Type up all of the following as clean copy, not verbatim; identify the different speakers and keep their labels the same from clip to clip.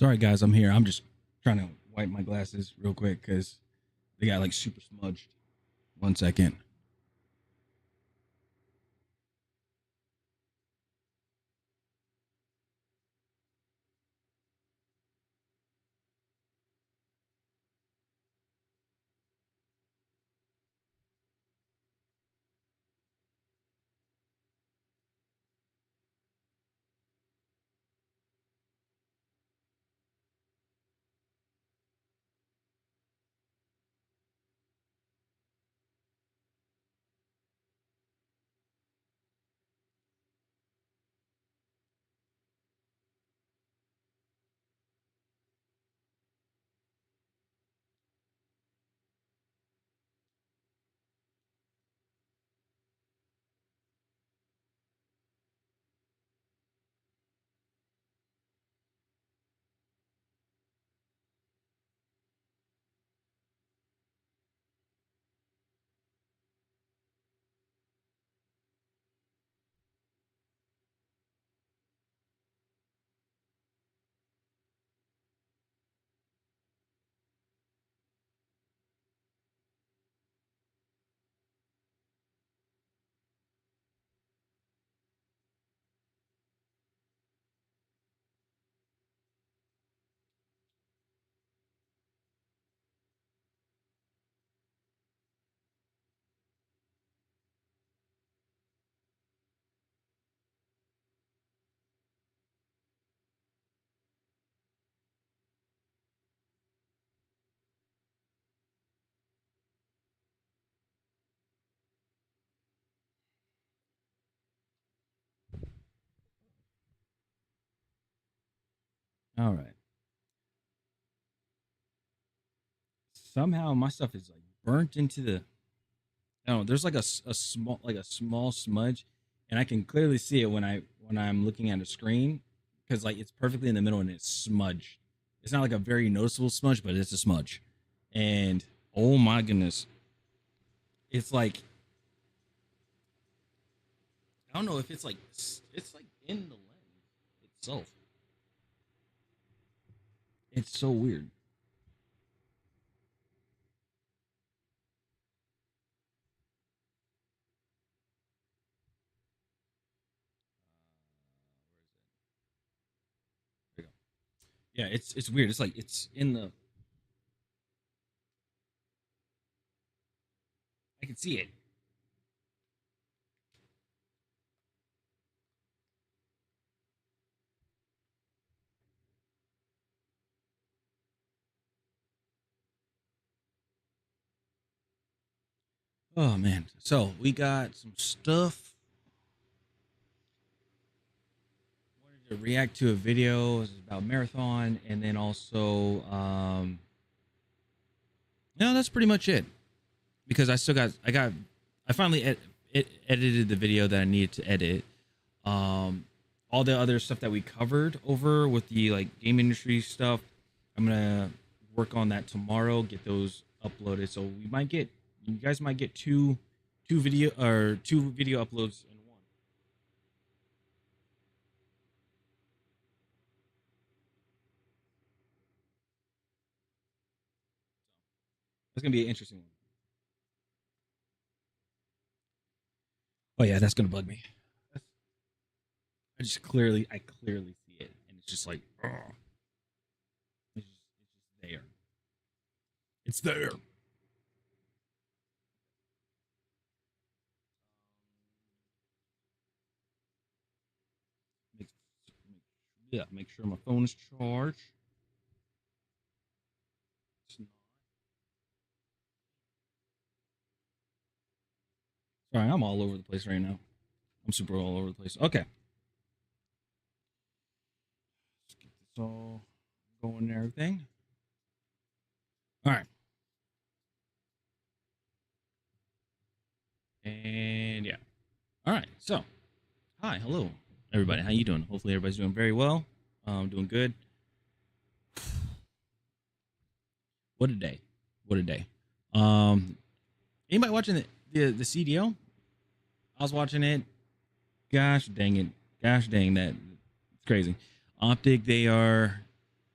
Speaker 1: Sorry, guys, I'm here. I'm just trying to wipe my glasses real quick because they got like super smudged. 1 second. All right. Somehow my stuff is like burnt into the. I don't know. There's like a small smudge, and I can clearly see it when I'm looking at a screen because like it's perfectly in the middle and it's smudged. It's not like a very noticeable smudge, but it's a smudge. And oh my goodness, it's like I don't know if it's like in the lens itself. It's so weird. There you go. Yeah, it's weird. It's like it's in the. I can see it. Oh man. So we got some stuff. Wanted to react to a video about marathon, and then also, that's pretty much it. Because I finally edited the video that I needed to edit. Um, all the other stuff that we covered over with the like game industry stuff, I'm gonna work on that tomorrow. Get those uploaded. So you guys might get two video uploads in one. That's gonna be an interesting one. Oh yeah, that's gonna bug me. I clearly see it, and it's just like, ugh. It's just there. It's there. Make, yeah, make sure my phone is charged. It's not. Sorry, I'm all over the place right now. I'm super all over the place. Okay, let's get this all going and everything. All right, and yeah. All right. So, hi, hello, everybody. How you doing? Hopefully, everybody's doing very well. Doing good. What a day! What a day! Um, anybody watching the CDO? I was watching it. Gosh dang it! Gosh dang that! It's crazy. Optic, they are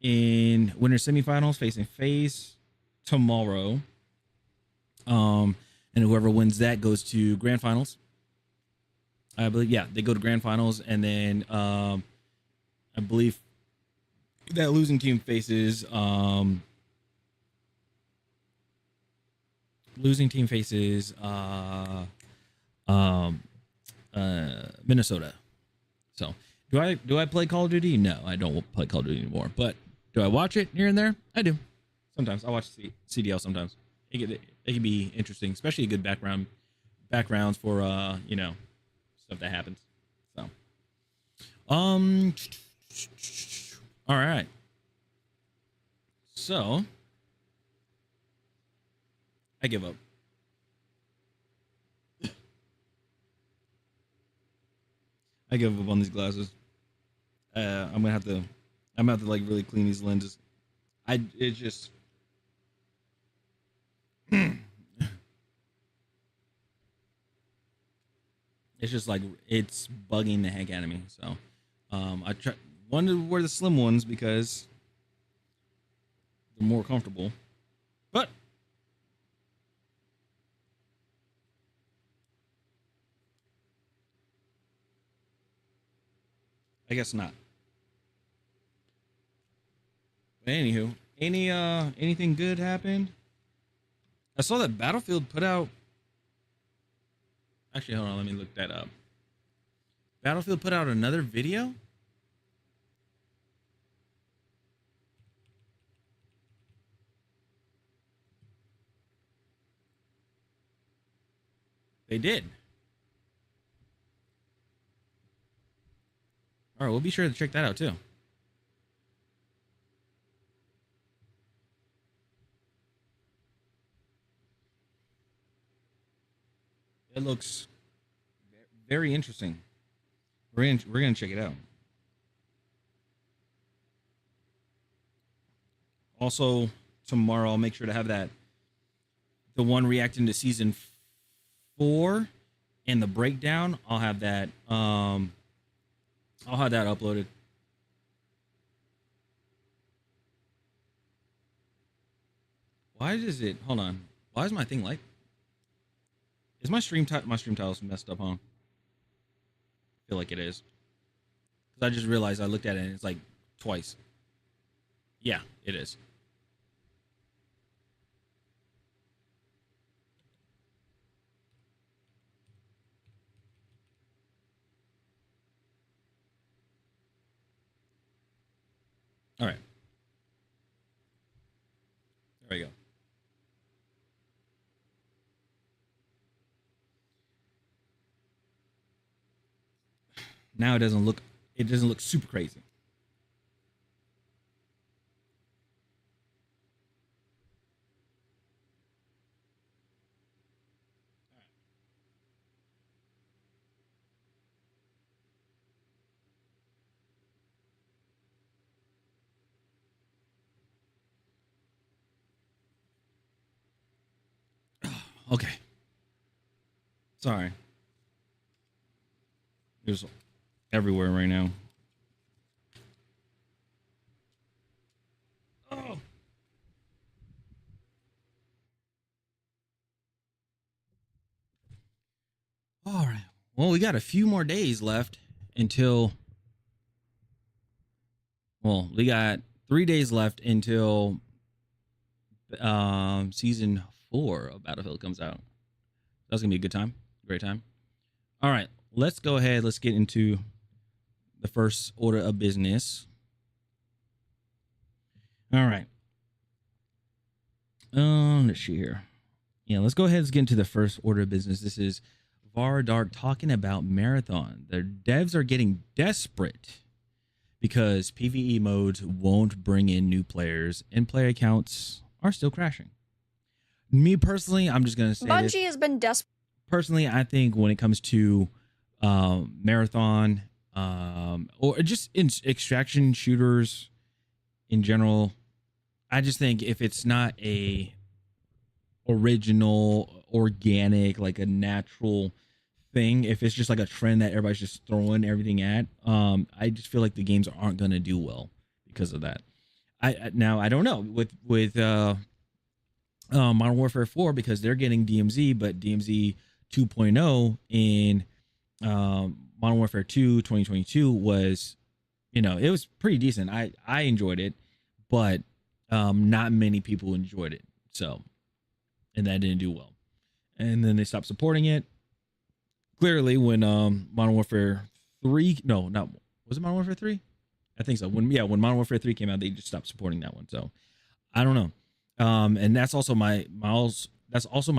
Speaker 1: in winter semifinals facing FaZe tomorrow. And whoever wins that goes to grand finals. I believe, yeah, they go to grand finals, and then I believe that losing team faces Minnesota. So do I play Call of Duty? No, I don't play Call of Duty anymore. But do I watch it here and there? I do. Sometimes I watch CDL. Sometimes it can be interesting, especially a good backgrounds for stuff that happens. So all right. So I give up. I give up on these glasses. I'm gonna have to like really clean these lenses. It just it's just like it's bugging the heck out of me. So I wanted to wear the slim ones because they're more comfortable. But I guess not. But anywho, anything good happened? I saw that Battlefield put out. Actually, hold on, let me look that up. Battlefield put out another video. They did. All right, we'll be sure to check that out too. It looks very interesting. We're gonna check it out. Also, tomorrow I'll make sure to have the one reacting to season 4 and the breakdown. I'll have that uploaded. Why does it? Hold on. Why is my thing like? Is my stream titles messed up, huh? I feel like it is. Because I just realized I looked at it and it's like twice. Yeah, it is. All right. There we go. Now it doesn't look super crazy. Okay. Sorry. There's everywhere right now. Oh. All right. Well, we got a few more days left until. Well, we got 3 days left until season 4 of Battlefield comes out. That's gonna be a good time. Great time. All right. Let's go ahead. Let's get into the first order of business. All right. Let's see here. Yeah, let's go ahead and get into the first order of business. This is Vardark talking about Marathon. The devs are getting desperate because PvE modes won't bring in new players and player accounts are still crashing. Me personally, I'm just gonna say
Speaker 2: Bungie has been desperate.
Speaker 1: Personally, I think when it comes to Marathon or just in extraction shooters in general, I just think if it's not a original, organic, like a natural thing, if it's just like a trend that everybody's just throwing everything at, I just feel like the games aren't going to do well because of that. Now I don't know with Modern Warfare 4 because they're getting DMZ, but DMZ 2.0 in Modern Warfare 2 2022 was, it was pretty decent. I enjoyed it, but not many people enjoyed it. So, and that didn't do well. And then they stopped supporting it. Clearly, when Modern Warfare 3, no, not was it Modern Warfare 3? I think so. When Modern Warfare 3 came out, they just stopped supporting that one. So, I don't know. And that's also my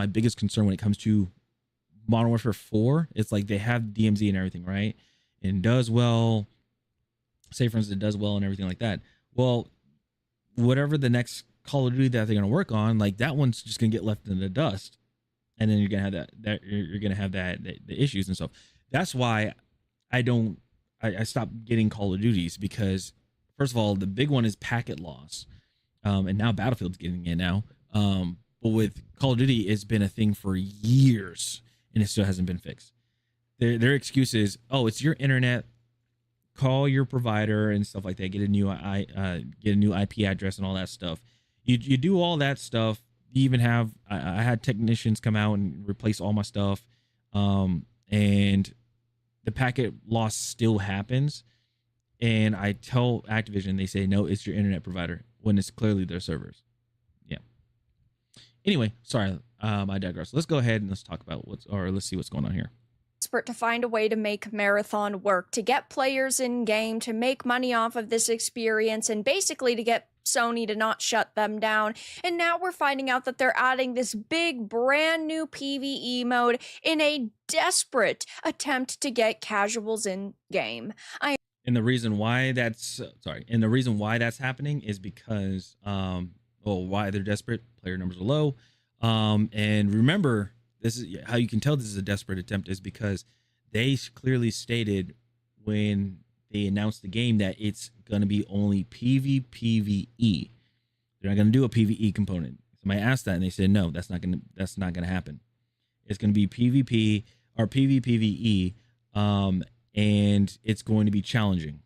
Speaker 1: biggest concern when it comes to Modern Warfare 4. It's like they have DMZ and everything, right? And does well. Say for instance, it does well and everything like that. Well, whatever the next Call of Duty that they're gonna work on, like that one's just gonna get left in the dust, and then you're gonna have you're gonna have the issues and stuff. That's why I stopped getting Call of Duties, because first of all, the big one is packet loss. And now Battlefield's getting it now. But with Call of Duty, it's been a thing for years, and it still hasn't been fixed. Their excuse is, oh, it's your internet. Call your provider and stuff like that. Get a new IP address and all that stuff. You do all that stuff. You even have I had technicians come out and replace all my stuff, and the packet loss still happens. And I tell Activision, they say, no, it's your internet provider, when it's clearly their servers. Yeah. Anyway, sorry, I digress. Let's go ahead and let's talk about let's see what's going on here.
Speaker 2: Desperate to find a way to make Marathon work, to get players in game, to make money off of this experience, and basically to get Sony to not shut them down. And now we're finding out that they're adding this big brand new PvE mode in a desperate attempt to get casuals in game.
Speaker 1: And the reason why that's happening is because why they're desperate. Player numbers are low. And remember, this is how you can tell this is a desperate attempt, is because they clearly stated when they announced the game that it's going to be only PvPvE. They're not going to do a PvE component. Somebody asked that and they said, no, that's not going to happen. It's going to be PvP or PvPvE. And it's going to be challenging.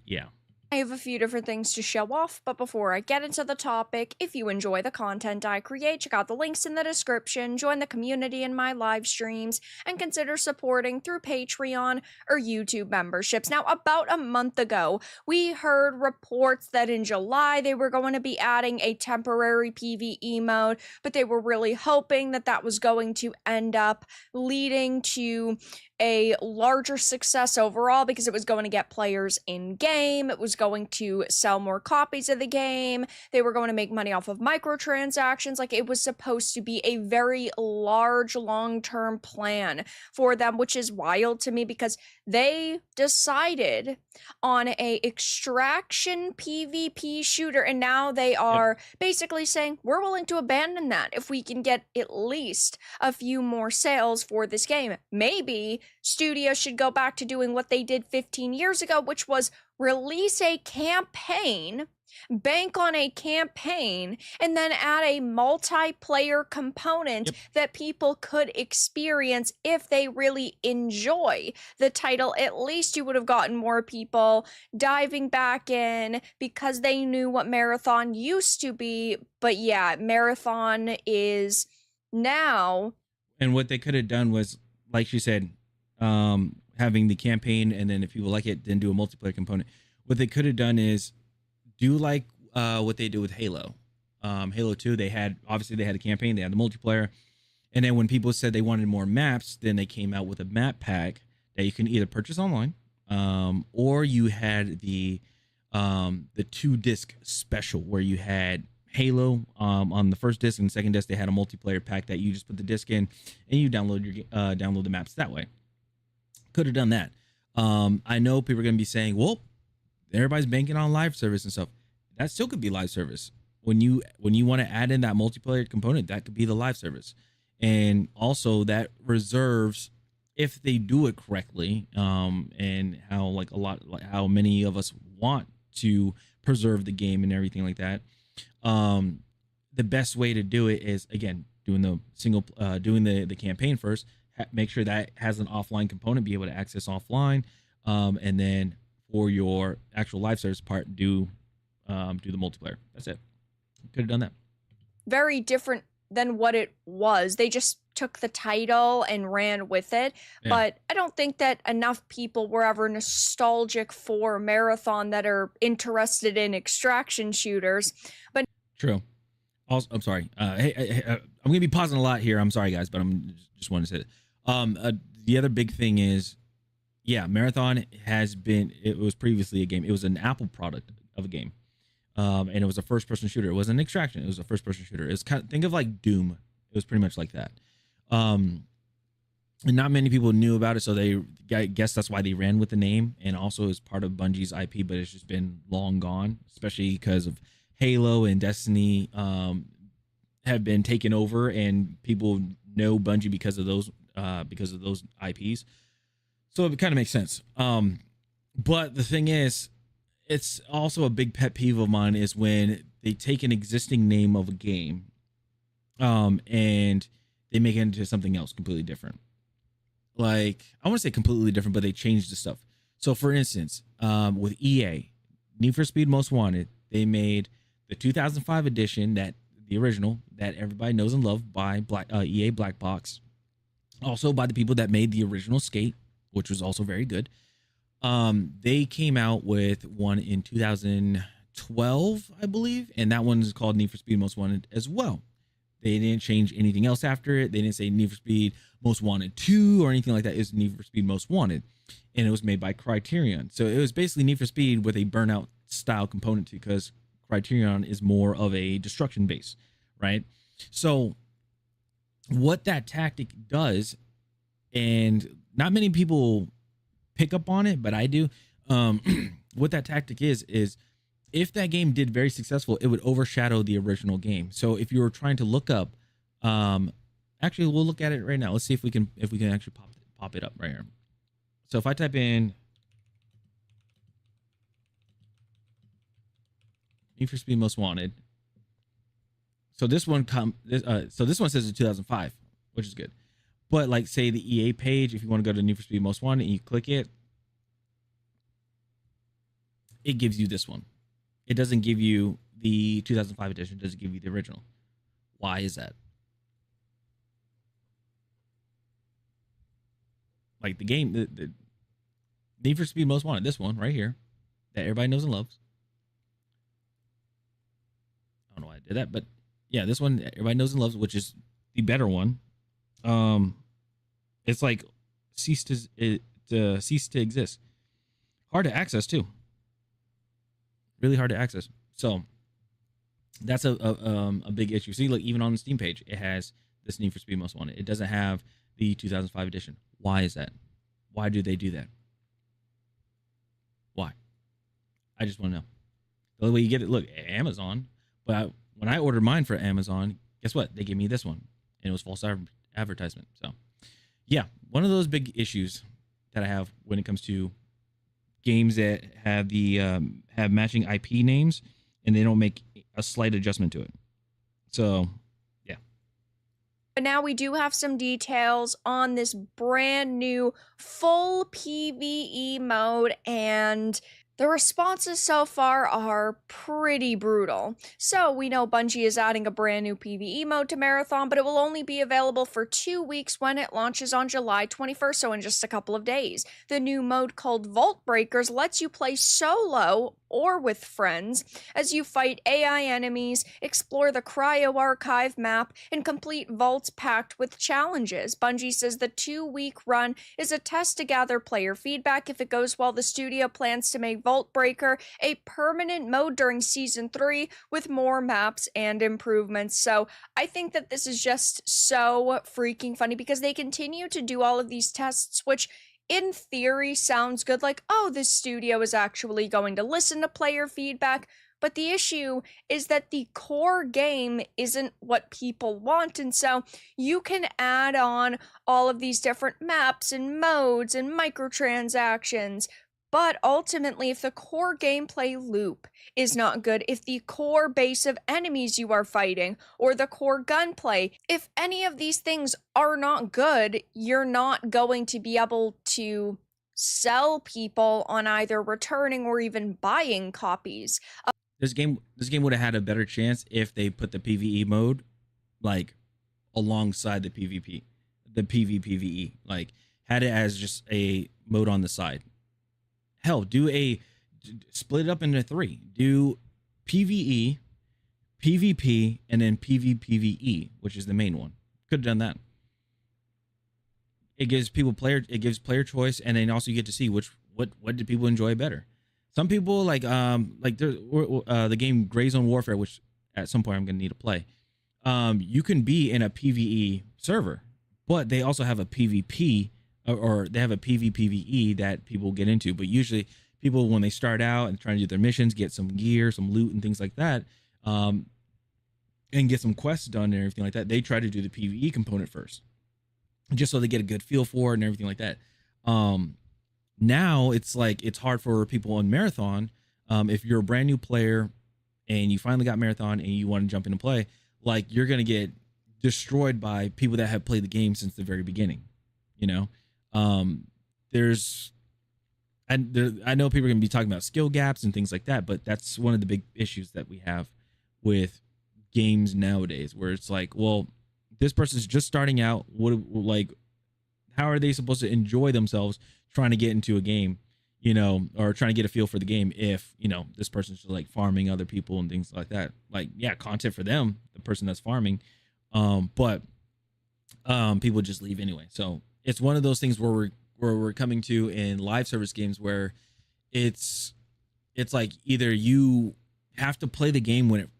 Speaker 1: Yeah.
Speaker 2: I have a few different things to show off, but before I get into the topic, if you enjoy the content I create, check out the links in the description, join the community in my live streams, and consider supporting through Patreon or YouTube memberships. Now, about a month ago, we heard reports that in July they were going to be adding a temporary PvE mode, but they were really hoping that that was going to end up leading to a larger success overall, because it was going to get players in game, it was going to sell more copies of the game, they were going to make money off of microtransactions. Like, it was supposed to be a very large long-term plan for them, which is wild to me, because they decided on a extraction PvP shooter, and now they are basically saying, we're willing to abandon that if we can get at least a few more sales for this game. Maybe studios should go back to doing what they did 15 years ago, which was release a campaign, bank on a campaign, and then add a multiplayer component that people could experience if they really enjoy the title. At least you would have gotten more people diving back in because they knew what Marathon used to be. But yeah, Marathon is now.
Speaker 1: And what they could have done was, like she said, having the campaign, and then if people like it, then do a multiplayer component. What they could have done is do like what they did with Halo. Halo 2, they had a campaign, they had the multiplayer, and then when people said they wanted more maps, then they came out with a map pack that you can either purchase online, or you had the 2-disc special where you had Halo on the first disc, and the second disc they had a multiplayer pack that you just put the disc in and you download the maps that way. Could have done that. I know people are going to be saying, well, everybody's banking on live service and stuff. That still could be live service. When you want to add in that multiplayer component, that could be the live service. And also that reserves, if they do it correctly, and how many of us want to preserve the game and everything like that. The best way to do it is, again, doing the campaign first. Make sure that has an offline component, be able to access offline, and then for your actual live service part, do do the multiplayer. That's it. Could have done that.
Speaker 2: Very different than what it was. They just took the title and ran with it.
Speaker 1: Yeah.
Speaker 2: But I don't think that enough people were ever nostalgic for Marathon that are interested in extraction shooters. But
Speaker 1: true. Also, I'm sorry. Hey, I'm gonna be pausing a lot here. I'm sorry, guys, but I'm just wanting to say it. The other big thing is, yeah, Marathon has been. It was previously a game. It was an Apple product of a game, and it was a first-person shooter. It wasn't an extraction. It was a first-person shooter. It's kind of, think of like Doom. It was pretty much like that. And not many people knew about it, so I guess that's why they ran with the name, and also is part of Bungie's IP, but it's just been long gone, especially because of Halo and Destiny have been taken over, and people know Bungie because of those IPs. So it kind of makes sense. But the thing is, it's also a big pet peeve of mine is when they take an existing name of a game, and they make it into something else completely different. Like, I want to say completely different, but they changed the stuff. So, for instance, with EA, Need for Speed Most Wanted, they made the 2005 edition, that the original that everybody knows and loves by EA Black Box, also by the people that made the original Skate, which was also very good. They came out with one in 2012, I believe, and that one is called Need for Speed Most Wanted as well. They didn't change anything else after it. They didn't say Need for Speed Most Wanted 2 or anything like that. It's Need for Speed Most Wanted, and it was made by Criterion. So it was basically Need for Speed with a Burnout style component, because Criterion is more of a destruction base, right? So what that tactic does, and not many people pick up on it, but I do. What that tactic is if that game did very successful, it would overshadow the original game. So if you were trying to look up, actually, we'll look at it right now. Let's see if we can actually pop it up right here. So if I type in Need for Speed Most Wanted, so this one this one says it's 2005, which is good. But like, say the EA page, if you want to go to Need for Speed Most Wanted and you click it, it gives you this one. It doesn't give you the 2005 edition. It doesn't give you the original. Why is that? Like the game, the Need for Speed Most Wanted, this one right here, that everybody knows and loves. I don't know why I did that, but yeah, this one everybody knows and loves, which is the better one. It's like cease to exist. Hard to access too. Really hard to access. So that's a big issue. See, like, even on the Steam page, it has this Need for Speed Most Wanted. It doesn't have the 2005 edition. Why is that? Why do they do that? Why? I just want to know. The only way you get it, look, Amazon. But when I ordered mine for Amazon, guess what? They gave me this one, and it was false advertisement. So, yeah, one of those big issues that I have when it comes to games that have the have matching IP names, and they don't make a slight adjustment to it. So, yeah.
Speaker 2: But now we do have some details on this brand new full PvE mode, and the responses so far are pretty brutal. So we know Bungie is adding a brand new PvE mode to Marathon, but it will only be available for 2 weeks when it launches on July 21st, so in just a couple of days. The new mode, called Vault Breakers, lets you play solo or with friends as you fight AI enemies, explore the Cryo Archive map, and complete vaults packed with challenges. Bungie says the 2-week run is a test to gather player feedback. If it goes well, the studio plans to make Vault Breaker a permanent mode during Season 3 with more maps and improvements. So I think that this is just so freaking funny because they continue to do all of these tests, which in theory sounds good, like, oh, this studio is actually going to listen to player feedback. But the issue is that the core game isn't what people want, and so you can add on all of these different maps and modes and microtransactions. But ultimately, if the core gameplay loop is not good, if the core base of enemies you are fighting, or the core gunplay, if any of these things are not good, you're not going to be able to sell people on either returning or even buying copies.
Speaker 1: This game would have had a better chance if they put the PvE mode like alongside the PvP, the PvPvE, like had it as just a mode on the side. Hell, split it up into three. Do PvE, PvP, and then PvPvE, which is the main one. Could have done that. It gives player choice, and then also you get to see what do people enjoy better. Some people like the game Gray Zone Warfare, which at some point I'm gonna need to play. You can be in a PvE server, but they also have a PvP or they have a PvPvE that people get into. But usually people, when they start out and trying to do their missions, get some gear, some loot and things like that, and get some quests done and everything like that, they try to do the PvE component first, just so they get a good feel for it and everything like that. Now it's like it's hard for people in Marathon. If you're a brand new player and you finally got Marathon and you want to jump into play, like you're gonna get destroyed by people that have played the game since the very beginning. You know, I know people are gonna be talking about skill gaps and things like that, but that's one of the big issues that we have with games nowadays, where it's like, well, this person's just starting out. How are they supposed to enjoy themselves trying to get into a game, or trying to get a feel for the game if, this person's just like farming other people and things like that? Like, yeah, content for them, the person that's farming, but people just leave anyway. So it's one of those things where we're coming to in live service games where it's like either you have to play the game when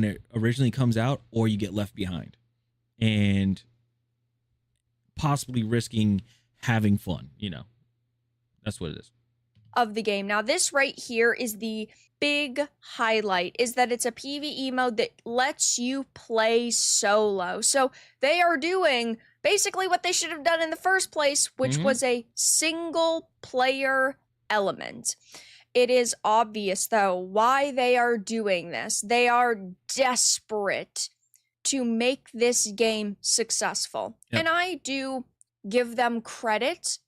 Speaker 1: it originally comes out, or you get left behind and possibly risking having fun. That's what it is.
Speaker 2: Of the game. Now, this right here is the big highlight, is that it's a PvE mode that lets you play solo. So they are doing basically what they should have done in the first place, which was a single player element. It is obvious, though, why they are doing this. They are desperate to make this game successful. Yep. And I do give them credit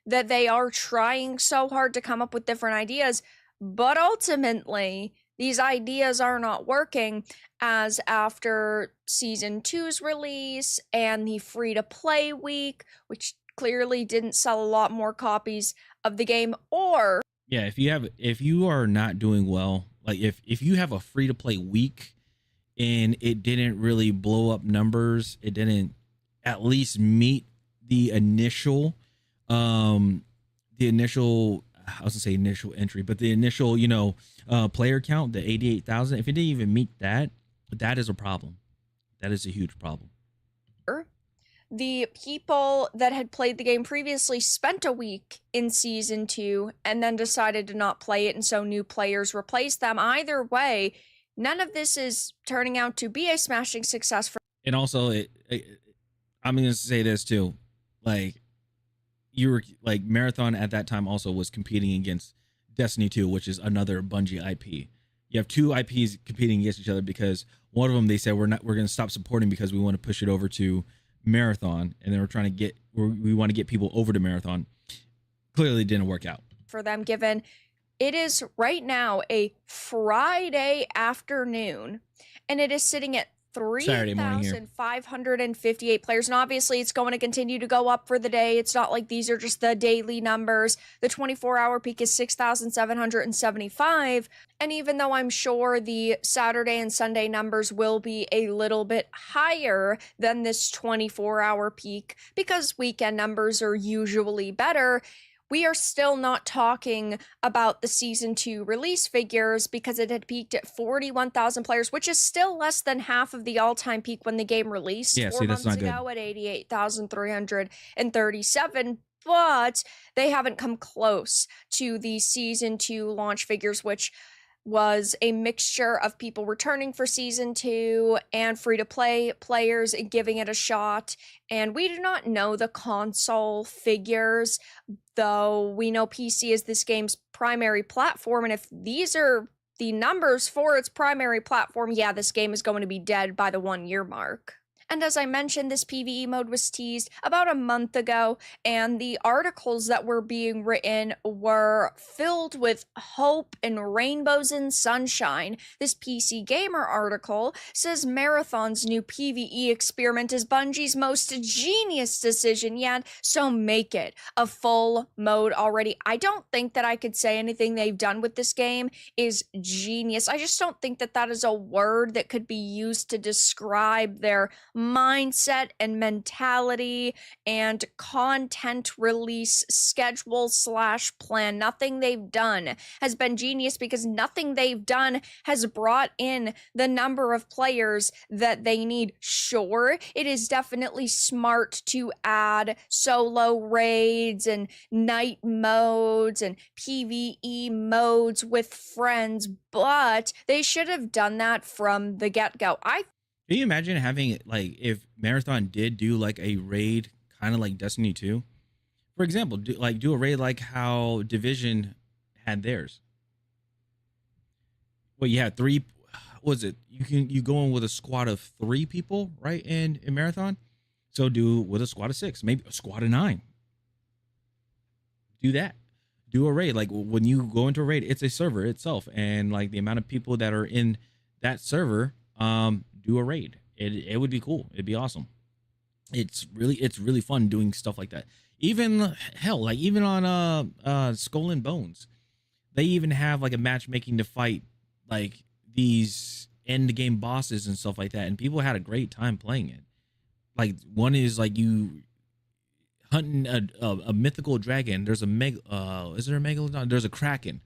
Speaker 2: that they are trying so hard to come up with different ideas, but ultimately these ideas are not working, as after Season 2's release and the free-to-play week, which clearly didn't sell a lot more copies of the game, or...
Speaker 1: Yeah, if you are not doing well, like if you have a free-to-play week and it didn't really blow up numbers, it didn't at least meet the initial I was gonna say initial entry, but the initial, player count, the 88,000, if it didn't even meet that, that is a problem. That is a huge problem.
Speaker 2: The people that had played the game previously spent a week in Season 2 and then decided to not play it, and so new players replaced them. Either way, none of this is turning out to be a smashing success for...
Speaker 1: And also, I'm going to say this too, like, you were like, Marathon at that time also was competing against Destiny 2, which is another Bungie IP. You have two IPs competing against each other because one of them, they said, we're going to stop supporting because we want to push it over to Marathon, and then we want to get people over to Marathon. Clearly didn't work out
Speaker 2: for them, given it is right now a Friday afternoon and it is sitting at 3,558 players. And obviously it's going to continue to go up for the day. It's not like these are just the daily numbers. The 24-hour peak is 6,775. And even though I'm sure the Saturday and Sunday numbers will be a little bit higher than this 24-hour peak, because weekend numbers are usually better, we are still not talking about the Season 2 release figures, because it had peaked at 41,000 players, which is still less than half of the all-time peak when the game released 4 months ago at 88,337. But they haven't come close to the Season 2 launch figures, which was a mixture of people returning for Season 2 and free-to-play players giving it a shot. And we do not know the console figures, though we know PC is this game's primary platform. And if these are the numbers for its primary platform, yeah, this game is going to be dead by the 1-year mark. And as I mentioned, this PvE mode was teased about a month ago, and the articles that were being written were filled with hope and rainbows and sunshine. This PC Gamer article says Marathon's new PvE experiment is Bungie's most genius decision yet, so make it a full mode already. I don't think that I could say anything they've done with this game is genius. I just don't think that that is a word that could be used to describe their mindset and mentality and content release schedule slash plan. Nothing they've done has been genius because nothing they've done has brought in the number of players that they need. Sure, it is definitely smart to add solo raids and night modes and PvE modes with friends, but they should have done that from the get-go.
Speaker 1: Can you imagine having it like if Marathon did do like a raid, kind of like Destiny 2? For example, do a raid like how Division had theirs. Well, you had three. Was it you go in with a squad of 3 people, right? In Marathon, so do with a squad of 6, maybe a squad of 9. Do that. Do a raid. Like when you go into a raid, it's a server itself, and like the amount of people that are in that server, do a raid. It would be cool. It'd be awesome. It's really fun doing stuff like that. Even hell, like even on Skull and Bones, they even have like a matchmaking to fight like these end game bosses and stuff like that, and people had a great time playing it. Like one is like you hunting a mythical dragon. There's a is there a megalodon? There's a kraken.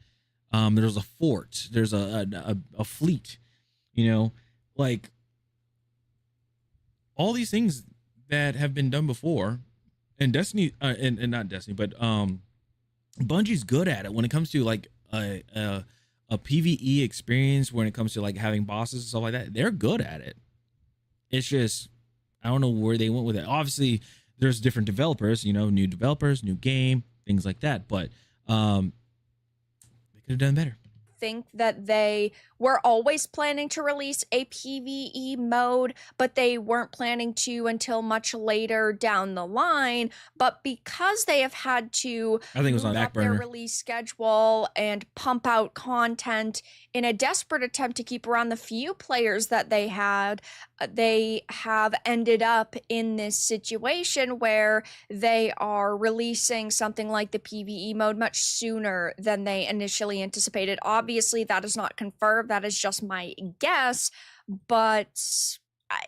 Speaker 1: There's a fort. There's a fleet. You know, like all these things that have been done before, and Destiny, and not Destiny, but Bungie's good at it when it comes to like a PvE experience. When it comes to like having bosses and stuff like that, they're good at it. It's just I don't know where they went with it. Obviously, there's different developers, you know, new developers, new game, things like that. But they could have done better.
Speaker 2: Think that they were always planning to release a PvE mode, but they weren't planning to until much later down the line. But because they have had to
Speaker 1: I think it was on
Speaker 2: move up their
Speaker 1: Backburner.
Speaker 2: release schedule and pump out content in a desperate attempt to keep around the few players that they had, they have ended up in this situation where they are releasing something like the PvE mode much sooner than they initially anticipated. Obviously, that is not confirmed. That is just my guess, but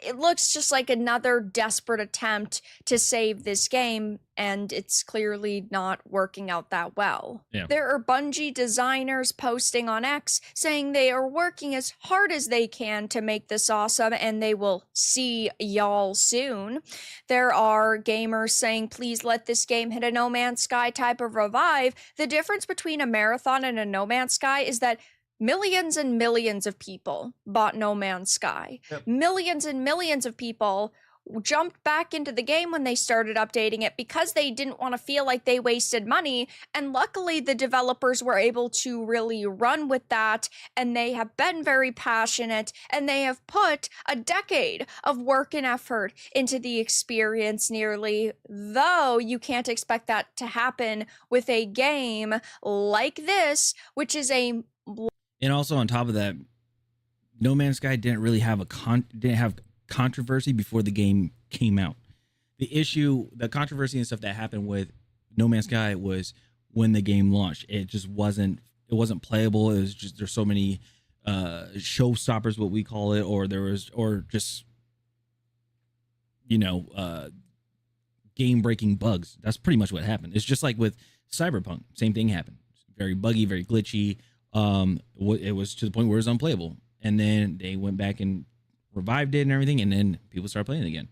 Speaker 2: it looks just like another desperate attempt to save this game, and it's clearly not working out that well.
Speaker 1: Yeah.
Speaker 2: There are Bungie designers posting on X saying they are working as hard as they can to make this awesome, and they will see y'all soon. There are gamers saying, please let this game hit a No Man's Sky type of revive. The difference between a Marathon and a No Man's Sky is that millions and millions of people bought No Man's Sky.
Speaker 1: Yep.
Speaker 2: Millions and millions of people jumped back into the game when they started updating it because they didn't want to feel like they wasted money. And luckily, the developers were able to really run with that, and they have been very passionate, and they have put a decade of work and effort into the experience nearly, though you can't expect that to happen with a game like this, which is a...
Speaker 1: And also on top of that, No Man's Sky didn't really have didn't have controversy before the game came out. The controversy and stuff that happened with No Man's Sky was when the game launched. It just wasn't playable. It was just there's so many showstoppers, what we call it, or just game breaking bugs. That's pretty much what happened. It's just like with Cyberpunk, same thing happened. Very buggy, very glitchy. It was to the point where it was unplayable, and then they went back and revived it and everything, and then people started playing it again.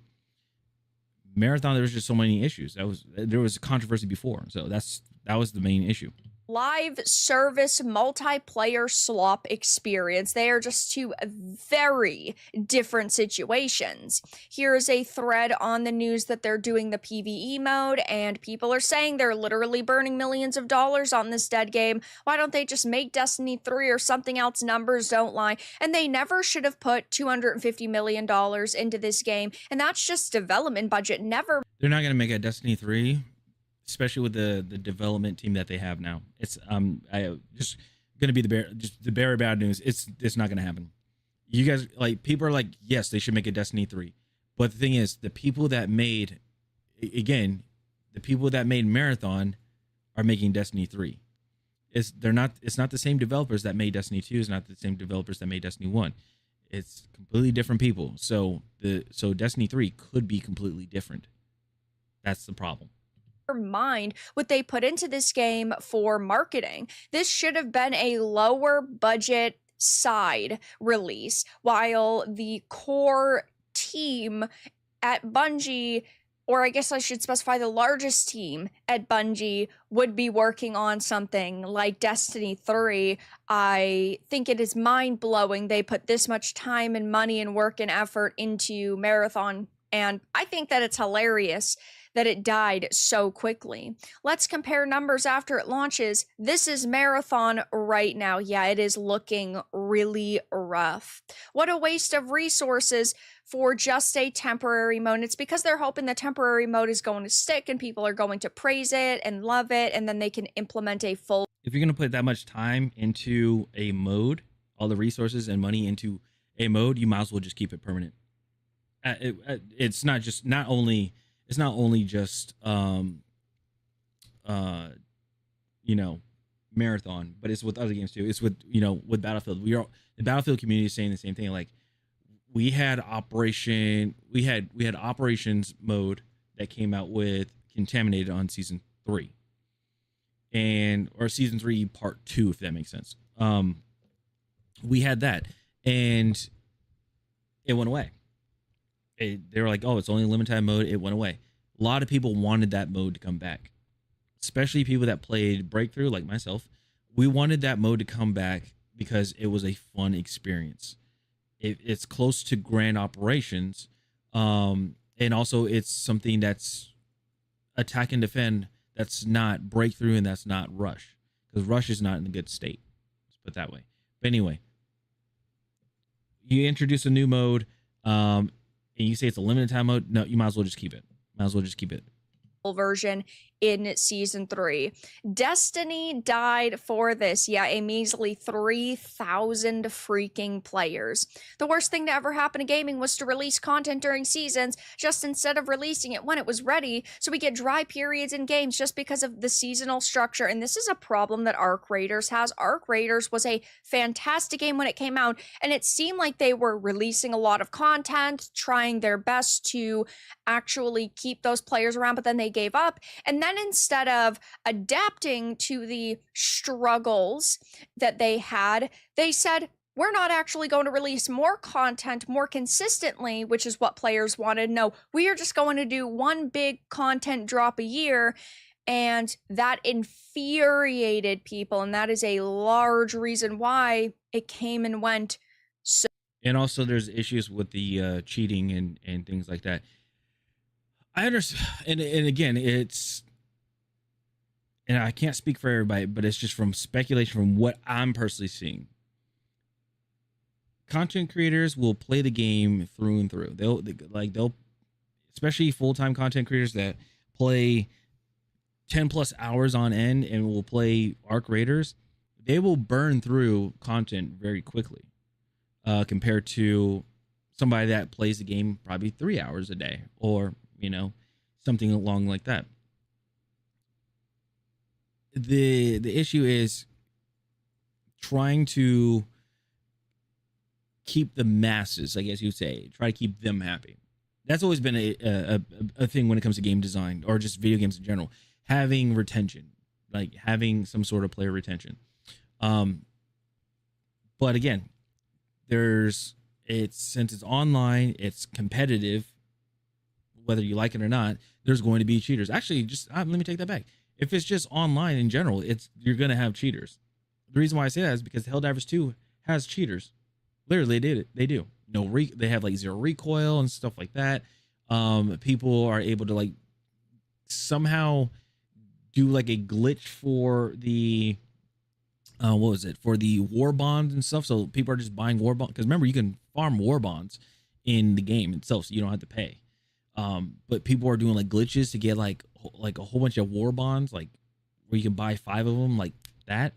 Speaker 1: Marathon, there was just so many issues. There was controversy before, so that was the main issue.
Speaker 2: live service multiplayer slop experience. They are just two very different situations. Here is a thread on the news that they're doing the PvE mode, and people are saying they're literally burning millions of dollars on this dead game. Why don't they just make Destiny 3 or something else? Numbers don't lie. And they never should have put $250 million into this game. And that's just development budget. Never.
Speaker 1: They're not going to make a Destiny 3, especially with the development team that they have now. It's I just gonna be the very bad news. It's not gonna happen. You guys, like, people are like, yes, they should make a Destiny 3, but the thing is, the people that made Marathon are making Destiny 3. It's not the same developers that made Destiny 2. It's not the same developers that made Destiny 1. It's completely different people. So Destiny 3 could be completely different. That's the problem.
Speaker 2: Mind what they put into this game for marketing. This should have been a lower budget side release, while the core team at Bungie, or I guess I should specify the largest team at Bungie, would be working on something like Destiny 3. I think it is mind-blowing they put this much time and money and work and effort into Marathon, and I think that it's hilarious that it died so quickly. Let's compare numbers after it launches. This is Marathon right now. Yeah, it is looking really rough. What a waste of resources for just a temporary mode. It's because they're hoping the temporary mode is going to stick and people are going to praise it and love it, and then they can implement a full.
Speaker 1: If you're going to put that much time into a mode, all the resources and money into a mode, you might as well just keep it permanent. It's not only just Marathon, but it's with other games too. It's with Battlefield. The Battlefield community is saying the same thing. Like, we had operations mode that came out with Contaminated on season 3, or season 3 part 2, if that makes sense. We had that, and it went away. They were like, oh, it's only limited time mode. It went away. A lot of people wanted that mode to come back, especially people that played Breakthrough, like myself. We wanted that mode to come back because it was a fun experience. It's close to Grand Operations, and also it's something that's attack and defend. That's not Breakthrough, and that's not Rush, because Rush is not in a good state. Let's put it that way. But anyway, you introduce a new mode, and you say it's a limited time mode. No, you might as well just keep it.
Speaker 2: Version in season 3. Destiny died for this. Yeah, a measly 3,000 freaking players. The worst thing to ever happen to gaming was to release content during seasons, just instead of releasing it when it was ready. So we get dry periods in games just because of the seasonal structure. And this is a problem that Arc Raiders has. Arc Raiders was a fantastic game when it came out, and it seemed like they were releasing a lot of content, trying their best to actually keep those players around, but then they gave up. And then instead of adapting to the struggles that they had, they said, we're not actually going to release more content more consistently, which is what players wanted. No, we are just going to do one big content drop a year. And that infuriated people. And that is a large reason why it came and went. So,
Speaker 1: and also there's issues with the cheating and things like that. I understand, and again, and I can't speak for everybody, but it's just from speculation, from what I'm personally seeing. Content creators will play the game through and through. They'll especially full-time content creators that play 10 plus hours on end and will play Arc Raiders. They will burn through content very quickly, compared to somebody that plays the game probably 3 hours a day, or something along like that. The issue is trying to keep the masses, I guess you'd say, try to keep them happy. That's always been a thing when it comes to game design, or just video games in general. Having retention, like having some sort of player retention. But again, since it's online, it's competitive. Whether you like it or not, there's going to be cheaters. Actually, let me take that back. If it's just online in general, you're gonna have cheaters. The reason why I say that is because Helldivers 2 has cheaters. Literally, they do. They have like zero recoil and stuff like that. People are able to like somehow do like a glitch for the what was it, for the war bonds and stuff. So people are just buying war bonds, because remember, you can farm war bonds in the game itself, so you don't have to pay. But people are doing like glitches to get like a whole bunch of war bonds, like where you can buy 5 of them, like that.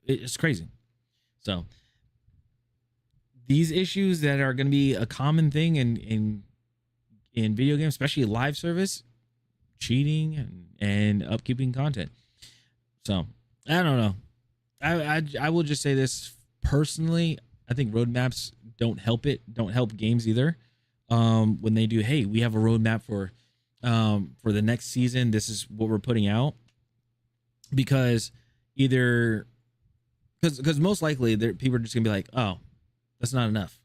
Speaker 1: It's crazy. So these issues that are going to be a common thing in video games, especially live service, cheating and upkeeping content. So I don't know. I will just say this personally. I think roadmaps don't help games either. When they do, hey, we have a roadmap for the next season, this is what we're putting out, because most likely people are just gonna be like, oh, that's not enough.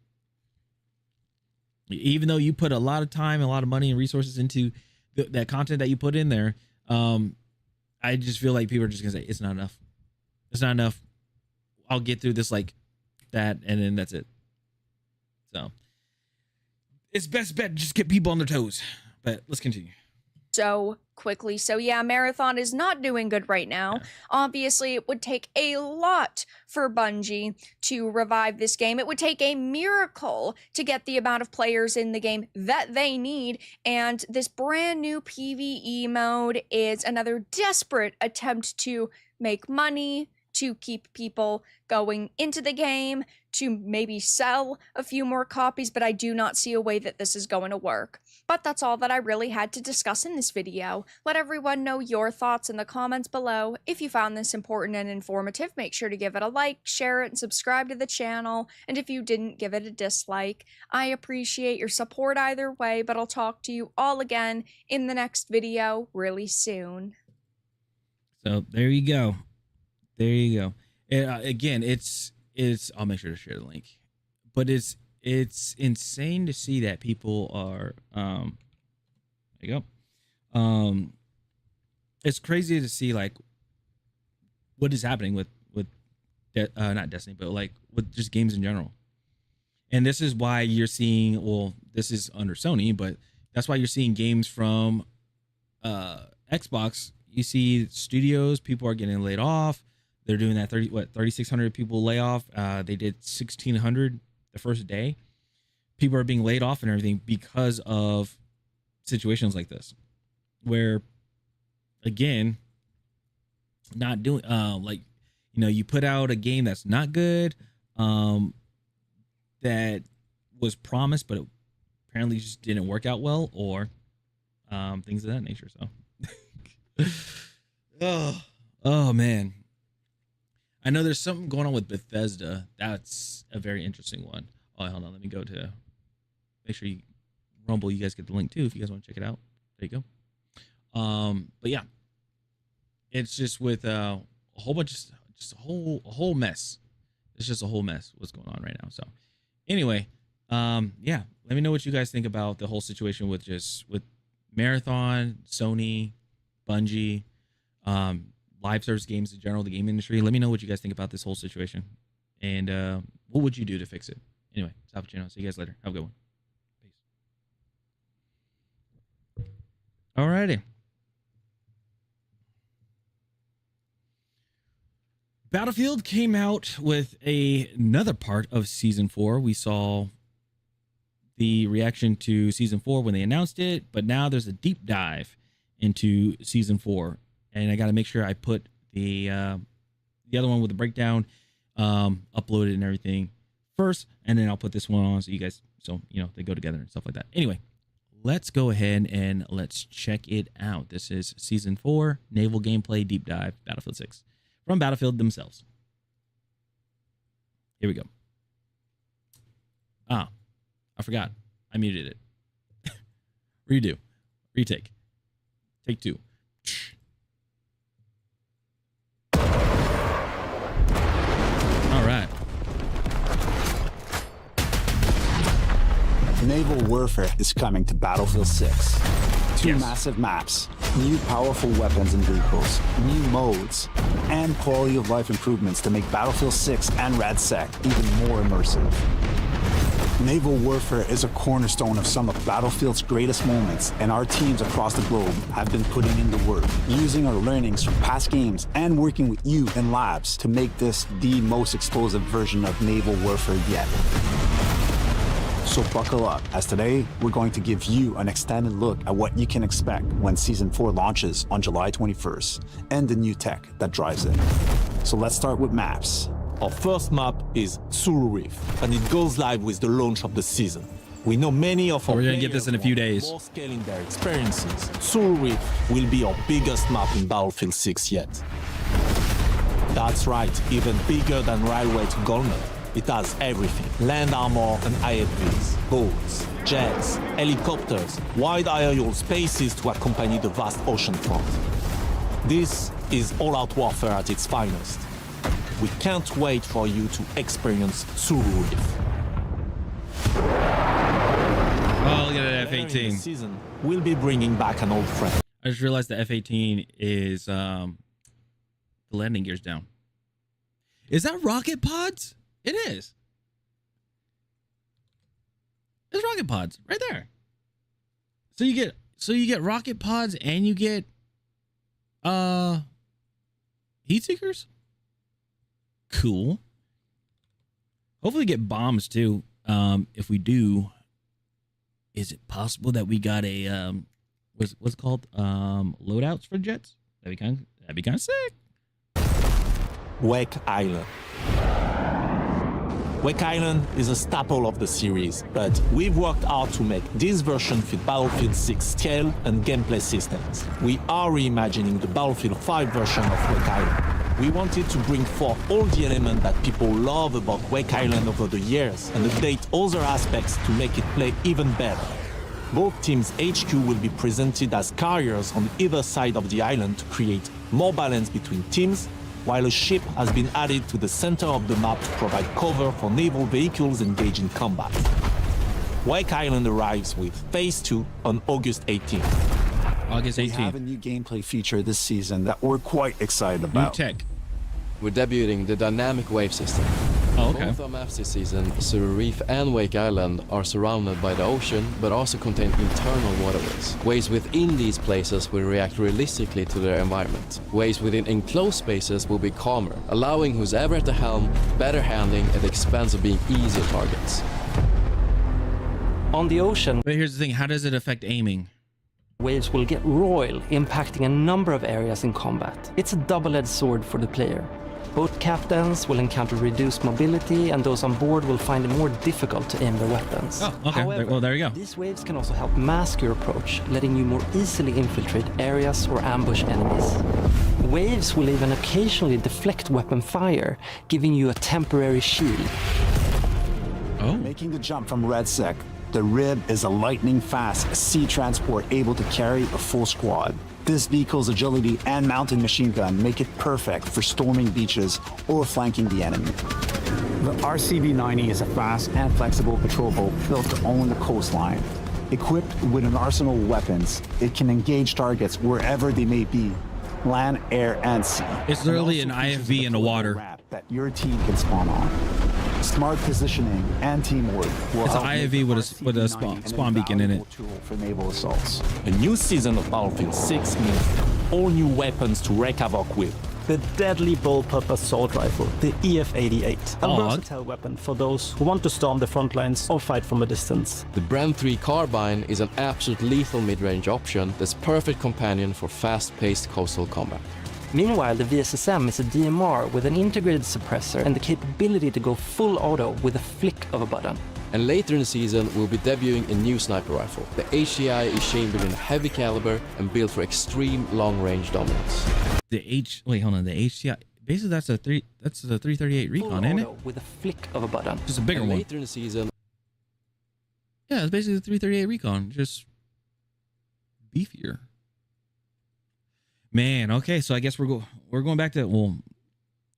Speaker 1: Even though you put a lot of time, a lot of money and resources into that content that you put in there, I just feel like people are just gonna say it's not enough. It's not enough. I'll get through this like that, and then that's it. So it's best bet just get people on their toes. But let's continue.
Speaker 2: So quickly. So yeah, Marathon is not doing good right now.
Speaker 1: Yeah.
Speaker 2: Obviously, it would take a lot for Bungie to revive this game. It would take a miracle to get the amount of players in the game that they need. And this brand new PvE mode is another desperate attempt to make money, to keep people going into the game, to maybe sell a few more copies, but I do not see a way that this is going to work. But that's all that I really had to discuss in this video. Let everyone know your thoughts in the comments below. If you found this important and informative, make sure to give it a like, share it, and subscribe to the channel. And if you didn't, give it a dislike. I appreciate your support either way, but I'll talk to you all again in the next video really soon.
Speaker 1: So there you go. There you go. Again, it's I'll make sure to share the link, but it's insane to see that people are there you go. It's crazy to see like what is happening with not Destiny, but like with just games in general. And this is why you're seeing, well, this is under Sony, but that's why you're seeing games from Xbox. You see studios, people are getting laid off. They're doing that 3,600 people layoff. They did 1,600 the first day. People are being laid off and everything because of situations like this, where again, not doing like, you know, you put out a game that's not good, that was promised, but it apparently just didn't work out well, or things of that nature. So, oh man. I know there's something going on with Bethesda. That's a very interesting one. Oh, hold on. Let me go to make sure you Rumble. You guys get the link too if you guys want to check it out. There you go. But yeah, it's just with a whole bunch of just a whole mess. It's just a whole mess what's going on right now. So anyway, yeah, let me know what you guys think about the whole situation with Marathon, Sony, Bungie, live service games in general, the game industry. Let me know what you guys think about this whole situation, and what would you do to fix it? Anyway, stop channel. See you guys later. Have a good one. Peace. Alrighty. Battlefield came out with another part of Season 4. We saw the reaction to Season 4 when they announced it, but now there's a deep dive into Season 4. And I got to make sure I put the other one with the breakdown uploaded and everything first, and then I'll put this one on so you guys, so you know, they go together and stuff like that. Anyway, let's go ahead and let's check it out. This is Season 4 Naval Gameplay Deep Dive Battlefield 6 from Battlefield themselves. Here we go. I forgot. I muted it. Redo. Retake. Take 2.
Speaker 3: Naval warfare is coming to Battlefield 6. Two massive maps, New powerful weapons and vehicles, new modes, and quality of life improvements to make Battlefield 6 and RadSec even more immersive. Naval warfare is a cornerstone of some of Battlefield's greatest moments, and our teams across the globe have been putting in the work, using our learnings from past games and working with you in labs to make this the most explosive version of naval warfare yet. So buckle up, as today we're going to give you an extended look at what you can expect when Season 4 launches on July 21st, and the new tech that drives it. So let's start with maps.
Speaker 4: Our first map is Sulu Reef, and it goes live with the launch of the season. We know many of our
Speaker 1: We're gonna get this in a few days.
Speaker 4: More scaling their experiences. Sulu Reef will be our biggest map in Battlefield 6 yet. That's right, even bigger than Railway to Golden. It has everything: land armor and IFVs, boats, jets, helicopters, wide aerial spaces to accompany the vast ocean front. This is all-out warfare at its finest. We can't wait for you to experience Sulu Reef.
Speaker 1: Oh, look at that
Speaker 4: Later in the
Speaker 1: F-18.
Speaker 4: season, we'll be bringing back an old friend.
Speaker 1: I just realized the F-18 is the landing gear's down. Is that rocket pods? It is. It's rocket pods right there. So you get rocket pods and you get heat seekers. Cool. Hopefully get bombs too. If we do, is it possible that we got a what's it called loadouts for jets? That'd be kind of sick.
Speaker 4: Wake Island. Wake Island is a staple of the series, but we've worked hard to make this version fit Battlefield 6 scale and gameplay systems. We are reimagining the Battlefield 5 version of Wake Island. We wanted to bring forth all the elements that people love about Wake Island over the years and update other aspects to make it play even better. Both teams' HQ will be presented as carriers on either side of the island to create more balance between teams, while a ship has been added to the center of the map to provide cover for naval vehicles engaged in combat. Wake Island arrives with Phase 2 on August 18th.
Speaker 1: August
Speaker 3: We have a
Speaker 1: 18th.
Speaker 3: new gameplay feature this season that we're quite excited
Speaker 1: New
Speaker 3: about.
Speaker 1: tech.
Speaker 5: We're debuting the dynamic wave system.
Speaker 1: Oh, okay.
Speaker 5: Both our maps this season, Sulu Reef and Wake Island, are surrounded by the ocean, but also contain internal waterways. Waves within these places will react realistically to their environment. Waves within enclosed spaces will be calmer, allowing who's ever at the helm better handling at the expense of being easier targets.
Speaker 6: On the ocean,
Speaker 1: But here's the thing: how does it affect aiming?
Speaker 6: waves will get royal, impacting a number of areas in combat. It's a double-edged sword for the player. Both captains will encounter reduced mobility, and those on board will find it more difficult to aim their weapons.
Speaker 1: Oh, okay.
Speaker 6: However,
Speaker 1: Well, there you go.
Speaker 6: these waves can also help mask your approach, letting you more easily infiltrate areas or ambush enemies. Waves will even occasionally deflect weapon fire, giving you a temporary shield.
Speaker 1: Oh,
Speaker 3: Making the jump from RedSec, the Rib is a lightning-fast sea transport able to carry a full squad. This vehicle's agility and mounted machine gun make it perfect for storming beaches or flanking the enemy. The RCB-90 is a fast and flexible patrol boat built to own the coastline. Equipped with an arsenal of weapons, it can engage targets wherever they may be, land, air, and sea.
Speaker 1: It's
Speaker 3: And
Speaker 1: literally
Speaker 3: also
Speaker 1: an
Speaker 3: features
Speaker 1: IFV in the
Speaker 3: deployable
Speaker 1: water.
Speaker 3: ramp that your team can spawn on. Smart positioning and teamwork will
Speaker 1: It's an
Speaker 3: help make
Speaker 1: IFV with a-
Speaker 3: RCB-90
Speaker 1: with a spawn-
Speaker 3: an
Speaker 1: spawn beacon in it.
Speaker 3: invaluable tool for naval assaults.
Speaker 4: A new season of Battlefield 6 means all new weapons to wreak havoc with.
Speaker 7: The deadly bullpup assault rifle, the EF-88. A
Speaker 1: Dog.
Speaker 7: versatile weapon for those who want to storm the front lines or fight from a distance.
Speaker 5: The Bren 3 carbine is an absolute lethal mid-range option that's perfect companion for fast-paced coastal combat.
Speaker 6: Meanwhile, the VSSM is a DMR with an integrated suppressor and the capability to go full auto with a flick of a button.
Speaker 5: And later in the season, we'll be debuting a new sniper rifle. The HCI is chambered in a heavy caliber and built for extreme long-range dominance.
Speaker 1: wait, hold on. The HCI. Basically, that's a 338
Speaker 6: Full
Speaker 1: recon, ain't it?
Speaker 6: auto with a flick of a button.
Speaker 1: Just a bigger
Speaker 5: And
Speaker 1: one.
Speaker 5: later in the season,
Speaker 1: Yeah, it's basically the 338 recon, just beefier. Man, okay, so I guess we're going back to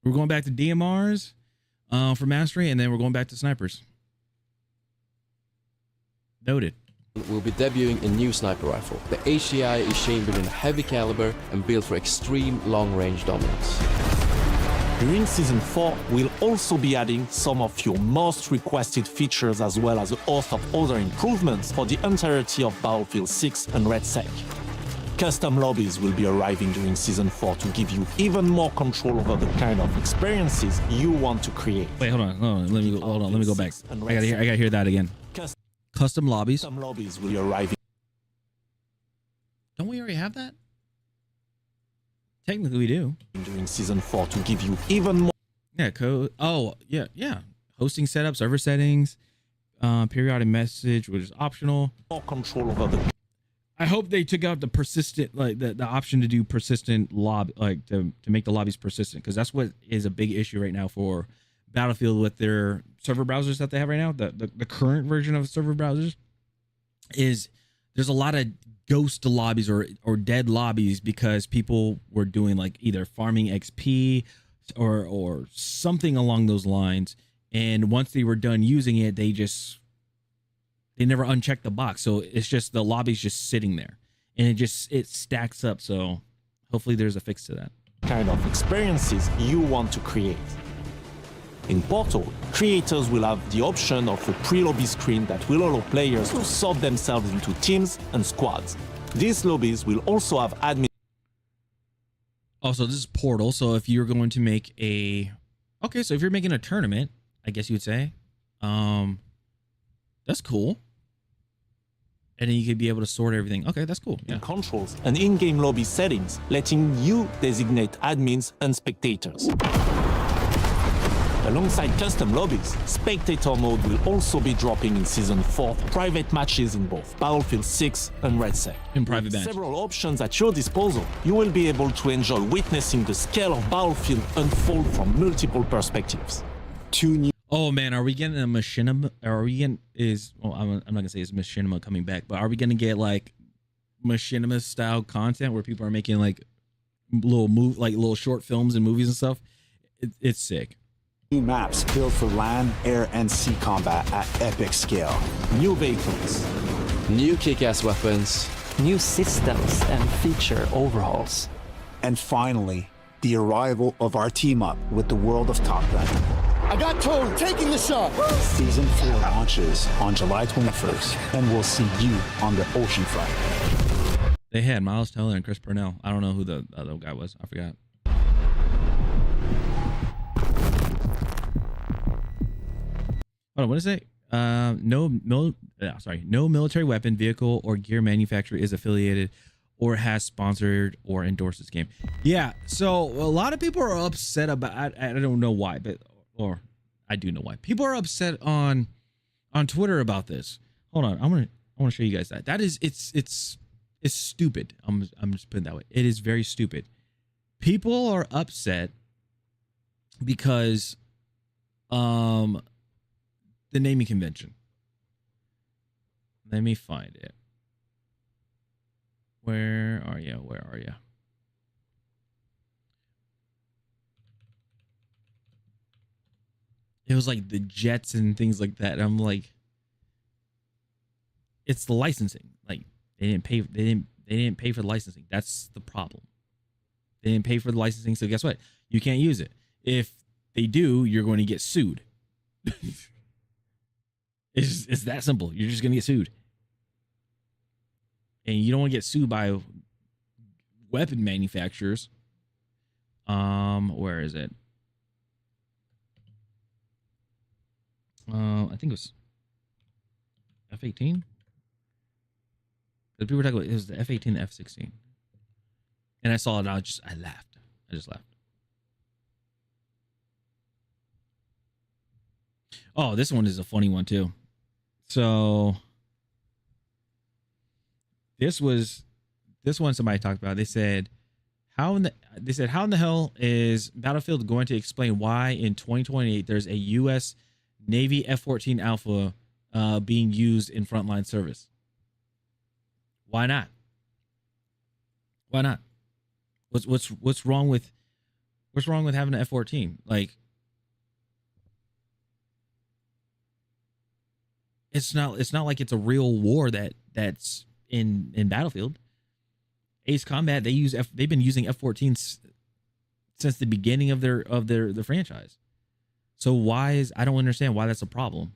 Speaker 1: we're going back to DMRs for mastery, and then we're going back to snipers. Noted.
Speaker 5: will be debuting a new sniper rifle. The HDI is chambered in a heavy caliber and built for extreme long-range dominance.
Speaker 4: During Season 4, we'll also be adding some of your most requested features as well as a host of other improvements for the entirety of Battlefield 6 and RedSec. Custom lobbies will be arriving during Season 4 to give you even more control over the kind of experiences you want to create.
Speaker 1: Wait, hold on. Let me go back. I gotta hear that again. Custom lobbies.
Speaker 4: Custom lobbies will be arriving.
Speaker 1: Don't we already have that? Technically, we do.
Speaker 4: During Season 4 to give you even more.
Speaker 1: Yeah, code. Oh, yeah. Hosting setup, server settings, periodic message, which is optional.
Speaker 4: More control over the.
Speaker 1: I hope they took out the persistent, like the option to do persistent lobby, like to make the lobbies persistent, because that's what is a big issue right now for Battlefield with their server browsers that they have right now. The current version of server browsers is there's a lot of ghost lobbies or dead lobbies because people were doing like either farming XP or something along those lines, and once they were done using it, they never unchecked the box, so it's just the lobby's just sitting there, and it stacks up. So hopefully there's a fix to that.
Speaker 4: Kind of experiences you want to create. In Portal, creators will have the option of a pre-lobby screen that will allow players to sort themselves into teams and squads. These lobbies will also have admin.
Speaker 1: Also, this is Portal, so if you're going to make so if you're making a tournament, I guess you would say, that's cool. And then you could be able to sort everything. Okay, that's cool. Yeah.
Speaker 4: Controls and in-game lobby settings, letting you designate admins and spectators. Alongside custom lobbies, spectator mode will also be dropping in Season 4 private matches in both Battlefield 6 and RedSec.
Speaker 1: In private
Speaker 4: With
Speaker 1: match.
Speaker 4: several options at your disposal, you will be able to enjoy witnessing the scale of Battlefield unfold from multiple perspectives.
Speaker 3: 2 new
Speaker 1: Oh man, are we getting a machinima? Are we getting I'm not gonna say it's machinima coming back, but are we gonna get like machinima style content where people are making like little short films and movies and stuff? It's sick.
Speaker 3: new maps built for land, air, and sea combat at epic scale.
Speaker 4: New vehicles,
Speaker 5: New kick-ass weapons.
Speaker 6: New systems and feature overhauls.
Speaker 3: And finally, the arrival of our team up with the world of Top Gun.
Speaker 8: I got Toad taking the shot.
Speaker 3: Season 4 launches on July 21st, and we'll see you on the ocean front.
Speaker 1: They had Miles Teller and Chris Purnell. I don't know who the other guy was. I forgot. Hold on, what is it? No military weapon, vehicle, or gear manufacturer is affiliated or has sponsored or endorsed this game. Yeah, so a lot of people are upset about. I don't know why, or I do know why. People are upset on Twitter about this. Hold on, I want to show you guys that. That is it's stupid. I'm just putting it that way. It is very stupid. People are upset because the naming convention. Let me find it. Where are you? Where are you? It was like the jets and things like that. I'm like, it's the licensing. Like they didn't pay for the licensing. That's the problem. They didn't pay for the licensing, so guess what? You can't use it. If they do, you're going to get sued. It's that simple. You're just going to get sued. And you don't want to get sued by weapon manufacturers. Where is it? I think it was F-18. The people were talking about it was the F-18 and F-16. And I saw it and I laughed. I just laughed. Oh, this one is a funny one too. So this one somebody talked about. They said, how in the hell is Battlefield going to explain why in 2028 there's a U.S. Navy F-14 Alpha being used in frontline service? Why not? Why not? What's wrong with having an F-14? Like, it's not like it's a real war that that's in Battlefield. Ace Combat, they've been using F-14s since the beginning of the franchise. So I don't understand why that's a problem.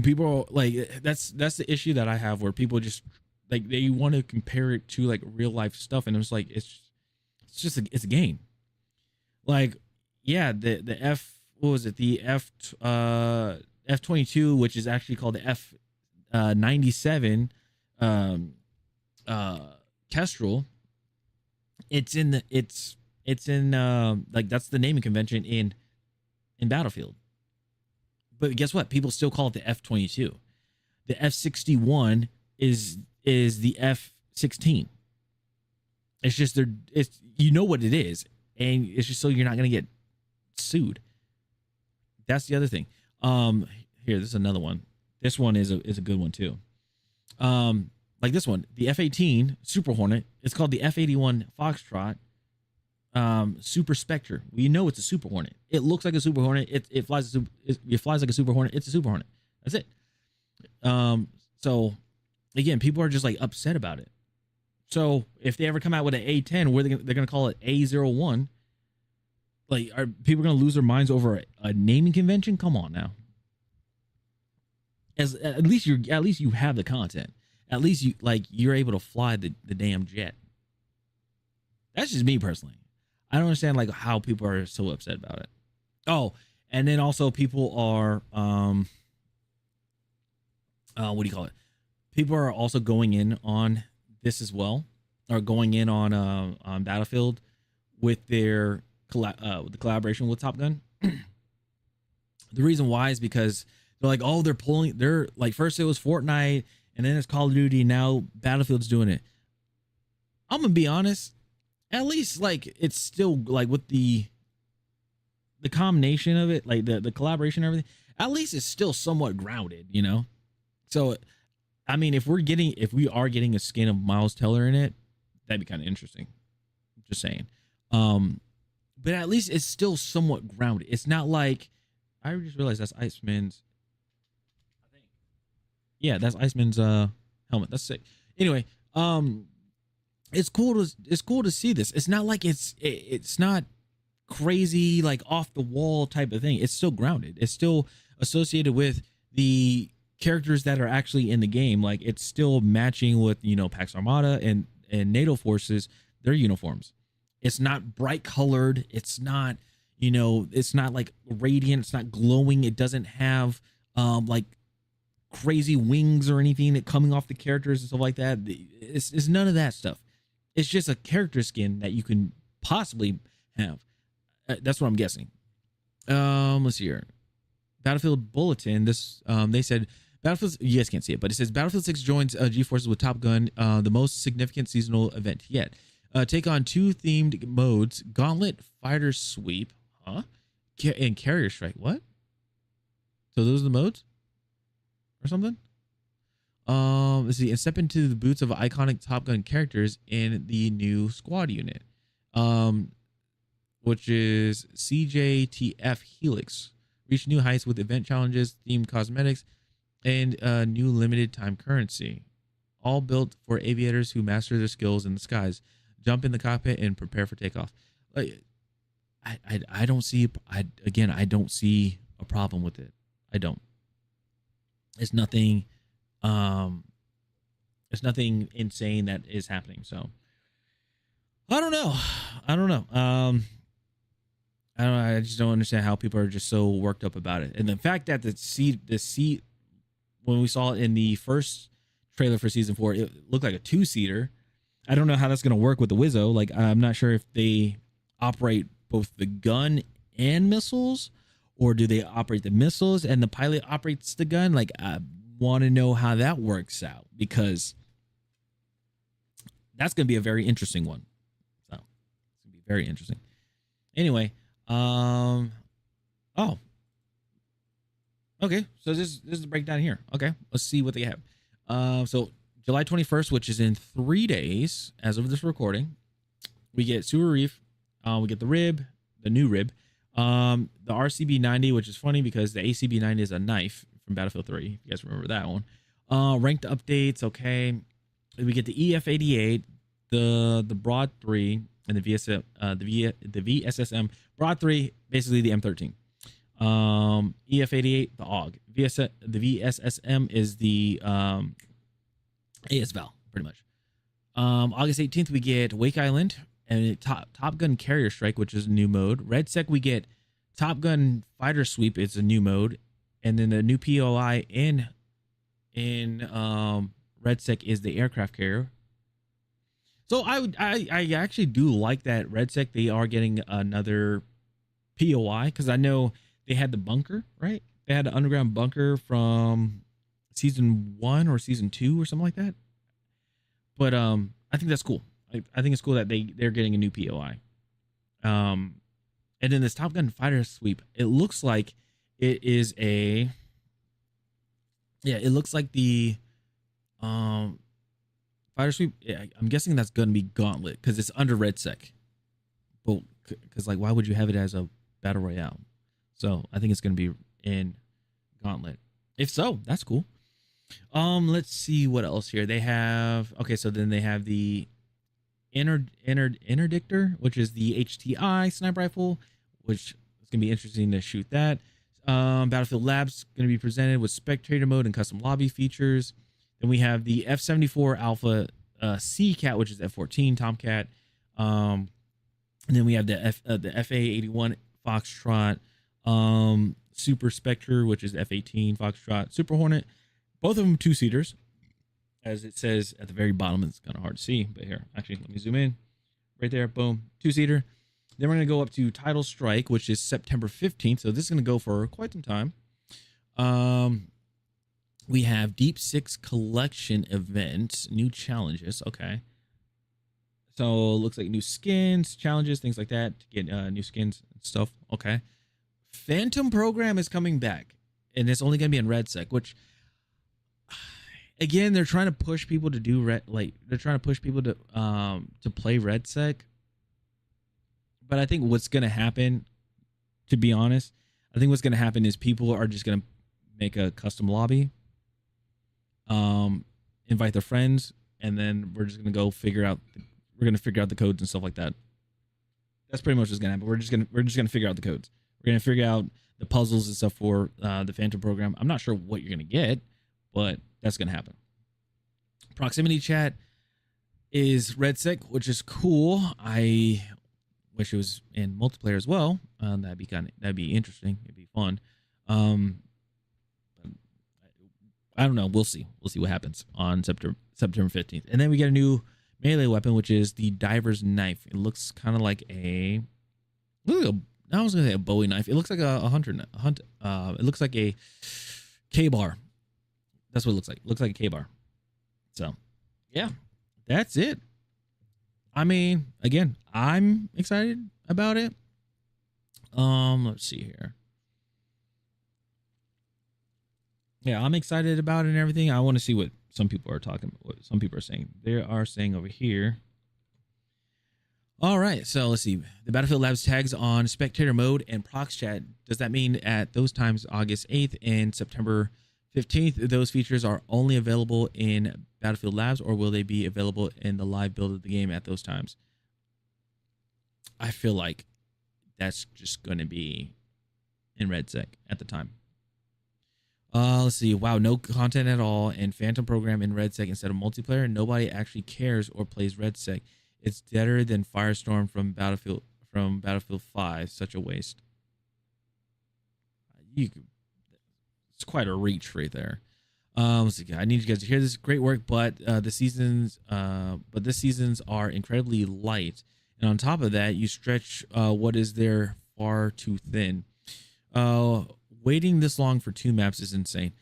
Speaker 1: People are like, that's the issue that I have, where people just like, they want to compare it to like real life stuff, and it's like, it's a game. Like, yeah, the F-22, which is actually called the F-97 Kestrel. It's in like, that's the naming convention in Battlefield. But guess what? People still call it the F-22. The F-61 is the F-16. It's just you know what it is, and it's just so you're not gonna get sued. That's the other thing. Here, this is another one. This one is a good one too. Like this one, the F-18 Super Hornet. It's called the F-81 Foxtrot. Super Spectre. We know it's a Super Hornet. It looks like a Super Hornet. It flies like a Super Hornet. It's a Super Hornet. That's it. So again, people are just like upset about it. So if they ever come out with an A-10, where they're gonna call it A-01, like, are people gonna lose their minds over a naming convention? Come on now. At least you have the content. At least you're able to fly the damn jet. That's just me personally. I don't understand like how people are so upset about it. Oh, and then also people are what do you call it? People are also going in on this as well, or going in on Battlefield with their the collaboration with Top Gun. The reason why is because they're like, oh, they're like, first it was Fortnite, and then it's Call of Duty, now Battlefield's doing it. I'm gonna be honest, at least like it's still like with the combination of it, like the collaboration and everything, at least it's still somewhat grounded, you know? So I mean, if we are getting a skin of Miles Teller in it, that'd be kind of interesting. Just saying. But at least it's still somewhat grounded. It's not like, I just realized that's Iceman's. I think. Yeah, that's Iceman's helmet. That's sick. Anyway, it's cool to see this. It's not like it's not crazy, like off the wall type of thing. It's still grounded. It's still associated with the characters that are actually in the game. Like, it's still matching with, you know, Pax Armada and NATO forces, their uniforms. It's not bright colored. It's not, you know, it's not like radiant. It's not glowing. It doesn't have like crazy wings or anything that coming off the characters and stuff like that. It's none of that stuff. It's just a character skin that you can possibly have. That's what I'm guessing. Let's see here. Battlefield Bulletin. This they said Battlefield. You guys can't see it, but it says Battlefield 6 joins G-Forces with Top Gun, the most significant seasonal event yet. Take on 2 themed modes: Gauntlet, Fighter Sweep, and Carrier Strike. What? So those are the modes, or something? Let's see. And step into the boots of iconic Top Gun characters in the new squad unit, which is CJTF Helix. Reach new heights with event challenges, themed cosmetics, and new limited time currency. All built for aviators who master their skills in the skies. Jump in the cockpit and prepare for takeoff. Like, I don't see. I don't see a problem with it. I don't. It's nothing. It's nothing insane that is happening. So I don't know. I don't know. I just don't understand how people are just so worked up about it. And the fact that the seat, when we saw it in the first trailer for season 4, it looked like a 2-seater. I don't know how that's going to work with the Wizzo. Like, I'm not sure if they operate both the gun and missiles, or do they operate the missiles and the pilot operates the gun? Like, I want to know how that works out, because that's going to be a very interesting one. So it's going to be very interesting. Anyway, oh, okay. So this is the breakdown here. Okay, let's see what they have. So July 21st, which is in 3 days as of this recording, we get Sewer Reef. We get the rib, the new rib, the RCB 90, which is funny because the ACB 90 is a knife from Battlefield 3. If you guys remember that one. Ranked updates, okay. We get the EF88, the Broad 3, and the VSSM. Broad 3, basically the M13. EF88, the AUG. The VSSM is the ASVAL, pretty much. August 18th, we get Wake Island and Top Gun Carrier Strike, which is a new mode. RedSec, we get Top Gun Fighter Sweep. It's a new mode. And then the new POI in RedSec is the aircraft carrier. So I actually do like that RedSec. They are getting another POI because I know they had the bunker, right? They had an underground bunker from season 1 or season 2 or something like that. But I think that's cool. I think it's cool that they're getting a new POI. And then this Top Gun Fighter Sweep, it looks like it is it looks like the Fighter Sweep. Yeah, I'm guessing that's going to be Gauntlet because it's under RedSec. But because like, why would you have it as a battle royale? So I think it's going to be in Gauntlet. If so, that's cool. Let's see what else here. They have, okay, so then they have the Interdictor, which is the HTI sniper rifle, which is going to be interesting to shoot that. Battlefield Labs going to be presented with spectator mode and custom lobby features. Then we have the F-74 Alpha C-Cat, which is F-14 Tomcat. And then we have the FA-81 Foxtrot, Super Spectre, which is F-18 Foxtrot, Super Hornet. Both of them 2-seaters, as it says at the very bottom. It's kind of hard to see, but here, actually, let me zoom in. Right there, boom, 2-seater. Then we're going to go up to Title Strike, which is September 15th. So this is going to go for quite some time. We have Deep Six Collection event, new challenges. Okay. So it looks like new skins, challenges, things like that to get new skins and stuff. Okay. Phantom Program is coming back, and it's only going to be in RedSec, which, again, they're trying to push people to do they're trying to push people to play RedSec. But I think what's going to happen, to be honest, I think what's going to happen is people are just going to make a custom lobby, invite their friends, and then we're just going to go figure out the codes and stuff like that. That's pretty much what's going to happen. We're just going to figure out the codes. We're going to figure out the puzzles and stuff for the Phantom Program. I'm not sure what you're going to get, but that's going to happen. Proximity chat is RedSec, which is cool. I wish it was in multiplayer as well. That'd be interesting. It'd be fun. I don't know. We'll see. We'll see what happens on September 15th. And then we get a new melee weapon, which is the Diver's Knife. It looks kind of like I was gonna say a Bowie knife. It looks like a hunter. It looks like a K-bar. That's what it looks like. It looks like a K-bar. So, yeah, that's it. I mean, again, I'm excited about it. Let's see here. Yeah, I'm excited about it and everything. I want to see what some people are saying. They are saying over here. All right, so let's see. The Battlefield Labs tags on spectator mode and prox chat. Does that mean at those times, August 8th and September 15th, those features are only available in Battlefield Labs, or will they be available in the live build of the game at those times? I feel like that's just going to be in RedSec at the time. Let's see. Wow, no content at all, and Phantom Program in RedSec instead of multiplayer. Nobody actually cares or plays RedSec. It's deader than Firestorm from Battlefield 5. Such a waste. It's quite a reach right there. Let's see. I need you guys to hear this. Great work, but this seasons are incredibly light, and on top of that, you stretch what is there far too thin. Waiting this long for 2 maps is insane.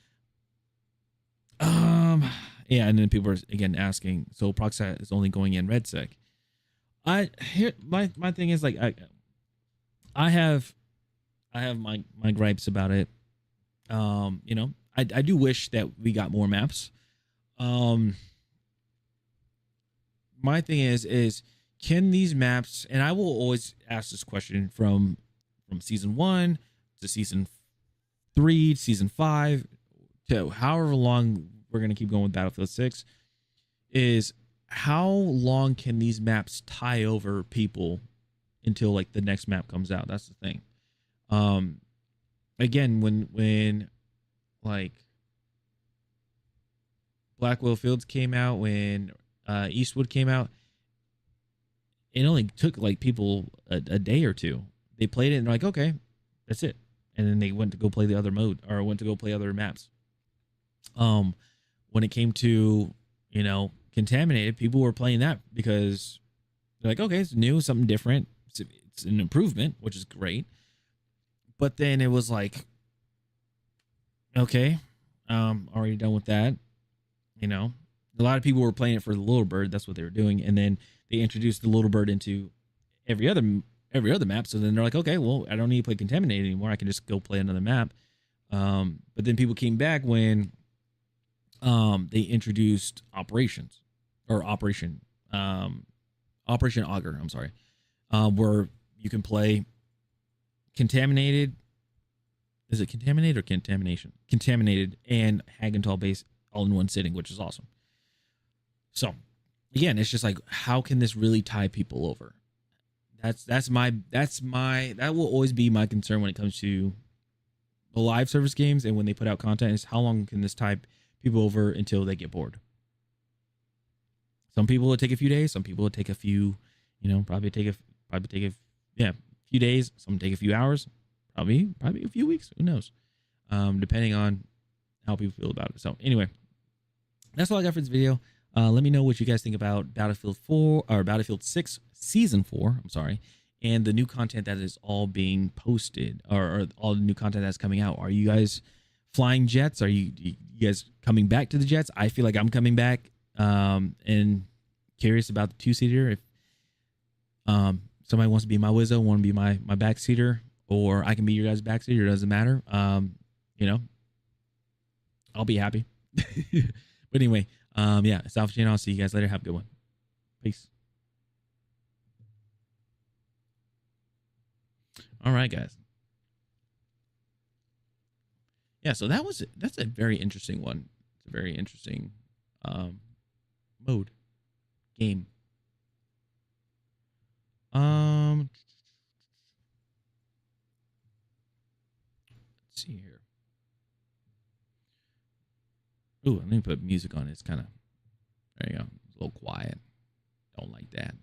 Speaker 1: Yeah, and then people are again asking, so Proxat is only going in RedSec. My thing is, like, I have my gripes about it. You know, I do wish that we got more maps. My thing is can these maps, and I will always ask this question from season 1 to season 3, season 5,
Speaker 9: to however long we're going to keep going with Battlefield 6 is how long can these maps tie over people until like the next map comes out? That's the thing. Again, when like Blackwell Fields came out, when Eastwood came out, it only took like people a day or two. They played it and they're like, okay, that's it. And then they went to go play the other mode or went to go play other maps. When it came to, you know, Contaminated, people were playing that because they're like, okay, it's new, something different. It's an improvement, which is great. But then it was like, okay, already done with that. You know, a lot of people were playing it for the Little Bird. That's what they were doing. And then they introduced the Little Bird into every other map. So then they're like, okay, well, I don't need to play Contaminated anymore. I can just go play another map. But then people came back when they introduced Operation Augur. I'm sorry, where you can play Contaminated. Is it Contaminated or Contamination? Contaminated and Hagental base all in one sitting, which is awesome. So again, it's just like, how can this really tie people over? That will always be my concern when it comes to the live service games and when they put out content, is how long can this tie people over until they get bored? Some people will take a few days, some people will take a few, probably take a few days, some take a few hours, probably a few weeks, who knows, depending on how people feel about it. So anyway, that's all I got for this video. Let me know what you guys think about Battlefield 4 or Battlefield 6 Season 4. I'm sorry, and the new content that is all being posted, or all the new content that's coming out. Are you guys flying jets? Are you guys coming back to the jets? I feel like I'm coming back, and curious about the two-seater. If somebody wants to be my Wizzo, want to be my backseater, or I can be your guys' backseater, it doesn't matter. I'll be happy. But anyway, it's Alpha Channel. I'll see you guys later. Have a good one. Peace. All right, guys. Yeah, so that's a very interesting one. It's a very interesting game. Let's see here. Ooh, let me put music on it. It's kind of, there you go. It's a little quiet. Don't like that.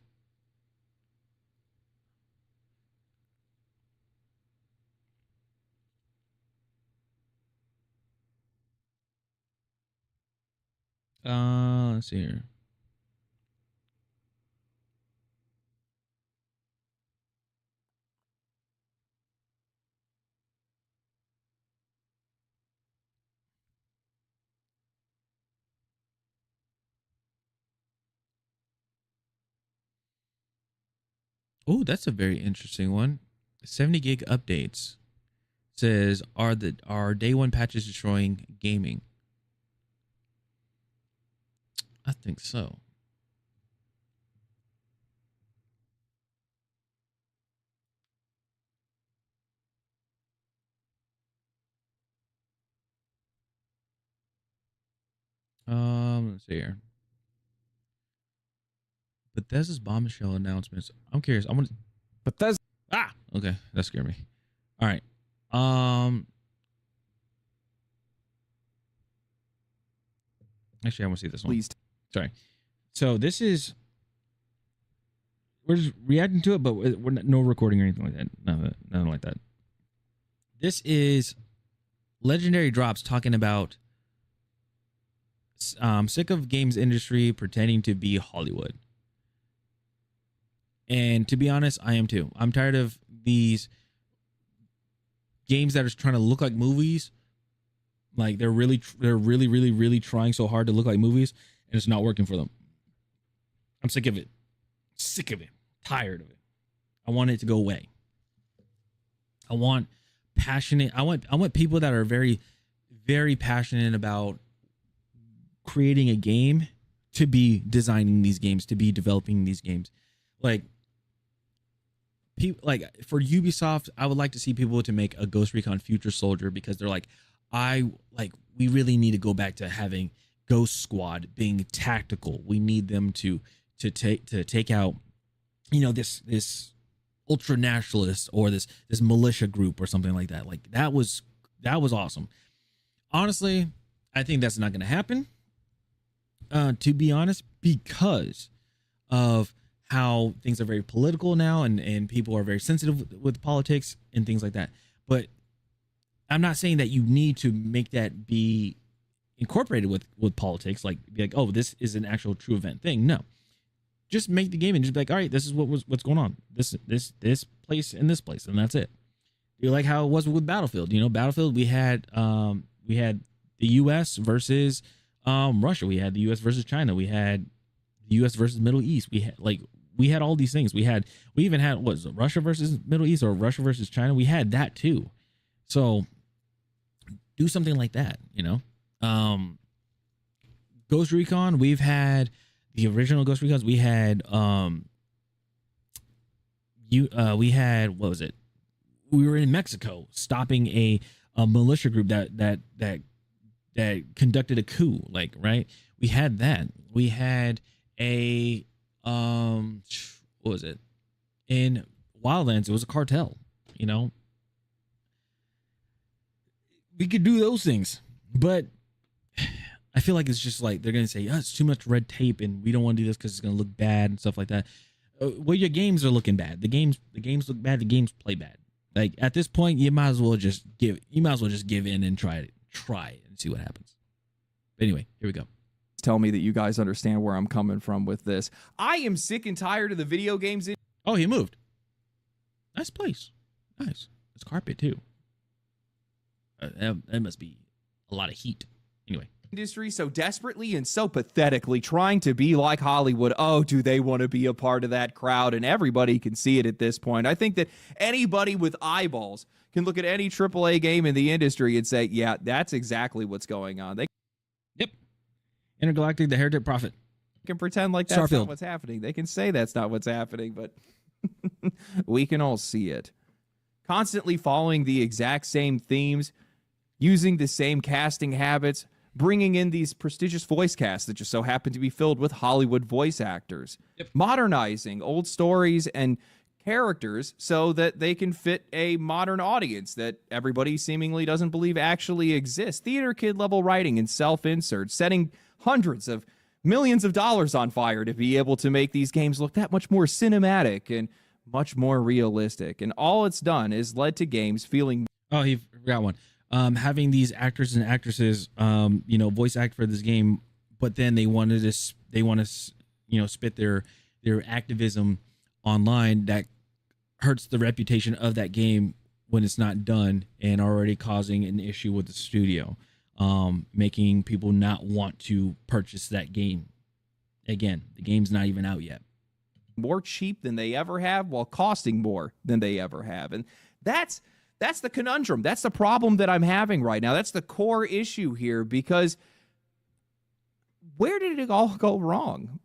Speaker 9: Let's see here. Oh, that's a very interesting one. 70 gig updates. Says, are day one patches destroying gaming? I think so. Let's see here. Bethesda's bombshell announcements. I'm curious. I want Bethesda. Okay, that scared me. All right. Actually, I want to see this one. Please. Sorry. So this is, we're just reacting to it, but we're not, no recording or anything like that. Nothing like that. This is Legendary Drops talking about sick of games industry pretending to be Hollywood. And to be honest, I am too. I'm tired of these games that are trying to look like movies. Like they're really trying so hard to look like movies, and it's not working for them. I'm sick of it. Tired of it. I want it to go away. I want passionate. I want people that are very, very passionate about creating a game to be designing these games, to be developing these games. Like for Ubisoft, I would like to see people to make a Ghost Recon Future Soldier, because they're like, we really need to go back to having Ghost Squad being tactical. We need them to take out, you know, this ultra nationalist or this militia group or something like that. Like that was awesome. Honestly, I think that's not going to happen. To be honest, because of how things are very political now, and people are very sensitive with politics and things like that. But I'm not saying that you need to make that be incorporated with politics, like be like, oh, this is an actual true event thing. No, just make the game and just be like, all right, this is what's going on. This place and this place, and that's it. You're like how it was with Battlefield. You know, Battlefield, we had the U.S. versus Russia. We had the U.S. versus China. We had the U.S. versus Middle East. We had all these things. We even had, what was it, Russia versus Middle East or Russia versus China? We had that too. So do something like that, you know. Ghost Recon, we've had the original Ghost Recons. We had what was it? We were in Mexico stopping a militia group that conducted a coup, like, right? We had that. We had a what was it? In Wildlands, it was a cartel, you know. We could do those things, but I feel like it's just like they're gonna say, "Oh, it's too much red tape, and we don't want to do this because it's gonna look bad and stuff like that." Well, your games are looking bad. The games look bad. The games play bad. Like at this point, you might as well just give in and try it and see what happens. But anyway, here we go.
Speaker 10: Tell me that you guys understand where I'm coming from with this. I am sick and tired of the video games.
Speaker 9: Oh, he moved. Nice place. Nice. It's carpet too. That must be a lot of heat. Anyway.
Speaker 10: Industry so desperately and so pathetically trying to be like Hollywood. Oh, do they want to be a part of that crowd? And everybody can see it at this point. I think that anybody with eyeballs can look at any AAA game in the industry and say, yeah, that's exactly what's going on. They
Speaker 9: Intergalactic, the Heretic Prophet.
Speaker 10: Can pretend like that's not what's happening. They can say that's not what's happening, but we can all see it. Constantly following the exact same themes, using the same casting habits, bringing in these prestigious voice casts that just so happen to be filled with Hollywood voice actors, modernizing old stories and characters so that they can fit a modern audience that everybody seemingly doesn't believe actually exists. Theater kid level writing and self-insert, setting hundreds of millions of dollars on fire to be able to make these games look that much more cinematic and much more realistic. And all it's done is led to games feeling...
Speaker 9: Oh, he forgot one. Having these actors and actresses, voice act for this game, but then they want to spit their activism online that hurts the reputation of that game when it's not done, and already causing an issue with the studio, making people not want to purchase that game. Again, the game's not even out yet.
Speaker 10: More cheap than they ever have while costing more than they ever have. And that's the conundrum. That's the problem that I'm having right now. That's the core issue here, because where did it all go wrong?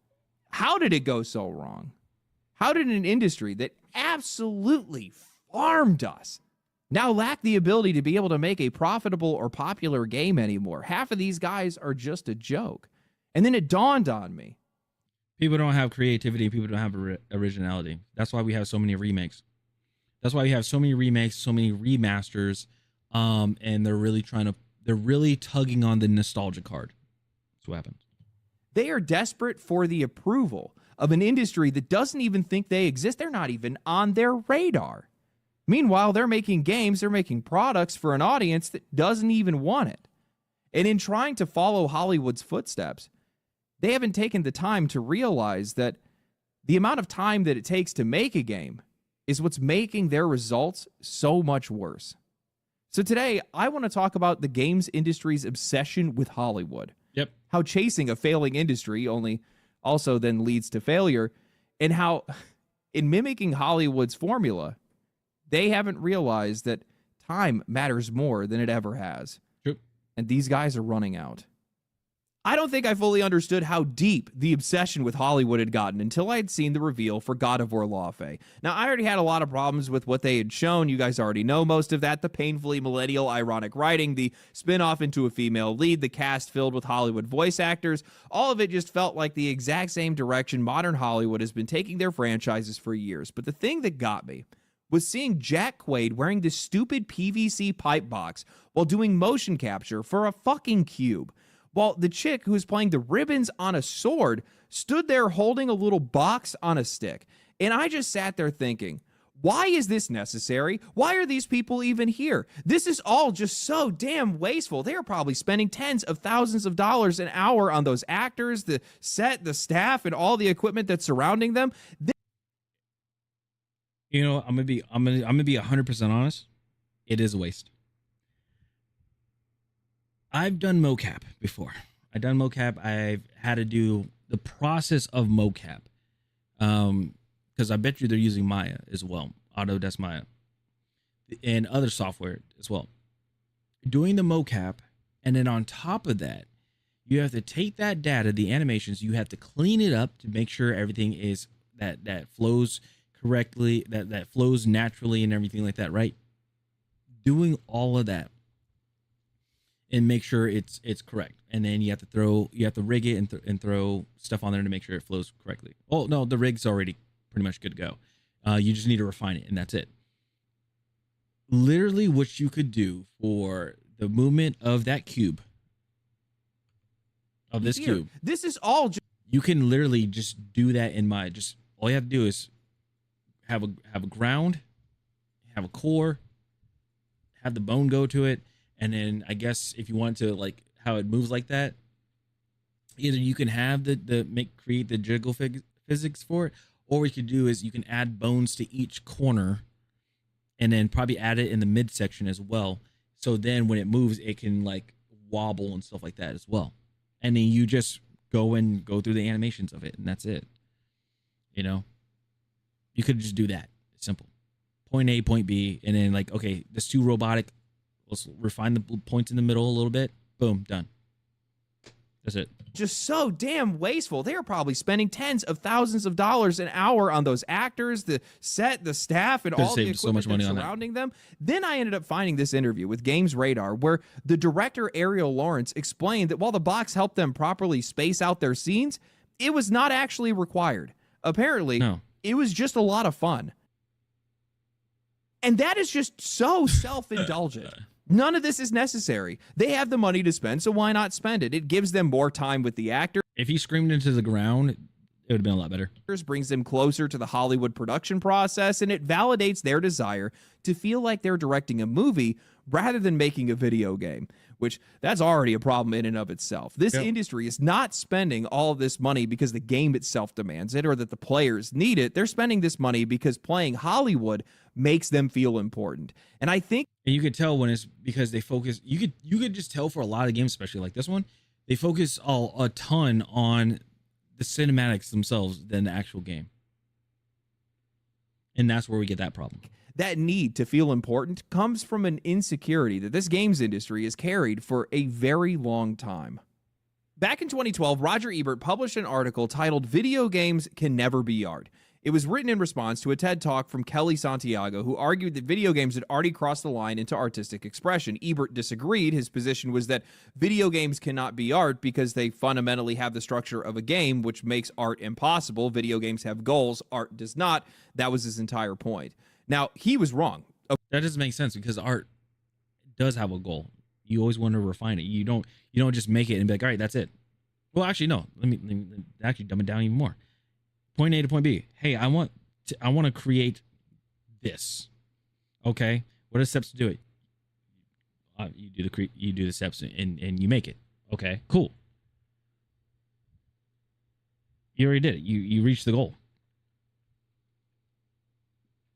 Speaker 10: How did it go so wrong? How did an industry that absolutely farmed us now lack the ability to be able to make a profitable or popular game anymore? Half of these guys are just a joke. And then it dawned on me.
Speaker 9: People don't have creativity. People don't have originality. That's why we have so many remakes. That's why we have so many remakes, so many remasters, and they're really tugging on the nostalgia card. That's what happens.
Speaker 10: They are desperate for the approval of an industry that doesn't even think they exist. They're not even on their radar. Meanwhile, they're making games, they're making products for an audience that doesn't even want it. And in trying to follow Hollywood's footsteps, they haven't taken the time to realize that the amount of time that it takes to make a game is what's making their results so much worse. So today, I want to talk about the games industry's obsession with Hollywood.
Speaker 9: Yep.
Speaker 10: How chasing a failing industry also then leads to failure, and how in mimicking Hollywood's formula, they haven't realized that time matters more than it ever has.
Speaker 9: True.
Speaker 10: And these guys are running out. I don't think I fully understood how deep the obsession with Hollywood had gotten until I had seen the reveal for God of War Lawfare. Now, I already had a lot of problems with what they had shown. You guys already know most of that. The painfully millennial ironic writing, the spin-off into a female lead, the cast filled with Hollywood voice actors. All of it just felt like the exact same direction modern Hollywood has been taking their franchises for years. But the thing that got me was seeing Jack Quaid wearing this stupid PVC pipe box while doing motion capture for a fucking cube, while the chick who was playing the ribbons on a sword stood there holding a little box on a stick. And I just sat there thinking, why is this necessary? Why are these people even here? This is all just so damn wasteful. They are probably spending tens of thousands of dollars an hour on those actors, the set, the staff, and all the equipment that's surrounding them.
Speaker 1: You know, I'm gonna be 100% honest. It is a waste. I've done mocap before. I've done mocap. I've had to do the process of mocap. Because I bet you they're using Maya as well, Autodesk Maya, and other software as well. Doing the mocap, and then on top of that, you have to take that data, the animations, you have to clean it up to make sure everything is that flows correctly, that flows naturally and everything like that, right? Doing all of that and make sure it's correct, and then you have to rig it and throw stuff on there to make sure it flows correctly. Oh no, the rig's already pretty much good to go. You just need to refine it, and that's it. Literally, what you could do for the movement of that cube, of this cube,
Speaker 10: this is all.
Speaker 1: You can literally just do that in Maya. Just all you have to do is have a ground, have a core, have the bone go to it. And then I guess if you want to, like, how it moves like that, either you can have create the jiggle physics for it, or what you could do is you can add bones to each corner and then probably add it in the midsection as well. So then when it moves, it can like wobble and stuff like that as well. And then you just go through the animations of it, and that's it. You know, you could just do that. It's simple. Point A, point B, and then like, okay, this too robotic. Let's refine the points in the middle a little bit. Boom, done. That's it.
Speaker 10: Just so damn wasteful. They are probably spending tens of thousands of dollars an hour on those actors, the set, the staff, and all the equipment
Speaker 1: so much money
Speaker 10: surrounding them. Then I ended up finding this interview with Games Radar where the director Ariel Lawrence explained that while the box helped them properly space out their scenes, it was not actually required. Apparently, it was just a lot of fun. And that is just so self-indulgent. None of this is necessary. They have the money to spend, so why not spend it? It gives them more time with the actors.
Speaker 1: If he screamed into the ground, it would have been a lot better.
Speaker 10: Brings them closer to the Hollywood production process, and it validates their desire to feel like they're directing a movie rather than making a video game, which that's already a problem in and of itself. This industry is not spending all of this money because the game itself demands it or that the players need it. They're spending this money because playing Hollywood makes them feel important. And I think,
Speaker 1: and you could tell when it's because they focus, you could just tell for a lot of games, especially like this one, they focus a ton on the cinematics themselves than the actual game. And that's where we get that problem.
Speaker 10: That need to feel important comes from an insecurity that this games industry has carried for a very long time. Back in 2012, Roger Ebert published an article titled "Video Games Can Never Be Art." It was written in response to a TED Talk from Kelly Santiago, who argued that video games had already crossed the line into artistic expression. Ebert disagreed. His position was that video games cannot be art because they fundamentally have the structure of a game, which makes art impossible. Video games have goals, art does not. That was his entire point. Now, he was wrong.
Speaker 1: That doesn't make sense because art does have a goal. You always want to refine it. You don't just make it and be like, all right, that's it. Well, actually, no. Let me actually dumb it down even more. Point A to point B. Hey, I want to create this. Okay, what are the steps to do it? You do the steps and you make it. Okay, cool. You already did it. You reached the goal.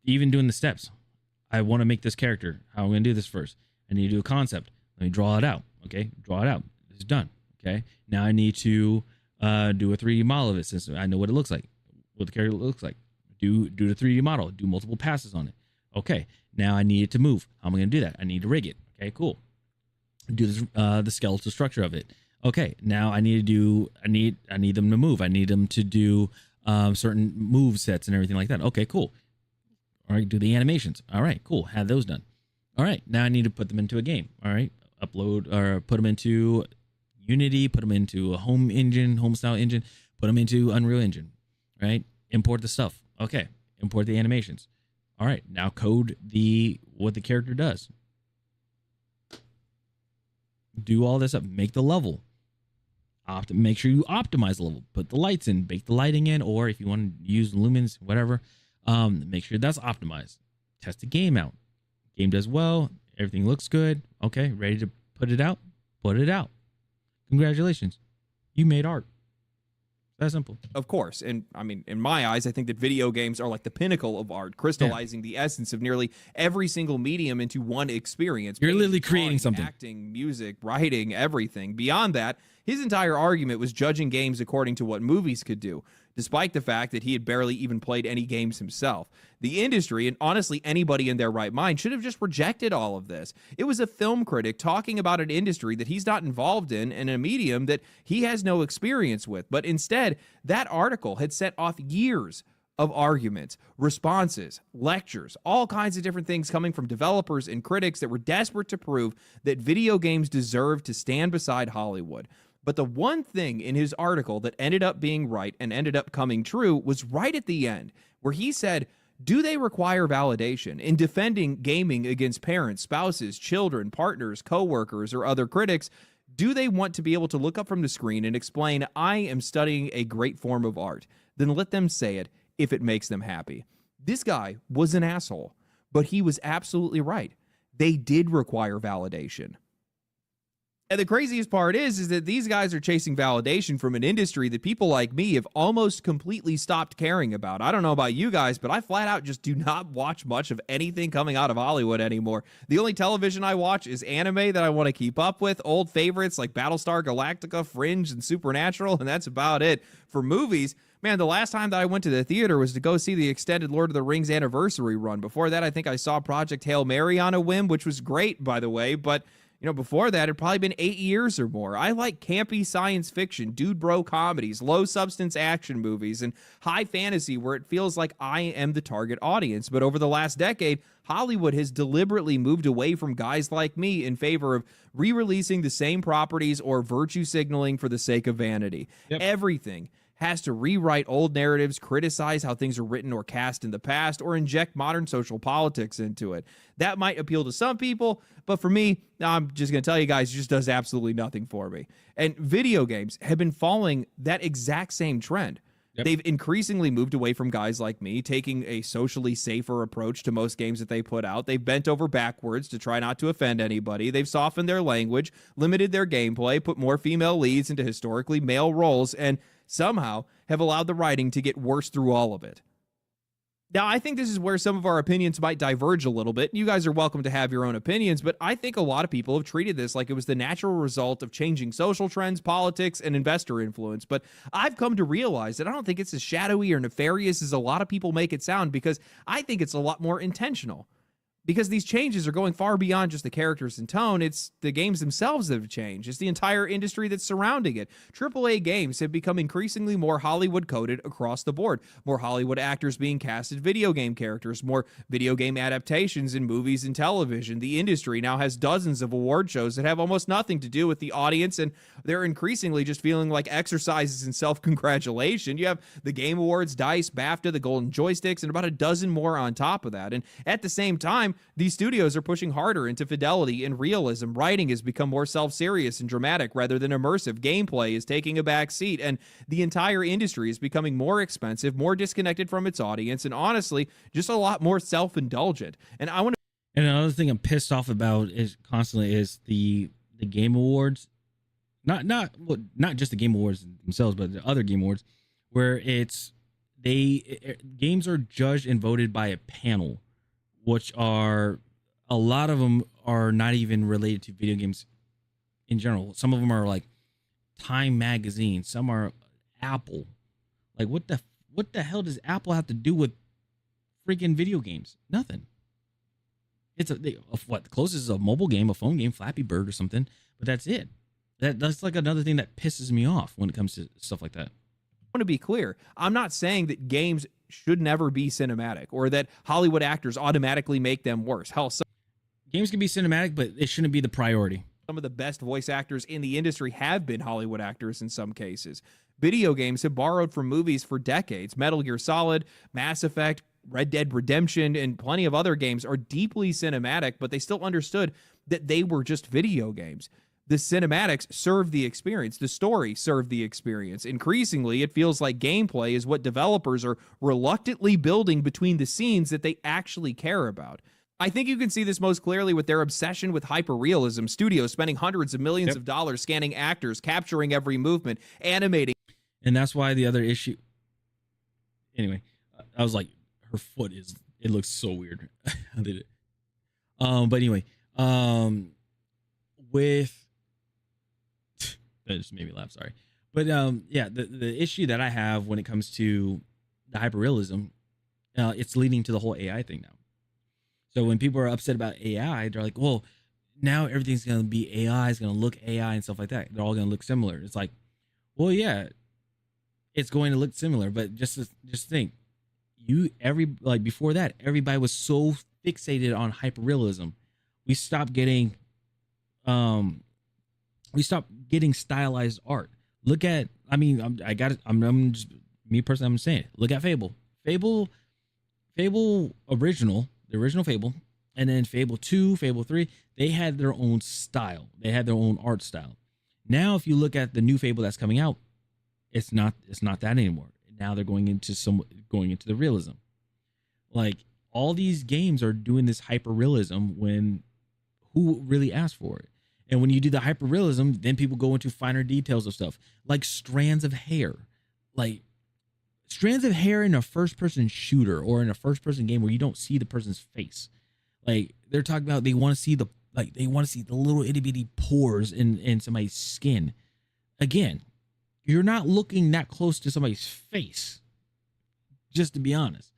Speaker 1: Even doing the steps. I want to make this character. How am I going to do this first? I need to do a concept. Let me draw it out. Okay, draw it out. It's done. Okay, now I need to do a 3D model of it since I know what it looks like, what the character looks like. Do the 3D model. Do multiple passes on it. Okay, now I need it to move. How am I going to do that? I need to rig it. Okay, cool. Do this, the skeletal structure of it.
Speaker 9: Okay, now I need them to move. I need them to do certain move sets and everything like that. Okay, cool. All right, do the animations. All right, cool. Have those done. All right, now I need to put them into a game. All right, upload or put them into Unity, put them into a home style engine, put them into Unreal Engine. Right, import the stuff. Okay, import the animations. All right, now code what the character does. Do all this up. Make the level. Make sure you optimize the level. Put the lights in. Bake the lighting in, or if you want to use lumens, whatever. Make sure that's optimized. Test the game out. Game does well. Everything looks good. Okay, ready to put it out? Put it out. Congratulations, you made art. That simple.
Speaker 10: Of course. And I mean, in my eyes, I think that video games are like the pinnacle of art, crystallizing the essence of nearly every single medium into one experience.
Speaker 9: You're literally creating something.
Speaker 10: Acting, music, writing, everything. Beyond that, his entire argument was judging games according to what movies could do, despite the fact that he had barely even played any games himself. The industry, and honestly anybody in their right mind, should have just rejected all of this. It was a film critic talking about an industry that he's not involved in and a medium that he has no experience with. But instead, that article had set off years of arguments, responses, lectures, all kinds of different things coming from developers and critics that were desperate to prove that video games deserve to stand beside Hollywood. But the one thing in his article that ended up being right and ended up coming true was right at the end, where he said, do they require validation in defending gaming against parents, spouses, children, partners, coworkers, or other critics? Do they want to be able to look up from the screen and explain, I am studying a great form of art? Then let them say it if it makes them happy. This guy was an asshole, but he was absolutely right. They did require validation. And the craziest part is that these guys are chasing validation from an industry that people like me have almost completely stopped caring about. I don't know about you guys, but I flat out just do not watch much of anything coming out of Hollywood anymore. The only television I watch is anime that I want to keep up with, old favorites like Battlestar Galactica, Fringe, and Supernatural, and that's about it. For movies, man, the last time that I went to the theater was to go see the extended Lord of the Rings anniversary run. Before that, I think I saw Project Hail Mary on a whim, which was great, by the way, but before that, it'd probably been 8 years or more. I like campy science fiction, dude bro comedies, low substance action movies, and high fantasy where it feels like I am the target audience. But over the last decade, Hollywood has deliberately moved away from guys like me in favor of re-releasing the same properties or virtue signaling for the sake of vanity. Yep. Everything has to rewrite old narratives, criticize how things are written or cast in the past, or inject modern social politics into it. That might appeal to some people, but for me, I'm just going to tell you guys, it just does absolutely nothing for me. And video games have been following that exact same trend. Yep. They've increasingly moved away from guys like me, taking a socially safer approach to most games that they put out. They've bent over backwards to try not to offend anybody. They've softened their language, limited their gameplay, put more female leads into historically male roles, and somehow have allowed the writing to get worse through all of it. Now, I think this is where some of our opinions might diverge a little bit. You guys are welcome to have your own opinions, but I think a lot of people have treated this like it was the natural result of changing social trends, politics, and investor influence. But I've come to realize that I don't think it's as shadowy or nefarious as a lot of people make it sound, because I think it's a lot more intentional. Because these changes are going far beyond just the characters and tone. It's the games themselves that have changed. It's the entire industry that's surrounding it. AAA games have become increasingly more Hollywood-coded across the board. More Hollywood actors being cast as video game characters. More video game adaptations in movies and television. The industry now has dozens of award shows that have almost nothing to do with the audience, and they're increasingly just feeling like exercises in self-congratulation. You have the Game Awards, DICE, BAFTA, the Golden Joysticks, and about a dozen more on top of that. And at the same time, these studios are pushing harder into fidelity and realism. Writing has become more self-serious and dramatic rather than immersive. Gameplay is taking a back seat, and the entire industry is becoming more expensive, more disconnected from its audience, and honestly, just a lot more self-indulgent. And I want to.
Speaker 9: And another thing I'm pissed off about is constantly is the Game Awards, not just the Game Awards themselves, but the other Game Awards, where games are judged and voted by a panel, which are, a lot of them are not even related to video games in general. Some of them are like Time Magazine. Some are Apple. Like, what the hell does Apple have to do with freaking video games? Nothing. It's what the closest is a mobile game, a phone game, Flappy Bird or something, but that's it. That's like another thing that pisses me off when it comes to stuff like that.
Speaker 10: I want to be clear. I'm not saying that games should never be cinematic or that Hollywood actors automatically make them worse. Hell,
Speaker 9: games can be cinematic, but it shouldn't be the priority.
Speaker 10: Some of the best voice actors in the industry have been Hollywood actors in some cases. Video games have borrowed from movies for decades. Metal Gear Solid, Mass Effect, Red Dead Redemption, and plenty of other games are deeply cinematic, but they still understood that they were just video games. The cinematics serve the experience. The story served the experience. Increasingly, it feels like gameplay is what developers are reluctantly building between the scenes that they actually care about. I think you can see this most clearly with their obsession with hyperrealism. Studios spending hundreds of millions of dollars scanning actors, capturing every movement, animating.
Speaker 9: And that's why the other issue. Anyway, I was like, her foot it looks so weird. How did it? But anyway, with that just made me laugh. Sorry, but yeah, the issue that I have when it comes to the hyperrealism, it's leading to the whole AI thing now. So when people are upset about AI, they're like, well, now everything's going to be AI, it's going to look AI and stuff like that. They're all going to look similar. It's like, well, yeah, it's going to look similar, but just think, before that, everybody was so fixated on hyperrealism. We stopped getting stylized art. Look at, I mean, I'm just, me personally, I'm saying it. Look at Fable original, the original Fable, and then Fable 2, Fable 3, they had their own style. They had their own art style. Now, if you look at the new Fable that's coming out, it's not that anymore. Now they're going into the realism. Like, all these games are doing this hyper realism when who really asked for it? And when you do the hyper realism, then people go into finer details of stuff, like strands of hair. Like, strands of hair in a first-person shooter or in a first-person game where you don't see the person's face. Like, they're talking about they want to see the little itty-bitty pores in somebody's skin. Again, you're not looking that close to somebody's face, just to be honest.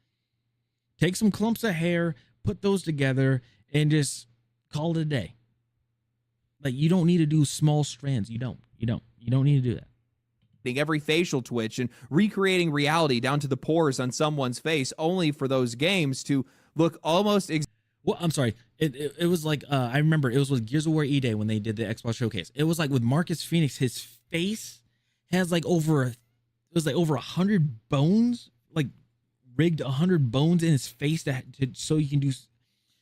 Speaker 9: Take some clumps of hair, put those together, and just call it a day. Like, you don't need to do small strands. You don't need to do that.
Speaker 10: Every facial twitch and recreating reality down to the pores on someone's face, only for those games to look almost
Speaker 9: well, I'm sorry. It was like I remember it was with Gears of War E-Day when they did the Xbox showcase. It was like with Marcus Phoenix, his face has like over 100 bones, like rigged 100 bones in his face so you can do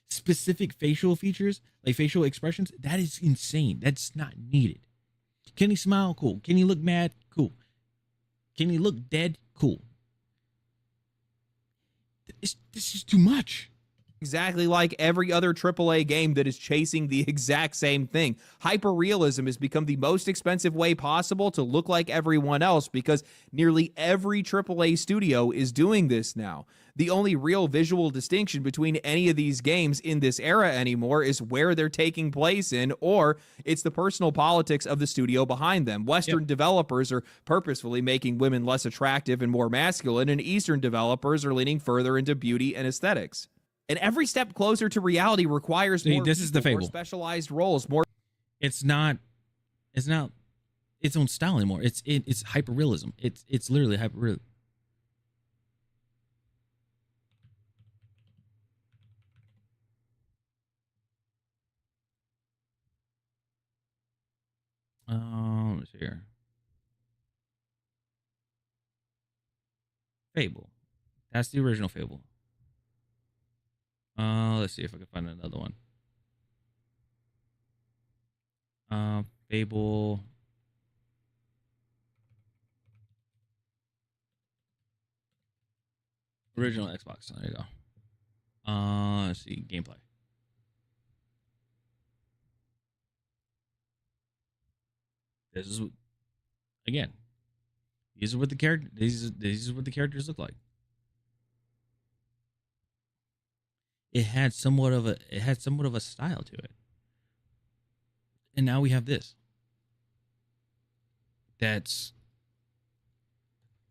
Speaker 9: specific facial features, like facial expressions. That is insane. That's not needed. Can he smile? Cool. Can he look mad? Cool. Can he look dead? Cool. This is too much.
Speaker 10: Exactly like every other AAA game that is chasing the exact same thing. Hyperrealism has become the most expensive way possible to look like everyone else because nearly every AAA studio is doing this now. The only real visual distinction between any of these games in this era anymore is where they're taking place in, or it's the personal politics of the studio behind them. Western developers are purposefully making women less attractive and more masculine, and Eastern developers are leaning further into beauty and aesthetics. And every step closer to reality requires more specialized roles, more.
Speaker 9: It's not its own style anymore. It's hyperrealism. It's literally hyperrealism. Let's see here. Fable. That's the original Fable. Let's see if I can find another one. Fable. Original Xbox. There you go. Let's see gameplay. This is again. These are what the character. These is what the characters look like. It had somewhat of a style to it, and now we have this. That's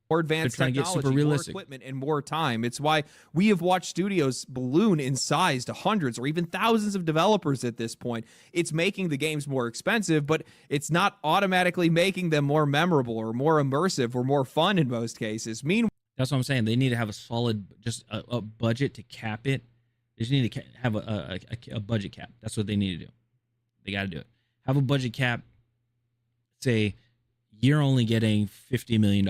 Speaker 10: more advanced
Speaker 1: trying to get
Speaker 10: technology,
Speaker 1: super
Speaker 10: more
Speaker 1: realistic
Speaker 10: equipment, and more time. It's why we have watched studios balloon in size to hundreds or even thousands of developers at this point. It's making the games more expensive, but it's not automatically making them more memorable or more immersive or more fun in most cases. Meanwhile,
Speaker 1: that's what I'm saying. They need to have a solid, just a budget to cap it. They just need to have a budget cap. That's what they need to do. They got to do it. Have a budget cap. Say you're only getting $50 million.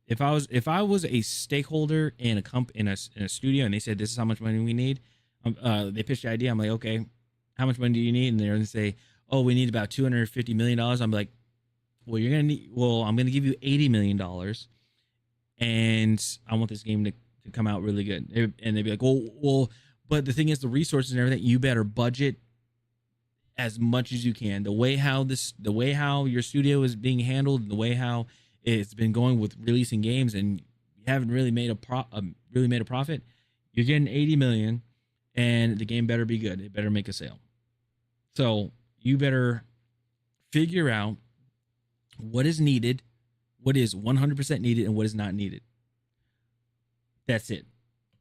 Speaker 1: If I was a stakeholder in a studio and they said this is how much money we need, they pitched the idea. I'm like, okay, how much money do you need? And they're gonna say, oh, we need about $250 million. I'm like, well, I'm gonna give you $80 million, and I want this game to come out really good. And they'd be like, well, but the thing is, the resources and everything, you better budget as much as you can. The way how your studio is being handled, the way how it's been going with releasing games, and you haven't really made a profit. You're getting 80 million, and the game better be good. It better make a sale. So you better figure out what is needed, what is 100% needed, and what is not needed. That's it.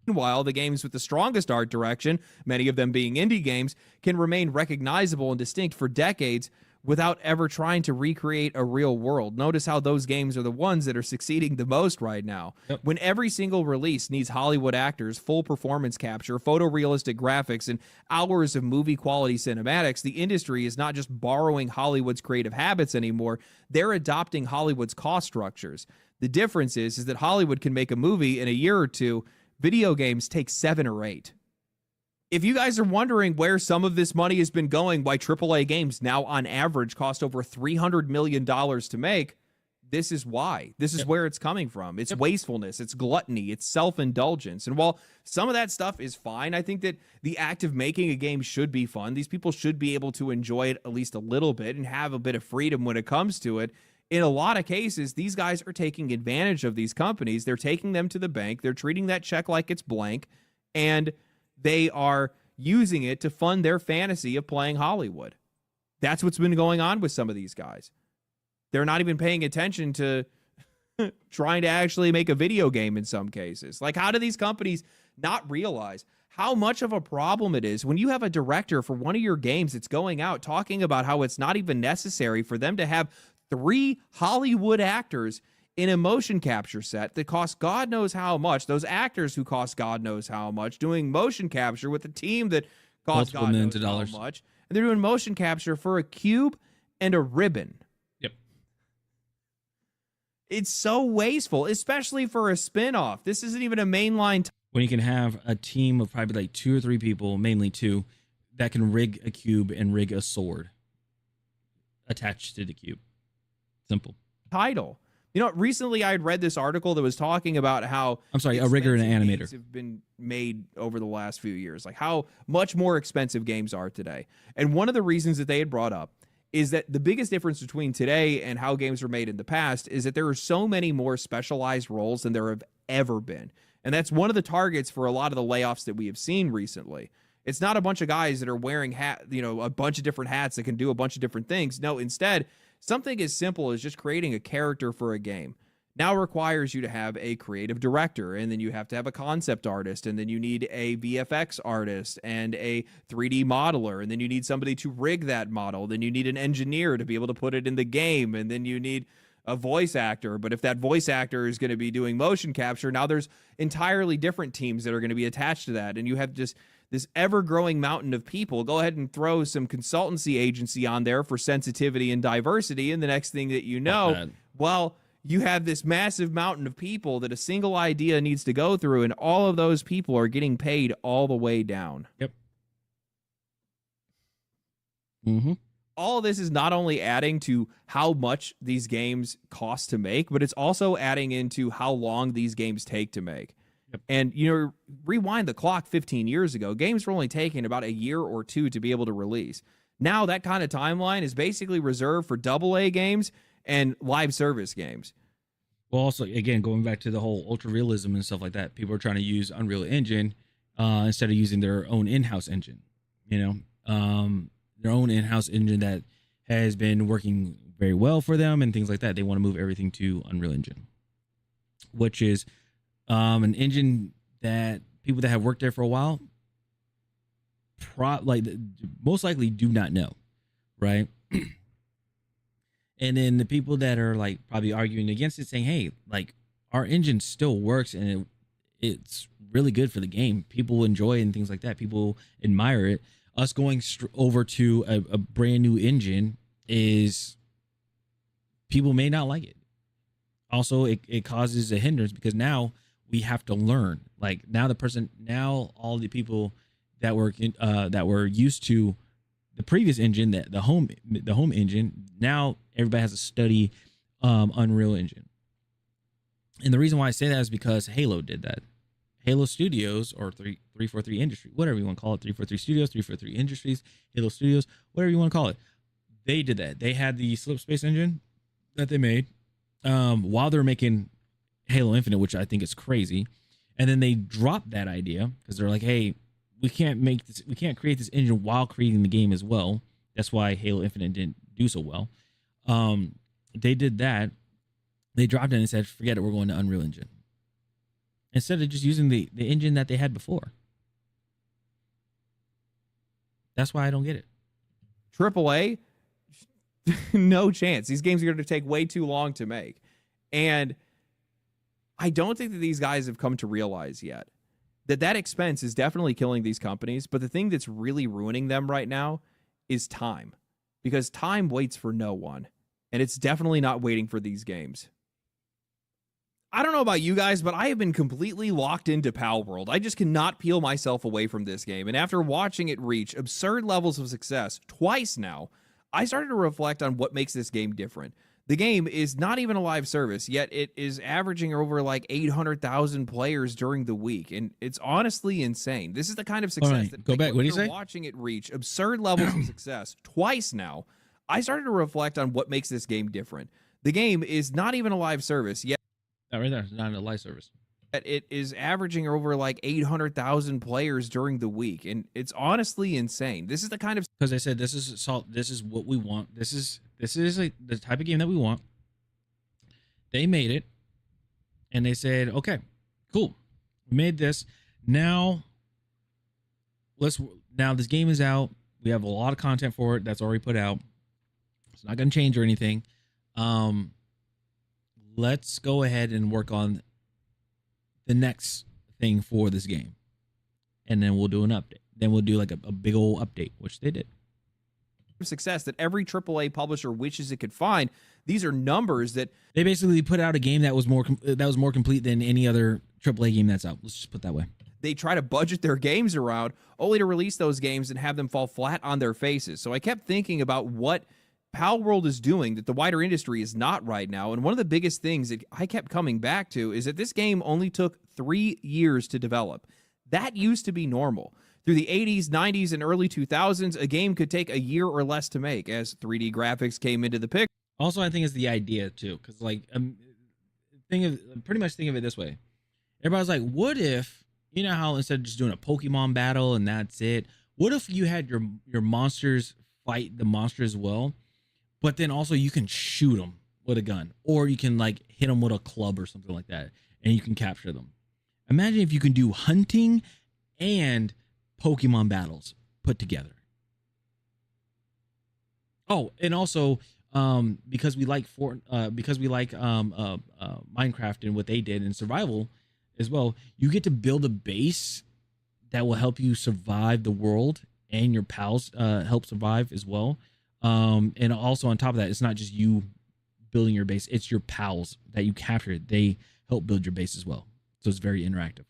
Speaker 10: Meanwhile, the games with the strongest art direction, many of them being indie games, can remain recognizable and distinct for decades without ever trying to recreate a real world. Notice how those games are the ones that are succeeding the most right now.
Speaker 1: Yep.
Speaker 10: When every single release needs Hollywood actors, full performance capture, photorealistic graphics, and hours of movie quality cinematics, the industry is not just borrowing Hollywood's creative habits anymore, they're adopting Hollywood's cost structures. The difference is that Hollywood can make a movie in a year or two. Video games take 7 or 8. If you guys are wondering where some of this money has been going, why AAA games now on average cost over $300 million to make, this is why. This is where it's coming from. It's wastefulness, it's gluttony, it's self-indulgence. And while some of that stuff is fine, I think that the act of making a game should be fun. These people should be able to enjoy it at least a little bit and have a bit of freedom when it comes to it. In a lot of cases, these guys are taking advantage of these companies. They're taking them to the bank. They're treating that check like it's blank, and they are using it to fund their fantasy of playing Hollywood. That's what's been going on with some of these guys. They're not even paying attention to trying to actually make a video game in some cases. Like, how do these companies not realize how much of a problem it is when you have a director for one of your games that's going out talking about how it's not even necessary for them to have 3 Hollywood actors in a motion capture set that costs God knows how much, those actors who cost God knows how much, doing motion capture with a team that costs
Speaker 1: Multiple
Speaker 10: God
Speaker 1: millions
Speaker 10: knows
Speaker 1: of dollars.
Speaker 10: how much, and they're doing motion capture for a cube and a ribbon.
Speaker 1: Yep.
Speaker 10: It's so wasteful, especially for a spin-off. This isn't even a mainline
Speaker 1: When you can have a team of probably like 2 or 3 people, mainly 2, that can rig a cube and rig a sword attached to the cube. Simple.
Speaker 10: title. You know, recently I had read this article that was talking about how
Speaker 1: a rigger and an animator
Speaker 10: games have been made over the last few years, like how much more expensive games are today. And one of the reasons that they had brought up is that the biggest difference between today and how games were made in the past is that there are so many more specialized roles than there have ever been. And that's one of the targets for a lot of the layoffs that we have seen recently. It's not a bunch of guys that are wearing a bunch of different hats that can do a bunch of different things. No, instead, something as simple as just creating a character for a game now requires you to have a creative director, and then you have to have a concept artist, and then you need a VFX artist and a 3D modeler, and then you need somebody to rig that model. Then you need an engineer to be able to put it in the game, and then you need a voice actor. But if that voice actor is going to be doing motion capture, now there's entirely different teams that are going to be attached to that, and you have just this ever-growing mountain of people. Go ahead and throw some consultancy agency on there for sensitivity and diversity, and the next thing that you know, well, you have this massive mountain of people that a single idea needs to go through, and all of those people are getting paid all the way down.
Speaker 1: Yep. Mm-hmm.
Speaker 10: All of this is not only adding to how much these games cost to make, but it's also adding into how long these games take to make.
Speaker 1: Yep.
Speaker 10: And, you know, rewind the clock 15 years ago, games were only taking about a year or 2 to be able to release. Now that kind of timeline is basically reserved for AA games and live service games.
Speaker 1: Well, also, again, going back to the whole ultra realism and stuff like that, people are trying to use Unreal Engine instead of using their own in-house engine, their own in-house engine that has been working
Speaker 9: very well for them and things like that. They want to move everything to Unreal Engine, which is an engine that people that have worked there for a while most likely do not know, right? And then the people that are like probably arguing against it, saying, hey, like our engine still works and it's really good for the game. People enjoy it and things like that. People admire it. Us going over to a brand new engine is, people may not like it. Also, it causes a hindrance because now we have to learn. Like now all the people that were used to the previous engine, the home engine, now everybody has to study Unreal Engine. And the reason why I say that is because Halo did that. Halo Studios, or 343 Industry, whatever you want to call it, 343 Studios, 343 Industries, Halo Studios, whatever you want to call it. They did that. They had the Slip Space engine that they made while they're making Halo Infinite, which I think is crazy. And then they dropped that idea because they're like, hey, we can't create this engine while creating the game as well. That's why Halo Infinite didn't do so well. They did that. They dropped it and said, forget it, we're going to Unreal Engine. Instead of just using the engine that they had before. That's why I don't get it.
Speaker 10: AAA, no chance. These games are going to take way too long to make. And I don't think that these guys have come to realize yet that expense is definitely killing these companies. But the thing that's really ruining them right now is time. Because time waits for no one. And it's definitely not waiting for these games. I don't know about you guys, but I have been completely locked into Pal World. I just cannot peel myself away from this game. And after watching it reach absurd levels of success twice now, I started to reflect on what makes this game different. The game is not even a live service, yet it is averaging over like 800,000 players during the week. And it's honestly insane. This is the kind of success that
Speaker 9: go back. What do you say?
Speaker 10: Watching it reach absurd levels of success twice now, I started to reflect on what makes this game different. The game is not even a live service, yet
Speaker 9: that right there, it's not a live service.
Speaker 10: It is averaging over like 800,000 players during the week, and it's honestly insane. This is the kind of,
Speaker 9: because I said this is what we want. This is like the type of game that we want. They made it, and they said, okay, cool, we made this. Now this game is out. We have a lot of content for it that's already put out. It's not going to change or anything. Let's go ahead and work on the next thing for this game. And then we'll do an update. Then we'll do like a big old update, which they did.
Speaker 10: Success that every AAA publisher wishes it could find. These are numbers that
Speaker 9: they basically put out a game that was more complete than any other AAA game that's out. Let's just put it that way.
Speaker 10: They try to budget their games around, only to release those games and have them fall flat on their faces. So I kept thinking about what Pal World is doing that the wider industry is not right now. And one of the biggest things that I kept coming back to is that this game only took 3 years to develop. That used to be normal. Through the 80s, 90s, and early 2000s, a game could take a year or less to make as 3D graphics came into the picture.
Speaker 9: Also, I think it's the idea too, because like pretty much think of it this way. Everybody's like, what if, you know how instead of just doing a Pokemon battle and that's it, what if you had your monsters fight the monster as well? But then also you can shoot them with a gun, or you can like hit them with a club or something like that, and you can capture them. Imagine if you can do hunting and Pokemon battles put together. Oh, and also because we like Minecraft and what they did in survival as well, you get to build a base that will help you survive the world, and your pals help survive as well. And also on top of that, it's not just you building your base, it's your pals that you captured. They help build your base as well. So it's very interactive.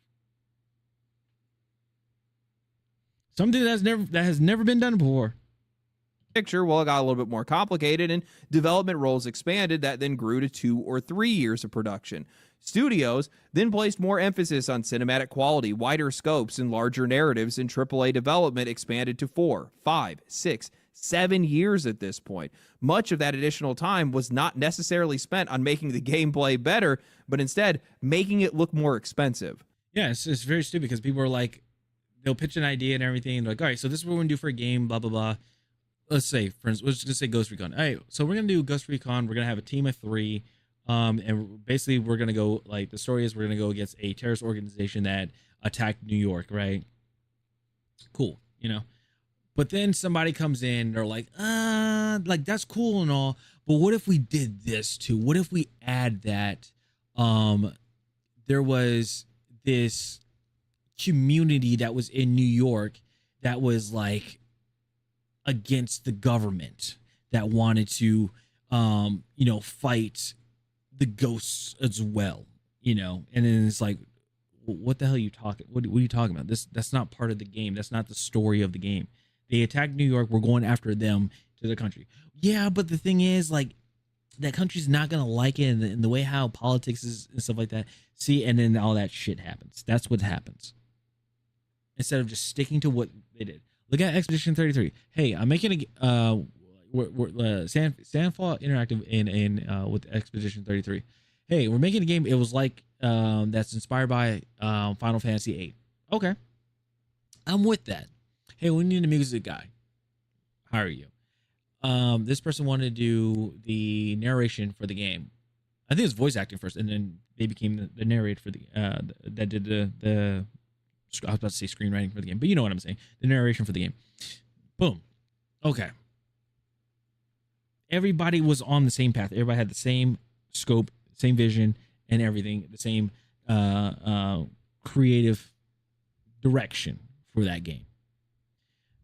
Speaker 9: Something that has never been done before.
Speaker 10: Picture, well, it got a little bit more complicated and development roles expanded that then grew to 2 or 3 years of production. Studios then placed more emphasis on cinematic quality, wider scopes, and larger narratives, and AAA development expanded to 4, 5, 6, 7 years at this point. Much of that additional time was not necessarily spent on making the gameplay better, but instead making it look more expensive.
Speaker 9: Yeah, it's very stupid because people are like, they'll pitch an idea and everything, and they're like, all right, so this is what we're gonna do for a game, blah blah blah. let's say, for instance, let's just say Ghost Recon. All right, so we're gonna do Ghost Recon. We're gonna have a team of 3, and basically we're gonna go, like, the story is we're gonna go against a terrorist organization that attacked New York, right? Cool, you know. But then somebody comes in, they're like, like, that's cool and all, but what if we did this too? What if we add that there was this community that was in New York that was like against the government, that wanted to you know, fight the ghosts as well, you know? And then it's like, what the hell are you talking? What are you talking about? That's not part of the game. That's not the story of the game. They attacked New York. We're going after them to the country. Yeah, but the thing is, like, that country's not gonna like it, and the way how politics is and stuff like that. See, and then all that shit happens. That's what happens. Instead of just sticking to what they did. Look at Expedition 33. Hey, I'm making a Sandfall Interactive in with Expedition 33. Hey, we're making a game. It was like that's inspired by Final Fantasy 8. Okay, I'm with that. Hey, we need a music guy. Hire you. This person wanted to do the narration for the game. I think it was voice acting first, and then they became the narrator for the that did the I was about to say screenwriting for the game, but you know what I'm saying. The narration for the game. Boom. Okay. Everybody was on the same path. Everybody had the same scope, same vision, and everything. The same creative direction for that game.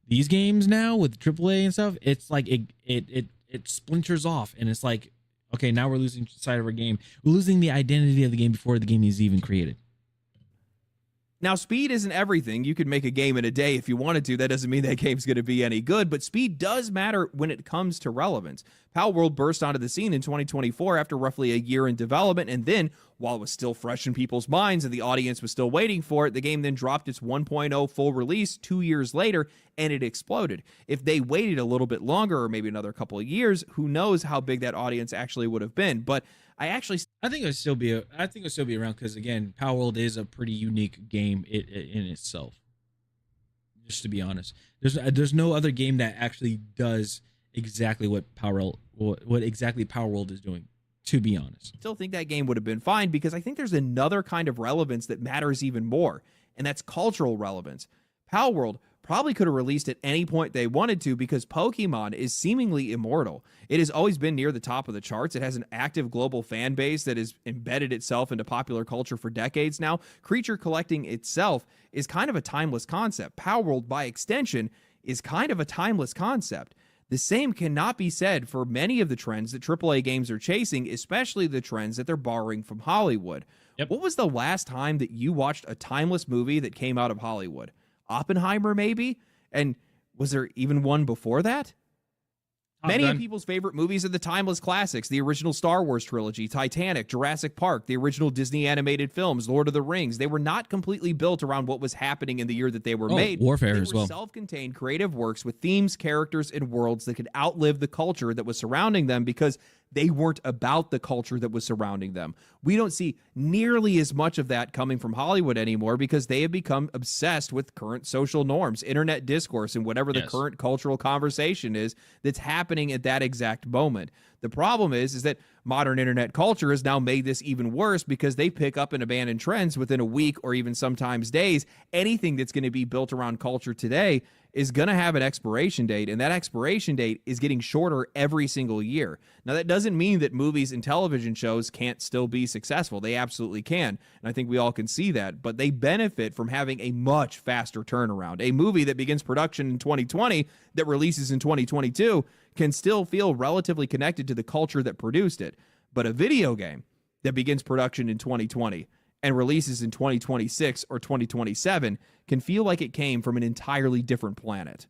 Speaker 9: These games now with AAA and stuff, it's like it splinters off, and it's like, okay, now we're losing sight of our game. We're losing the identity of the game before the game is even created.
Speaker 10: Now, speed isn't everything. You could make a game in a day if you wanted to. That doesn't mean that game's going to be any good, but speed does matter when it comes to relevance. Palworld burst onto the scene in 2024 after roughly a year in development, and then, while it was still fresh in people's minds and the audience was still waiting for it, the game then dropped its 1.0 full release 2 years later, and it exploded. If they waited a little bit longer, or maybe another couple of years, who knows how big that audience actually would have been. But I think
Speaker 9: it would still be around, because again, Palworld is a pretty unique game in itself. Just to be honest, there's no other game that actually does exactly what Palworld is doing. To be honest,
Speaker 10: still think that game would have been fine, because I think there's another kind of relevance that matters even more, and that's cultural relevance. Palworld probably could have released at any point they wanted to, because Pokemon is seemingly immortal. It has always been near the top of the charts. It has an active global fan base that has embedded itself into popular culture for decades now. Creature collecting itself is kind of a timeless concept. Palworld, by extension, is kind of a timeless concept. The same cannot be said for many of the trends that AAA games are chasing, especially the trends that they're borrowing from Hollywood.
Speaker 9: Yep.
Speaker 10: What was the last time that you watched a timeless movie that came out of Hollywood? Oppenheimer, maybe? And was there even one before that? Many of people's favorite movies are the timeless classics: the original Star Wars trilogy, Titanic, Jurassic Park, the original Disney animated films, Lord of the Rings. They were not completely built around what was happening in the year that they were made.
Speaker 9: Warfare
Speaker 10: they
Speaker 9: as
Speaker 10: were
Speaker 9: well.
Speaker 10: Self-contained creative works with themes, characters, and worlds that could outlive the culture that was surrounding them, because they weren't about the culture that was surrounding them. We don't see nearly as much of that coming from Hollywood anymore, because they have become obsessed with current social norms, internet discourse, and whatever the current cultural conversation is that's happening at that exact moment. The problem is that modern internet culture has now made this even worse, because they pick up and abandon trends within a week or even sometimes days. Anything that's going to be built around culture today is going to have an expiration date, and that expiration date is getting shorter every single year. Now, that doesn't mean that movies and television shows can't still be successful. They absolutely can, and I think we all can see that, but they benefit from having a much faster turnaround. A movie that begins production in 2020 that releases in 2022 can still feel relatively connected to the culture that produced it, but a video game that begins production in 2020 and releases in 2026 or 2027 can feel like it came from an entirely different planet.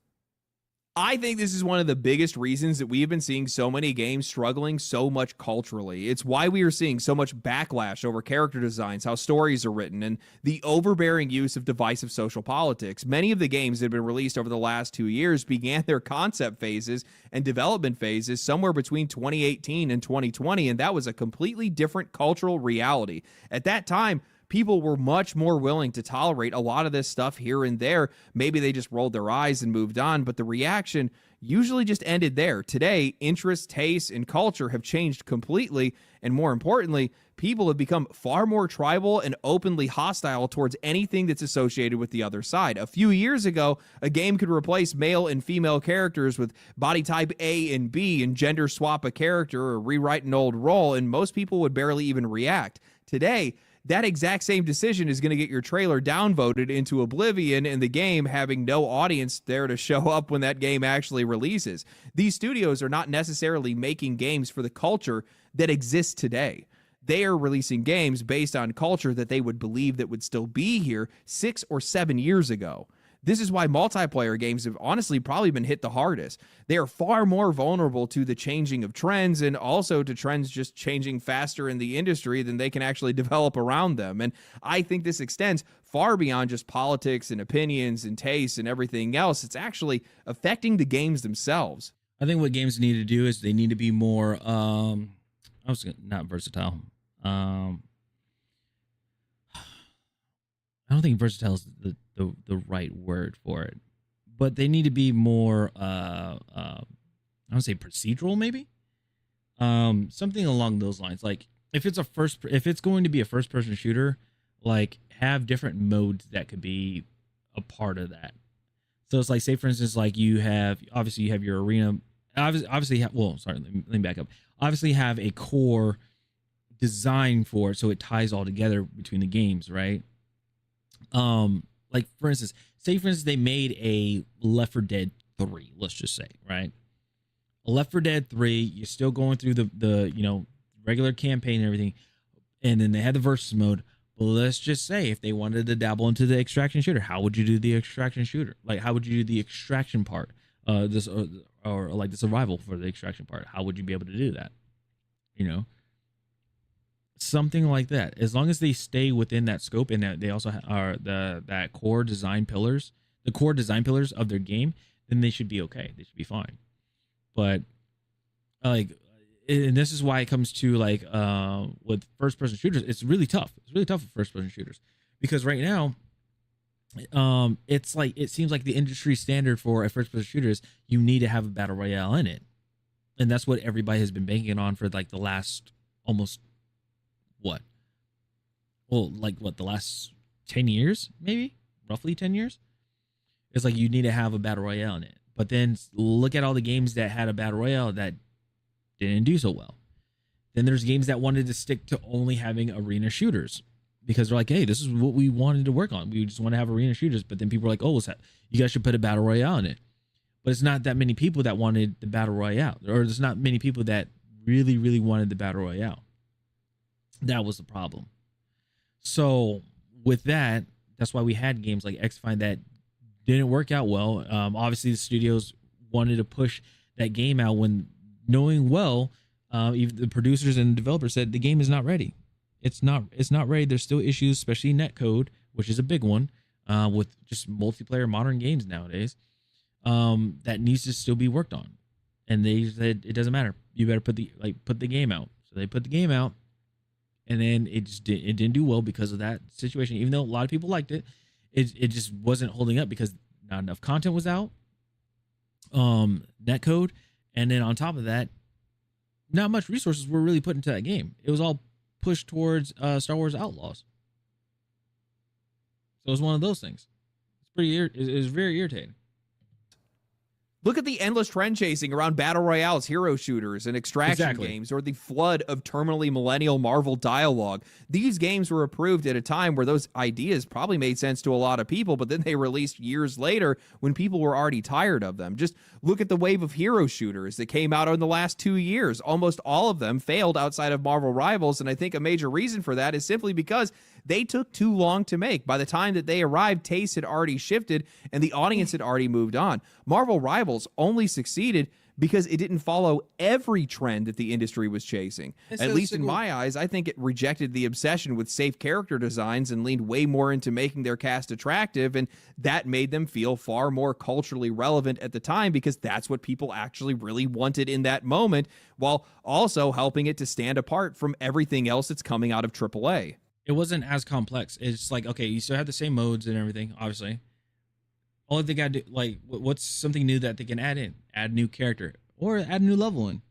Speaker 10: I think this is one of the biggest reasons that we have been seeing so many games struggling so much culturally. It's why we are seeing so much backlash over character designs, how stories are written, and the overbearing use of divisive social politics. Many of the games that have been released over the last 2 years began their concept phases and development phases somewhere between 2018 and 2020, and that was a completely different cultural reality. At that time, people were much more willing to tolerate a lot of this stuff here and there. Maybe they just rolled their eyes and moved on, but the reaction usually just ended there. Today, interests, tastes, and culture have changed completely, and more importantly, people have become far more tribal and openly hostile towards anything that's associated with the other side. A few years ago, a game could replace male and female characters with body type A and B and gender swap a character or rewrite an old role, and most people would barely even react. Today, that exact same decision is going to get your trailer downvoted into oblivion and the game having no audience there to show up when that game actually releases. These studios are not necessarily making games for the culture that exists today. They are releasing games based on culture that they would believe that would still be here 6 or 7 years ago. This is why multiplayer games have honestly probably been hit the hardest. They are far more vulnerable to the changing of trends and also to trends just changing faster in the industry than they can actually develop around them. And I think this extends far beyond just politics and opinions and tastes and everything else. It's actually affecting the games themselves.
Speaker 9: I think what games need to do is they need to be more, not versatile. I don't think versatile is the right word for it, but they need to be more I would say procedural, maybe something along those lines. Like if it's going to be a first person shooter, like have different modes that could be a part of that. So it's like, say for instance, like you have your arena, obviously let me back up. Obviously have a core design for it so it ties all together between the games, right? Like for instance, they made a Left 4 Dead 3, let's just say, right? A Left 4 Dead 3, you're still going through the regular campaign and everything, and then they had the versus mode. But let's just say if they wanted to dabble into the extraction shooter, how would you do the extraction shooter? Like how would you do the extraction part? Or like the survival for the extraction part? How would you be able to do that? Something like that. As long as they stay within that scope and that they also are that core design pillars, the core design pillars of their game, then they should be okay. They should be fine. But and this is why it comes to like with first person shooters, it's really tough. It's really tough with first person shooters because right now, it's like it seems like the industry standard for a first person shooter is you need to have a battle royale in it, and that's what everybody has been banking on for like the last almost. The last 10 years, maybe roughly 10 years. It's like you need to have a battle royale in it. But then look at all the games that had a battle royale that didn't do so well. Then there's games that wanted to stick to only having arena shooters because they're like, hey, this is what we wanted to work on. We just want to have arena shooters. But then people are like, oh, you guys should put a battle royale in it. But it's not that many people that wanted the battle royale, or there's not many people that really, really wanted the battle royale. That was the problem. So with that's why we had games like X-Find that didn't work out well. Obviously, the studios wanted to push that game out when knowing well, even the producers and developers said the game is not ready. It's not ready. There's still issues, especially netcode, which is a big one with just multiplayer modern games nowadays that needs to still be worked on. And they said it doesn't matter. You better put the game out. So they put the game out. And then it didn't do well because of that situation. Even though a lot of people liked it, it just wasn't holding up because not enough content was out, netcode, and then on top of that, not much resources were really put into that game. It was all pushed towards Star Wars Outlaws. So it was one of those things. It was very irritating.
Speaker 10: Look at the endless trend chasing around battle royales, hero shooters, and extraction games, or the flood of terminally millennial Marvel dialogue. These games were approved at a time where those ideas probably made sense to a lot of people, but then they released years later when people were already tired of them. Just look at the wave of hero shooters that came out in the last 2 years. Almost all of them failed outside of Marvel Rivals, and I think a major reason for that is simply because they took too long to make. By the time that they arrived, taste had already shifted and the audience had already moved on. Marvel Rivals only succeeded because it didn't follow every trend that the industry was chasing. At least in my eyes, I think it rejected the obsession with safe character designs and leaned way more into making their cast attractive, and that made them feel far more culturally relevant at the time because that's what people actually really wanted in that moment, while also helping it to stand apart from everything else that's coming out of AAA.
Speaker 1: It wasn't as complex. It's like, okay, you still have the same modes and everything, obviously. All they got to do, like, what's something new that they can add in? Add new character or add a new level in.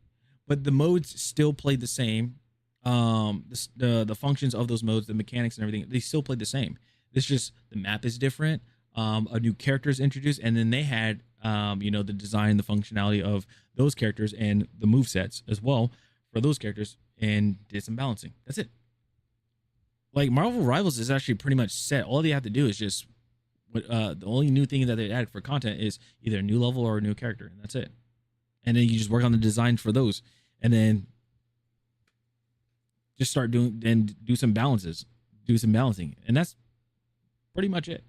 Speaker 1: But the modes still played the same. The functions of those modes, the mechanics and everything, they still played the same. It's just the map is different. A new character is introduced, and then they had, the design, the functionality of those characters and the move sets as well for those characters, and did some balancing. That's it. Like Marvel Rivals is actually pretty much set. All they have to do is just, the only new thing that they added for content is either a new level or a new character, and that's it. And then you just work on the design for those, and then just do some balancing, and that's pretty much it.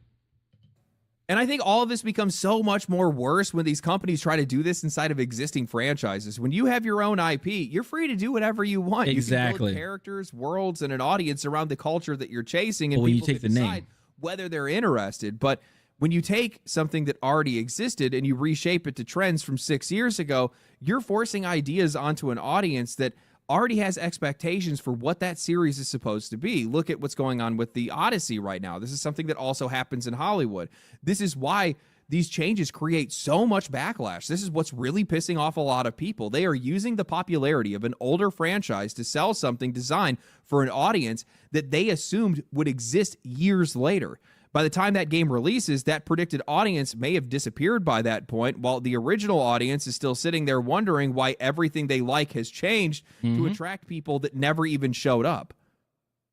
Speaker 10: And I think all of this becomes so much more worse when these companies try to do this inside of existing franchises. When you have your own IP, you're free to do whatever you want.
Speaker 1: Exactly.
Speaker 10: You can build characters, worlds, and an audience around the culture that you're chasing, and
Speaker 1: when
Speaker 10: people
Speaker 1: you take
Speaker 10: can
Speaker 1: the
Speaker 10: decide
Speaker 1: name,
Speaker 10: whether they're interested. But when you take something that already existed and you reshape it to trends from 6 years ago, you're forcing ideas onto an audience that already has expectations for what that series is supposed to be. Look at what's going on with the Odyssey right now. This is something that also happens in Hollywood. This is why these changes create so much backlash. This is what's really pissing off a lot of people. They are using the popularity of an older franchise to sell something designed for an audience that they assumed would exist years later. By the time that game releases, that predicted audience may have disappeared by that point, while the original audience is still sitting there wondering why everything they like has changed to attract people that never even showed up.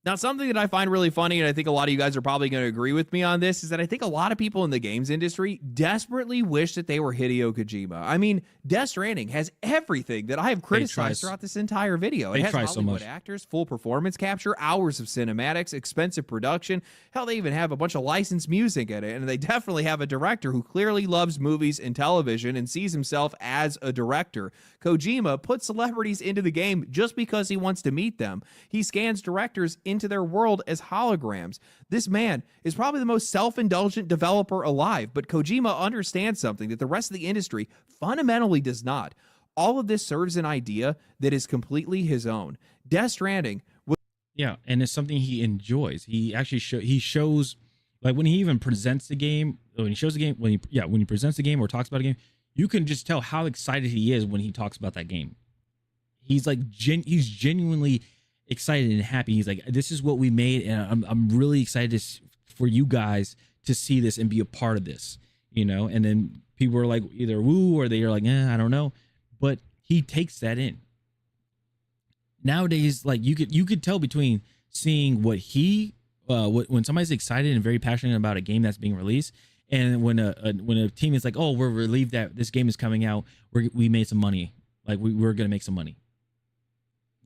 Speaker 10: Now, something that I find really funny, and I think a lot of you guys are probably going to agree with me on this, is that I think a lot of people in the games industry desperately wish that they were Hideo Kojima. I mean, Death Stranding has everything that I have criticized throughout this entire video. It has Hollywood actors, full performance capture, hours of cinematics, expensive production. Hell, they even have a bunch of licensed music in it, and they definitely have a director who clearly loves movies and television and sees himself as a director. Kojima puts celebrities into the game just because he wants to meet them. He scans directors into their world as holograms. This man is probably the most self-indulgent developer alive, but Kojima understands something that the rest of the industry fundamentally does not. All of this serves an idea that is completely his own. Death Stranding was
Speaker 1: and it's something he enjoys. He actually shows, like when he even presents the game, when he shows the game, when he presents the game or talks about a game, you can just tell how excited he is when he talks about that game. He's like he's genuinely excited and happy. He's like, this is what we made, and I'm really excited for you guys to see this and be a part of this, and then people are like either woo or they're like, I don't know, but he takes that in. Nowadays, like you could tell between seeing what when somebody's excited and very passionate about a game that's being released, and when a team is like, oh, we're relieved that this game is coming out, we made some money, like we're gonna make some money.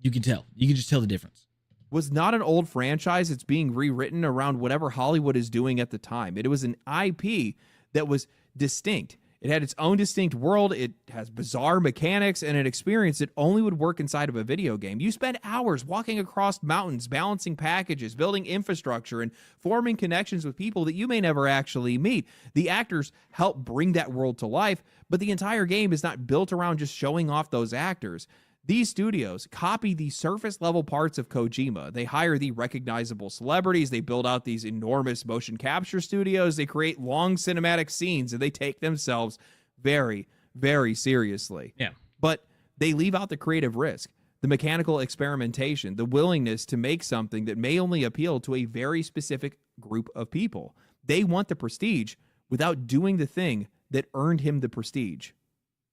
Speaker 1: You can tell. You can just tell the difference.
Speaker 10: Was not an old franchise. It's being rewritten around whatever Hollywood is doing at the time. It was an IP that was distinct. It had its own distinct world. It has bizarre mechanics and an experience that only would work inside of a video game. You spend hours walking across mountains, balancing packages, building infrastructure, and forming connections with people that you may never actually meet. The actors help bring that world to life, but the entire game is not built around just showing off those actors. These studios copy the surface level parts of Kojima. They hire the recognizable celebrities. They build out these enormous motion capture studios. They create long cinematic scenes, and they take themselves very, very seriously.
Speaker 1: Yeah.
Speaker 10: But they leave out the creative risk, the mechanical experimentation, the willingness to make something that may only appeal to a very specific group of people. They want the prestige without doing the thing that earned him the prestige.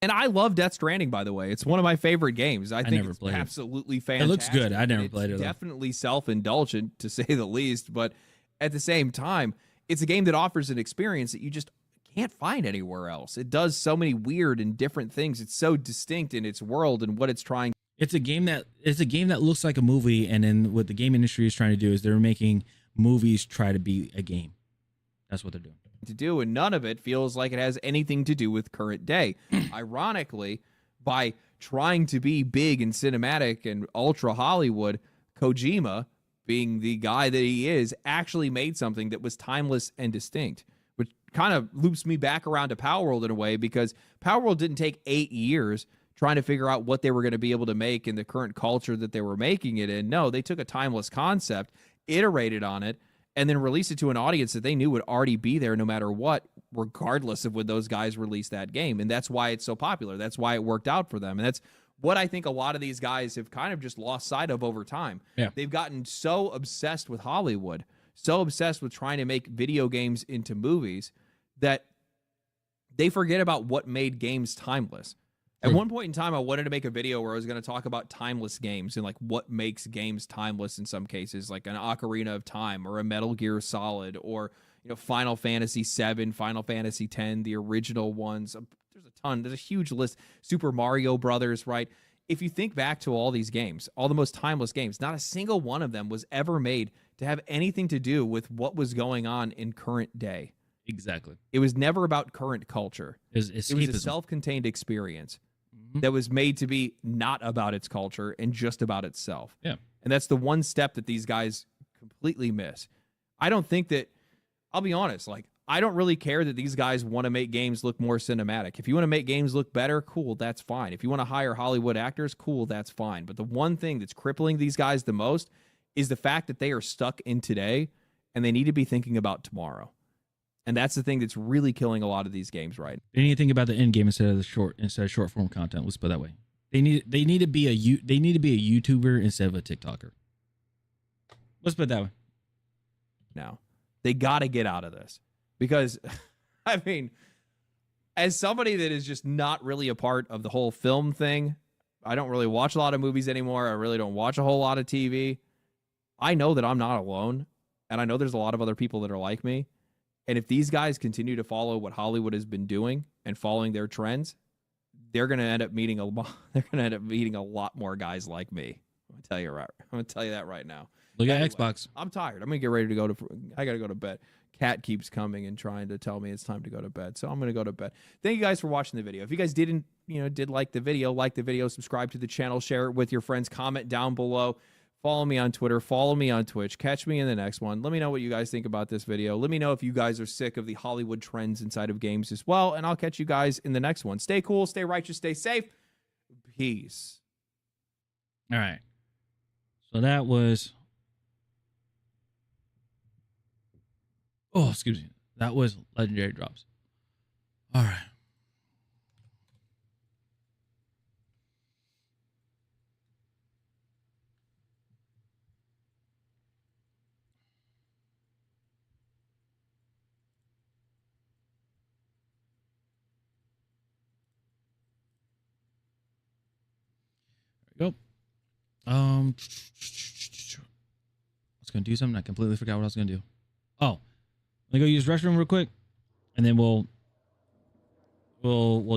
Speaker 10: And I love Death Stranding, by the way. It's one of my favorite games. I think it's absolutely fantastic.
Speaker 1: It looks good. I never played it.
Speaker 10: It's definitely self-indulgent, to say the least. But at the same time, it's a game that offers an experience that you just can't find anywhere else. It does so many weird and different things. It's so distinct in its world and what it's trying.
Speaker 1: It's a game that looks like a movie, and then what the game industry is trying to do is they're making movies try to be a game. That's what they're doing.
Speaker 10: To do, and none of it feels like it has anything to do with current day. Ironically, by trying to be big and cinematic and ultra Hollywood, Kojima, being the guy that he is, actually made something that was timeless and distinct, which kind of loops me back around to Power World in a way, because Power World didn't take 8 years trying to figure out what they were going to be able to make in the current culture that they were making it in. No, they took a timeless concept iterated on it, and then released it to an audience that they knew would already be there no matter what, regardless of when those guys released that game. And that's why it's so popular. That's why it worked out for them. And that's what I think a lot of these guys have kind of just lost sight of over time.
Speaker 9: Yeah.
Speaker 10: They've gotten so obsessed with Hollywood, so obsessed with trying to make video games into movies, that they forget about what made games timeless. At one point in time, I wanted to make a video where I was going to talk about timeless games and like what makes games timeless in some cases, like an Ocarina of Time or a Metal Gear Solid or, you know, Final Fantasy VII, Final Fantasy X, the original ones. There's a ton. There's a huge list. Super Mario Brothers, right? If you think back to all these games, all the most timeless games, not a single one of them was ever made to have anything to do with what was going on in current day.
Speaker 9: Exactly.
Speaker 10: It was never about current culture.
Speaker 9: It
Speaker 10: was a self-contained experience that was made to be not about its culture and just about itself.
Speaker 9: Yeah.
Speaker 10: And that's the one step that these guys completely miss. I don't think that, I'll be honest, like, I don't really care that these guys want to make games look more cinematic. If you want to make games look better, cool, that's fine. If you want to hire Hollywood actors, cool, that's fine. But the one thing that's crippling these guys the most is the fact that they are stuck in today and they need to be thinking about tomorrow. And that's the thing that's really killing a lot of these games, right?
Speaker 9: They need to think about the end game instead of short form content. Let's put it that way. They need to be a YouTuber instead of a TikToker. Let's put it that way.
Speaker 10: Now, they got to get out of this because, I mean, as somebody that is just not really a part of the whole film thing, I don't really watch a lot of movies anymore. I really don't watch a whole lot of TV. I know that I'm not alone, and I know there's a lot of other people that are like me. And if these guys continue to follow what Hollywood has been doing and following their trends, they're going to end up meeting a lot more guys like me. I'm going to tell you that right now.
Speaker 9: Look at
Speaker 10: Anyway,
Speaker 9: Xbox.
Speaker 10: I'm tired. I'm going to get ready to go to. I got to go to bed. Cat keeps coming and trying to tell me it's time to go to bed, so I'm going to go to bed. Thank you guys for watching the video. If you guys did like the video, subscribe to the channel, share it with your friends, comment down below. Follow me on Twitter. Follow me on Twitch. Catch me in the next one. Let me know what you guys think about this video. Let me know if you guys are sick of the Hollywood trends inside of games as well. And I'll catch you guys in the next one. Stay cool. Stay righteous. Stay safe. Peace.
Speaker 9: All right. So that was... Oh, excuse me. That was Legendary Drops. All right. There we go. I was gonna do something. I completely forgot what I was gonna do. Oh, let me go use the restroom real quick, and then we'll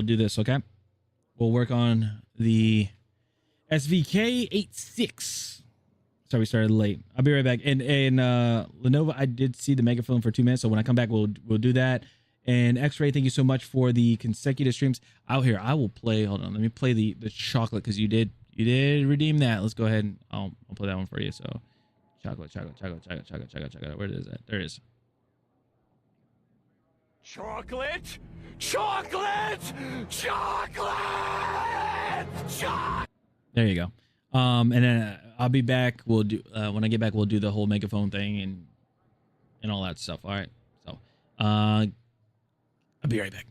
Speaker 9: do this. Okay, we'll work on the SVK 86. Sorry, we started late. I'll be right back. And Lenovo, I did see the megaphone for 2 minutes, so when I come back, we'll do that. And X-Ray, thank you so much for the consecutive streams out here. I will play. Hold on, let me play the chocolate because you did redeem that. Let's go ahead and I'll play that one for you. So chocolate. Where is that? There it is.
Speaker 8: Chocolate!
Speaker 9: There you go. And then I'll be back. We'll do when I get back, we'll do the whole megaphone thing and all that stuff. All right. So I'll be right back.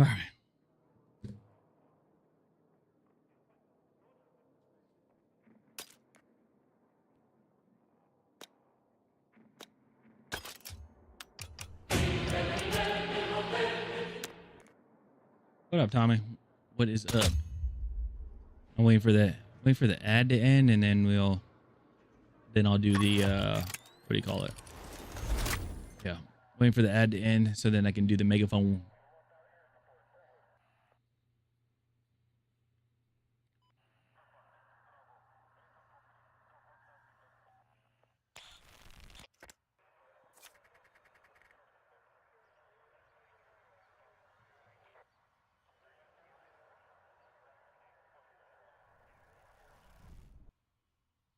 Speaker 1: All right. What up, Tommy? What is up? I'm waiting for that. Waiting for the ad to end, and then I'll do the what do you call it? Yeah, waiting for the ad to end, so then I can do the megaphone.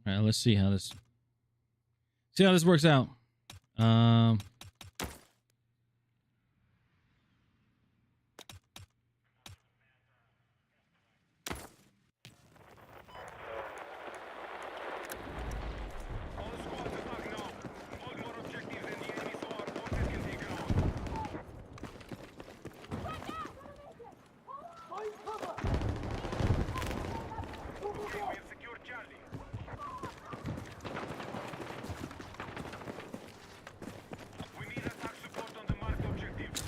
Speaker 1: All right, let's see how this works out.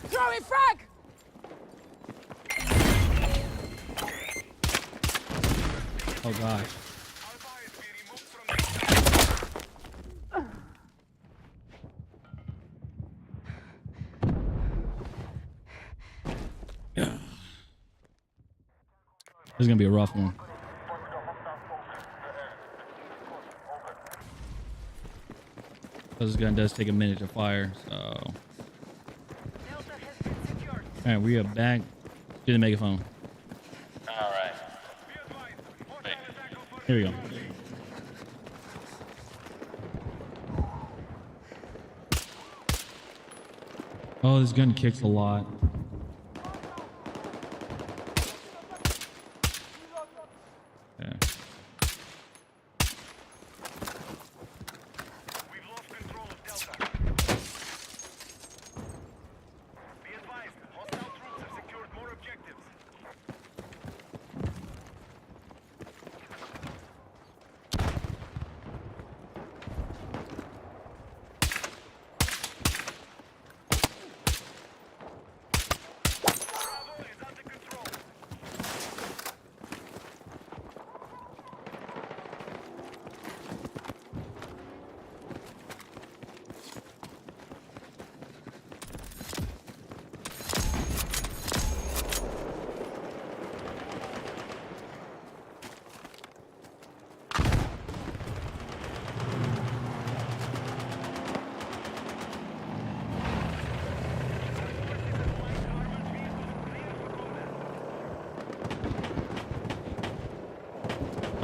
Speaker 8: Throwing frag!
Speaker 1: Oh gosh. Yeah. This is gonna be a rough one. This gun does take a minute to fire, so. All right, we are back to the megaphone.
Speaker 11: All right.
Speaker 1: Here we go. Oh, this gun kicks a lot. Yeah.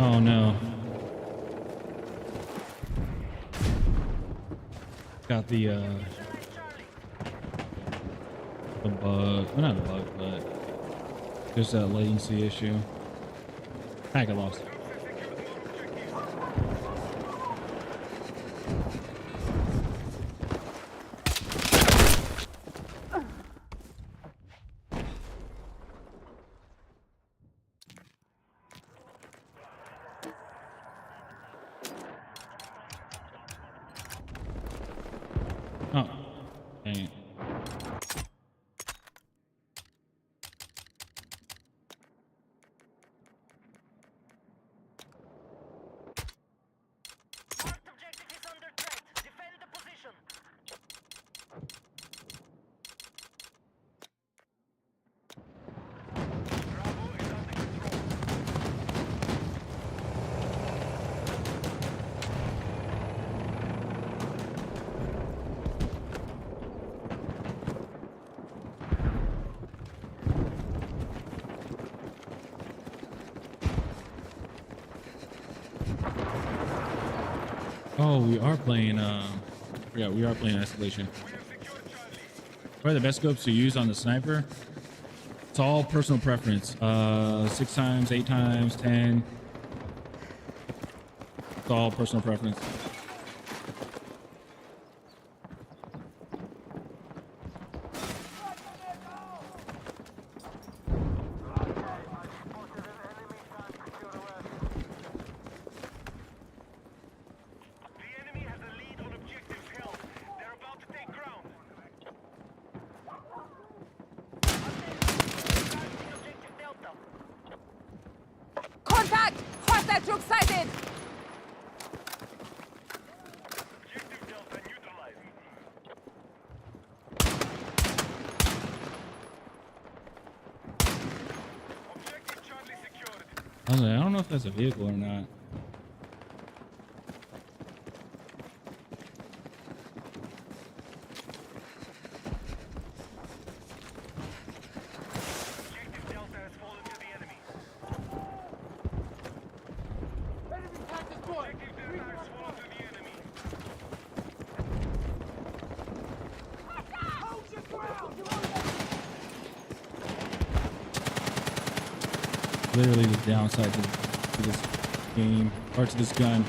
Speaker 1: Oh no. Got the bug, well, not a bug, but just that latency issue. Packet lost. Oh, dang it. Oh, we are playing, yeah, we are playing Escalation. What are the best scopes to use on the sniper? It's all personal preference. 6 times, 8 times, 10. It's all personal preference. I was like, I don't know if that's a vehicle or not. Literally the downside to this game, or to this gun.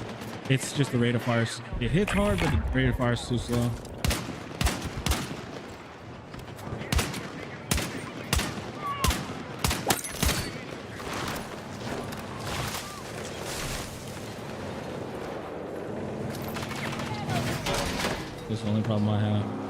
Speaker 1: It's just the rate of fire. It hits hard, but the rate of fire is too slow. That's the only problem I have.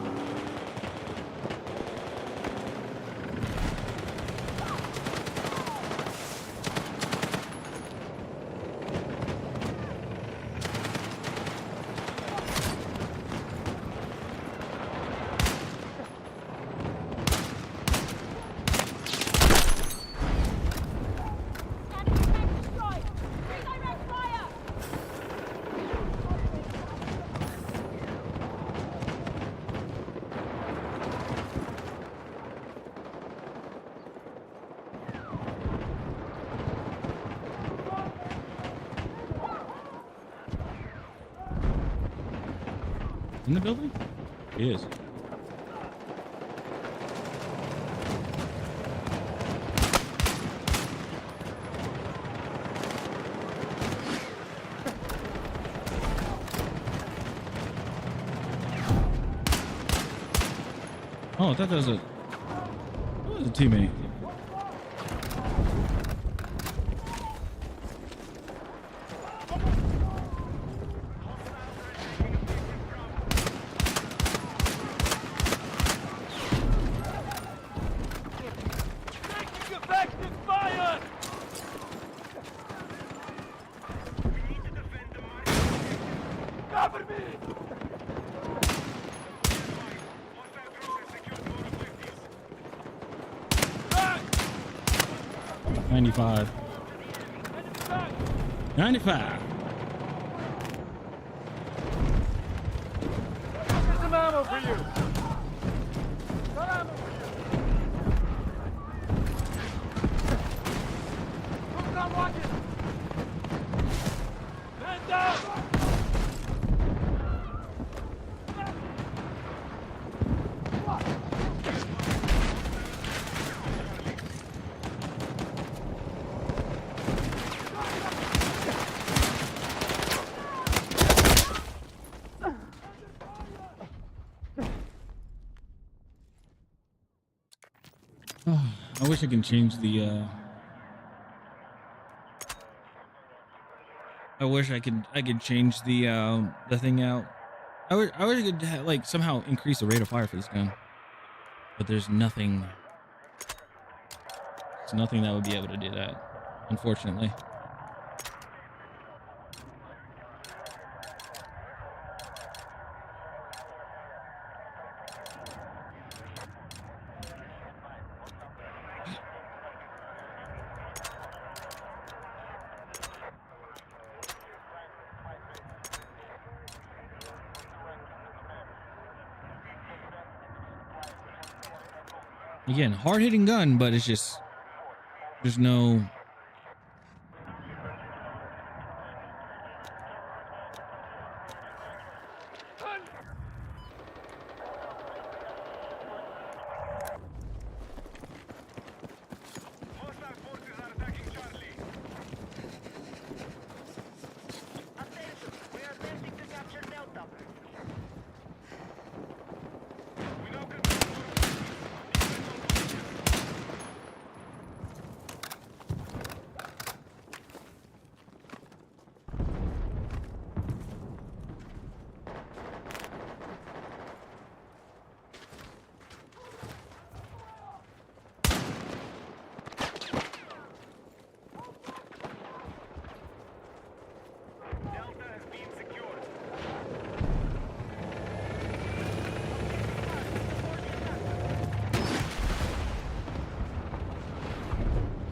Speaker 1: In the building? He is. Oh, I thought that was a teammate.
Speaker 8: Cover me!
Speaker 1: 95. 95.
Speaker 8: Here's some ammo for you. Got ammo for you. Move down, rocket. Man down.
Speaker 1: I wish I can change the I wish I could change the thing out. I wish I could like somehow increase the rate of fire for this gun. But there's nothing. There's nothing that would be able to do that, unfortunately. Again, hard-hitting gun, but it's just there's no.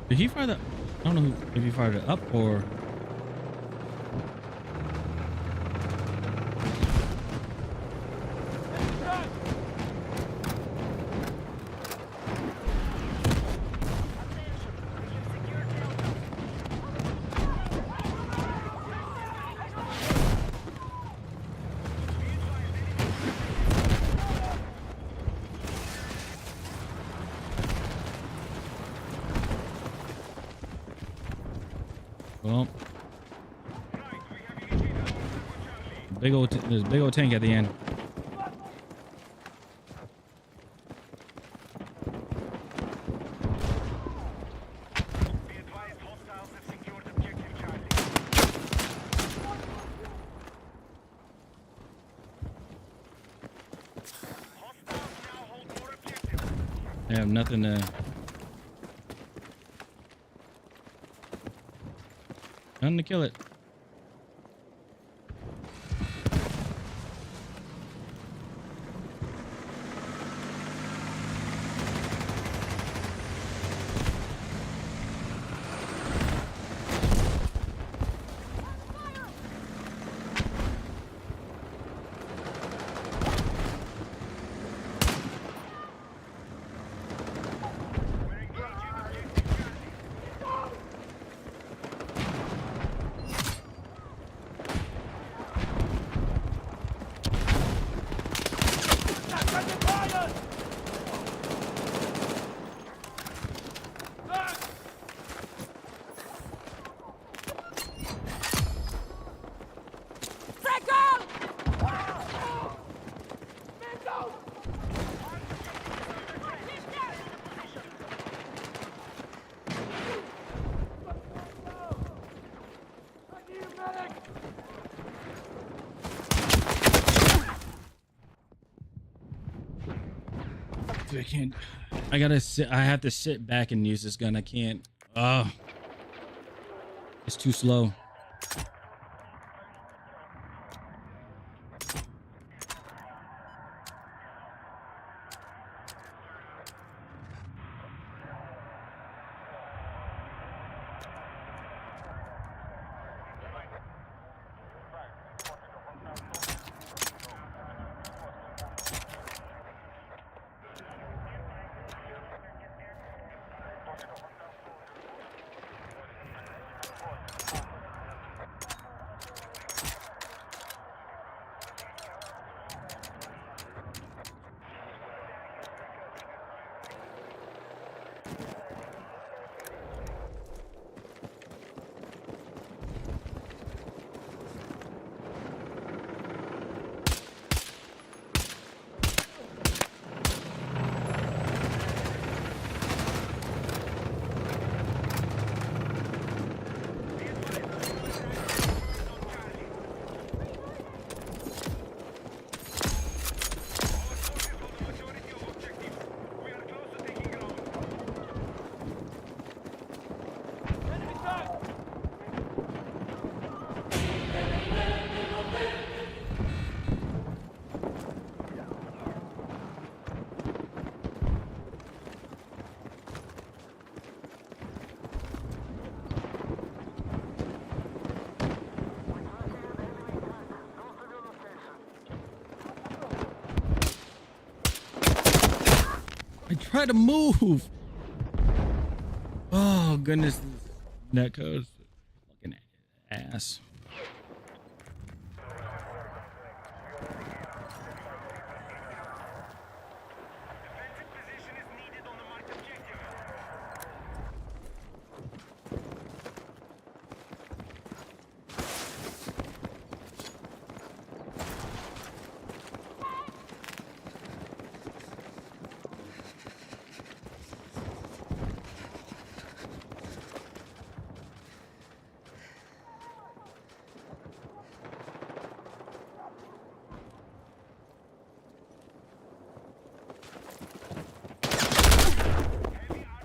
Speaker 1: Did he fire that? I don't know if you fired it up or. Well, there's a big old tank at the end. I have nothing to. Nothing to kill it. I can't. I gotta sit. I have to sit back and use this gun. I can't. It's too slow. Try to move. Oh goodness, that goes fucking ass.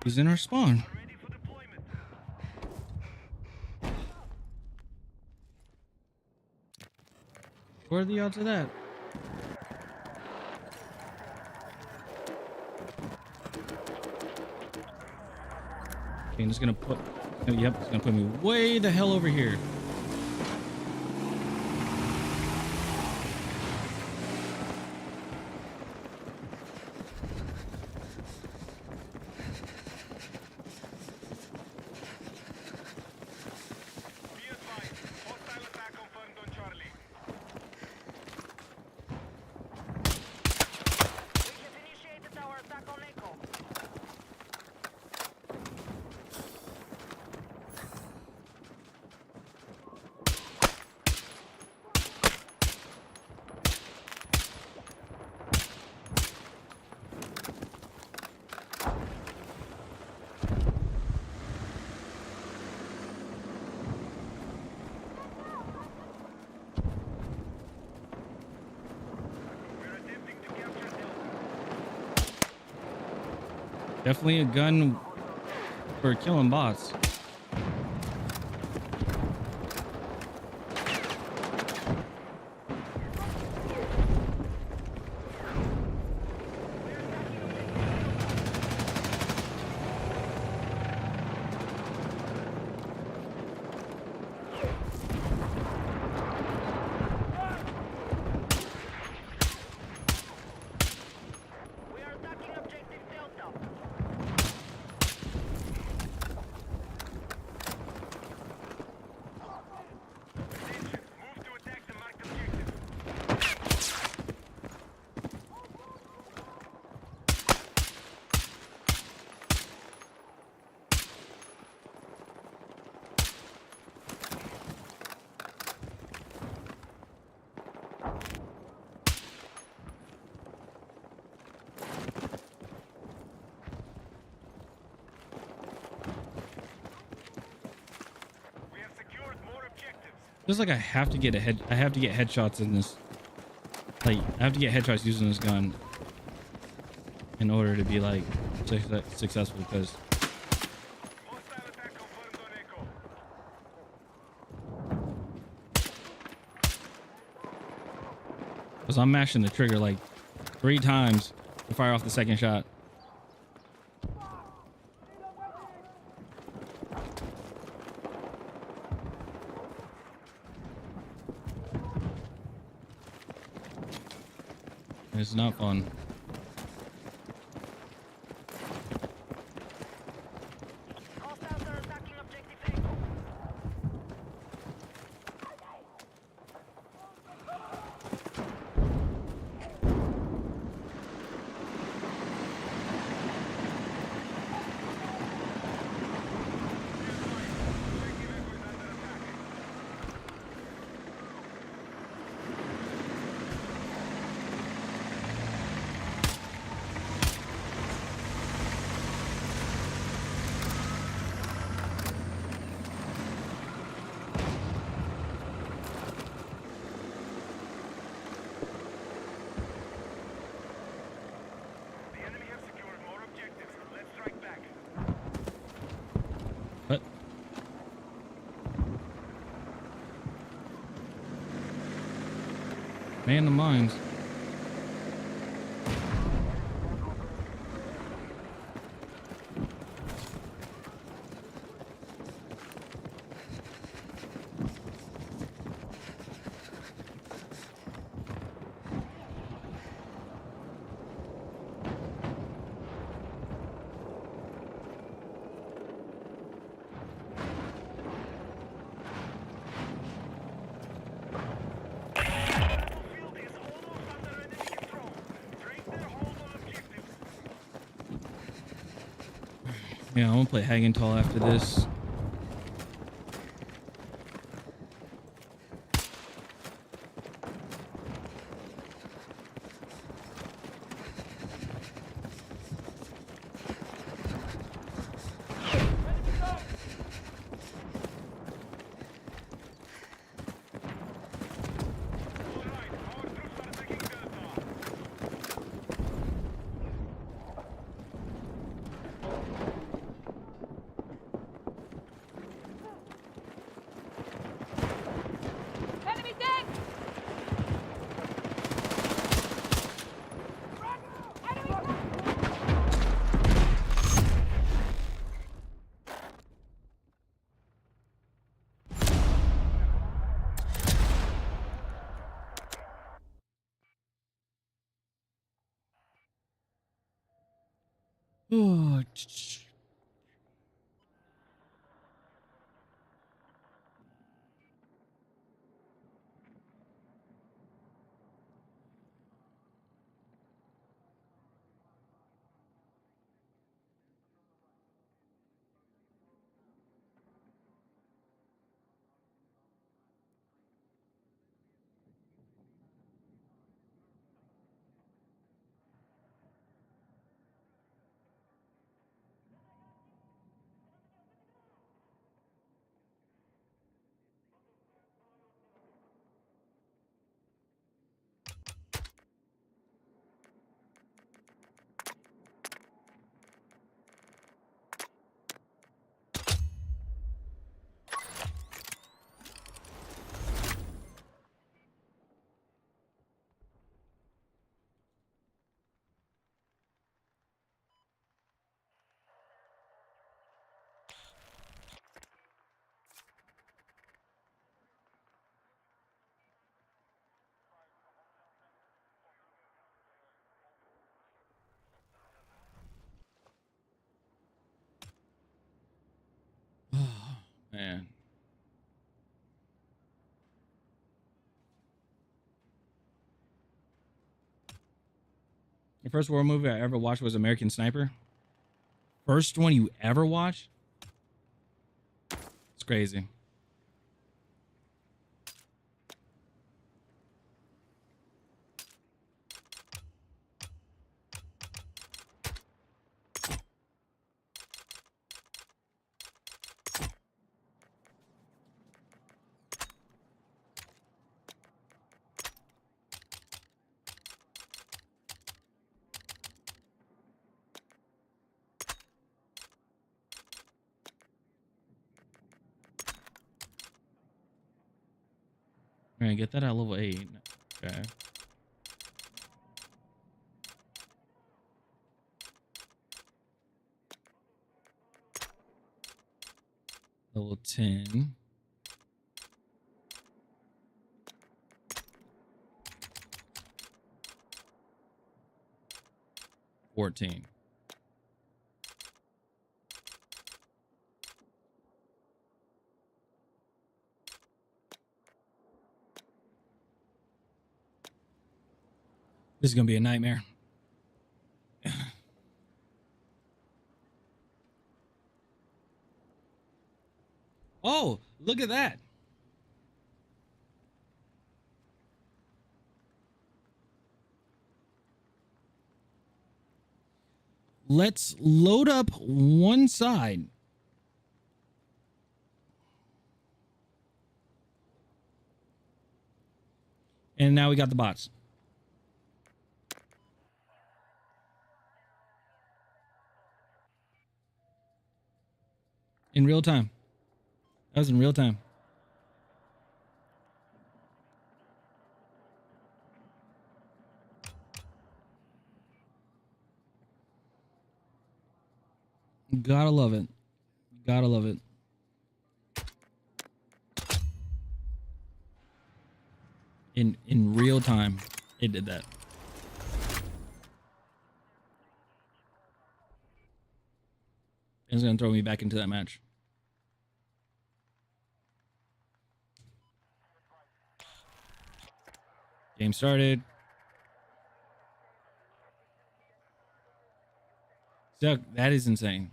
Speaker 1: He's in our spawn. What are the odds of that? Okay, I'm just gonna put Oh, yep, it's gonna put me way the hell over here.
Speaker 8: Be advised. Hostile attack confirmed on Charlie. We have initiated our attack on Echo. We're attempting to capture Delta.
Speaker 1: Definitely a gun for killing bots.
Speaker 8: We are attacking objective Delta. Attention. Move to attack the marked objective. We have secured more objectives.
Speaker 1: Feels like I have to get headshots in this. Like, I have to get headshots using this gun in order to be like successful, because
Speaker 8: Hostile attack confirmed on Echo.
Speaker 1: I'm mashing the trigger like 3 times to fire off the second shot. It's not fun.
Speaker 8: Hostiles are attacking objective Echo. The enemy have secured more objectives. Let's strike back.
Speaker 1: What? Man the mines.
Speaker 8: Battlefield is almost under enemy control. Break their hold on objectives.
Speaker 1: Yeah, I'm gonna play Hagenthal after this.
Speaker 8: All right, our troops are attacking Delta.
Speaker 9: Oh, man. The first war movie I ever watched was American Sniper. First one you ever watched? It's crazy. All right, get that at level 8. Okay. Level 10. 14. This is gonna be a nightmare. Oh, look at that. Let's load up one side. And now we got the bots. In real time. That was in real time. Gotta love it. Gotta love it. In real time, it did that. It's gonna throw me back into that match. Game started. So that is insane.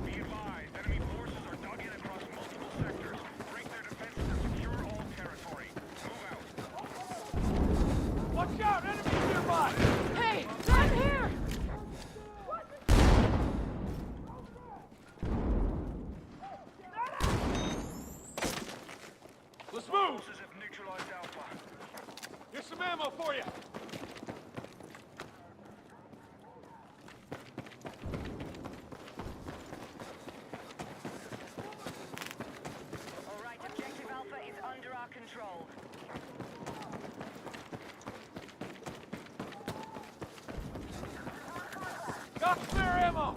Speaker 8: Be advised, enemy forces are dug in across multiple sectors. Break their defenses and secure all territory. Move out. Watch out! Enemies nearby!
Speaker 2: Hey, I'm here!
Speaker 8: Let's move! Forces have neutralized Alpha. Here's some ammo for you!
Speaker 12: All right, objective Alpha is under our control.
Speaker 8: Got spare ammo!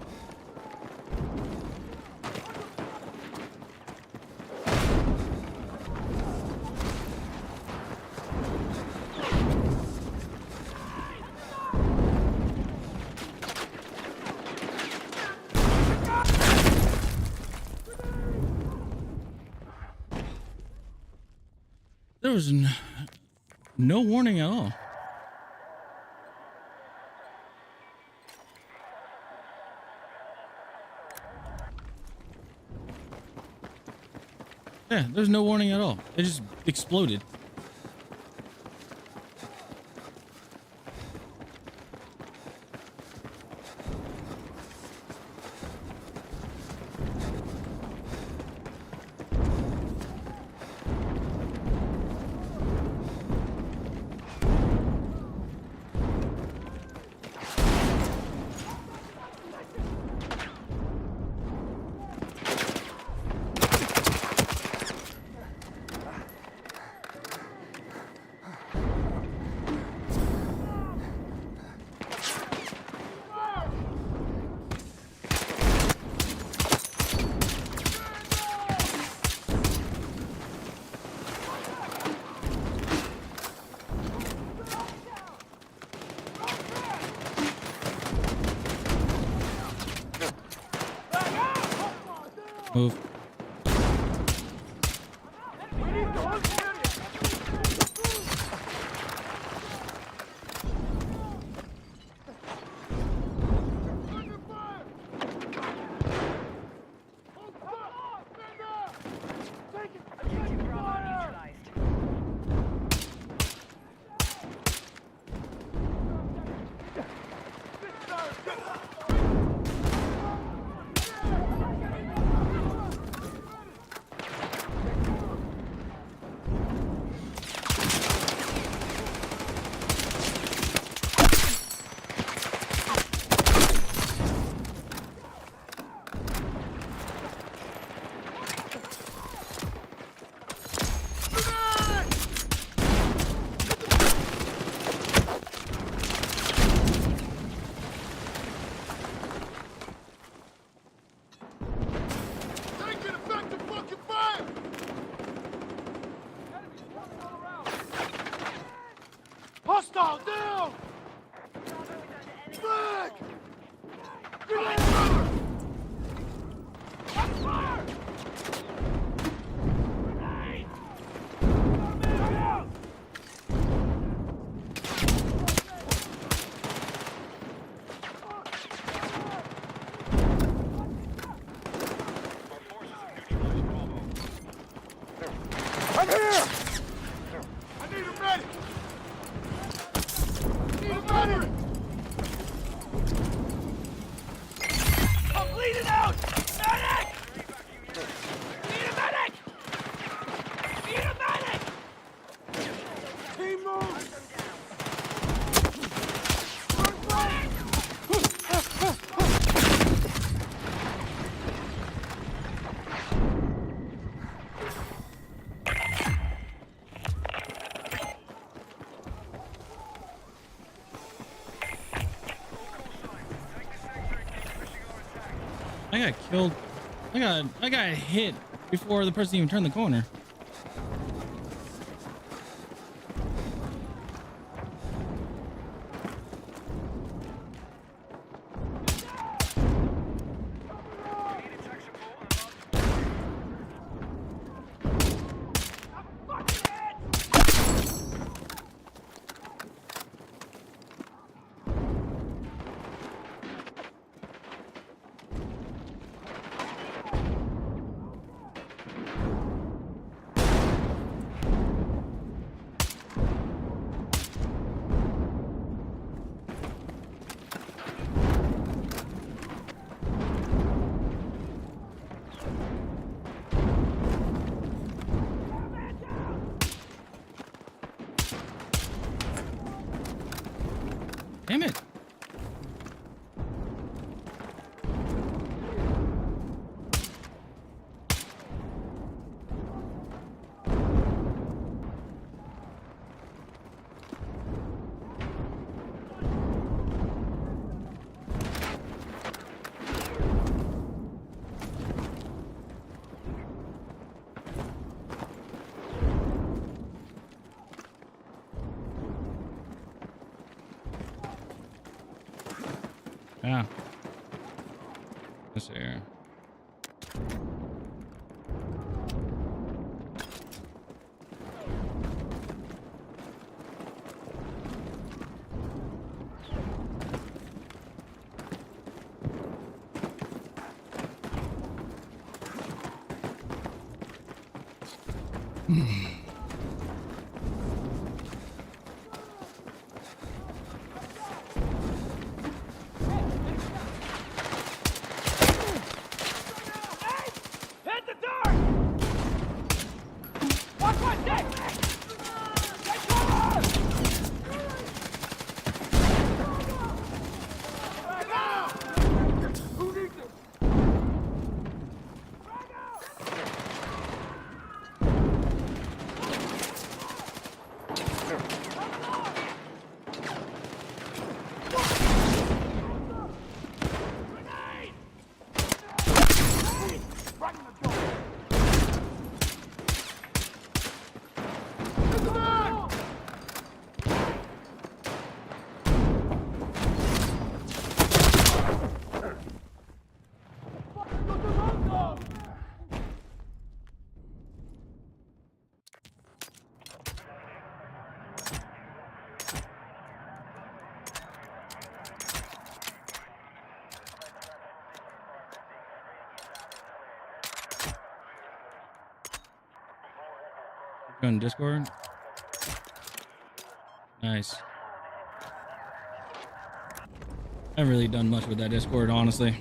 Speaker 1: There was no warning at all. Yeah, there's no warning at all. It just exploded. Move.
Speaker 12: Objective Bravo neutralized.
Speaker 8: Hostile down! Back! Fire! I'm here! I need a medic! I'm bleeding out! Medic! Need a medic! Need a medic! Team move!
Speaker 1: I got killed. I got hit before the person even turned the corner. Damn it. Ah. This area.
Speaker 8: Hit the dirt! Watch my dick! Get cover! Frag out! Who needs it? Frag out! Grenade! Right in the door!
Speaker 1: On Discord. Nice. I haven't really done much with that Discord, honestly.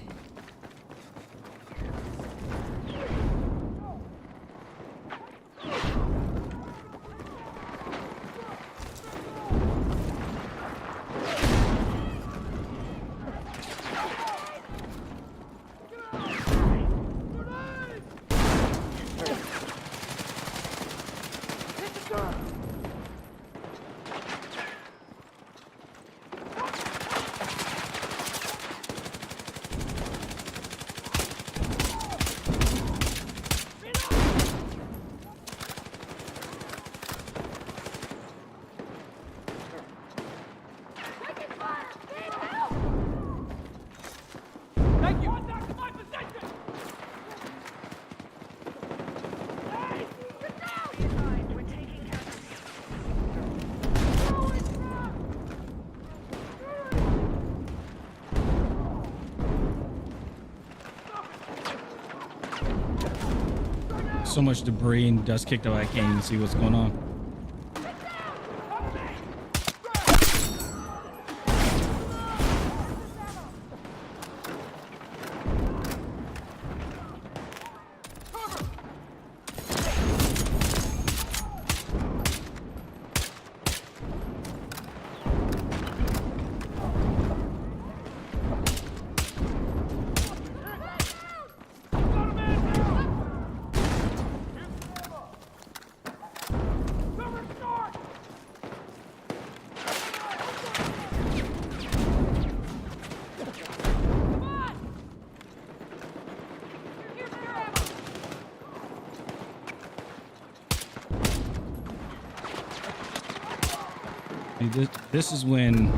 Speaker 1: Thank you! Contact to my position! Hey! Get down!
Speaker 12: Be advised, we're taking casualties.
Speaker 1: So much debris and dust kicked up, I can't even see what's going on. This is when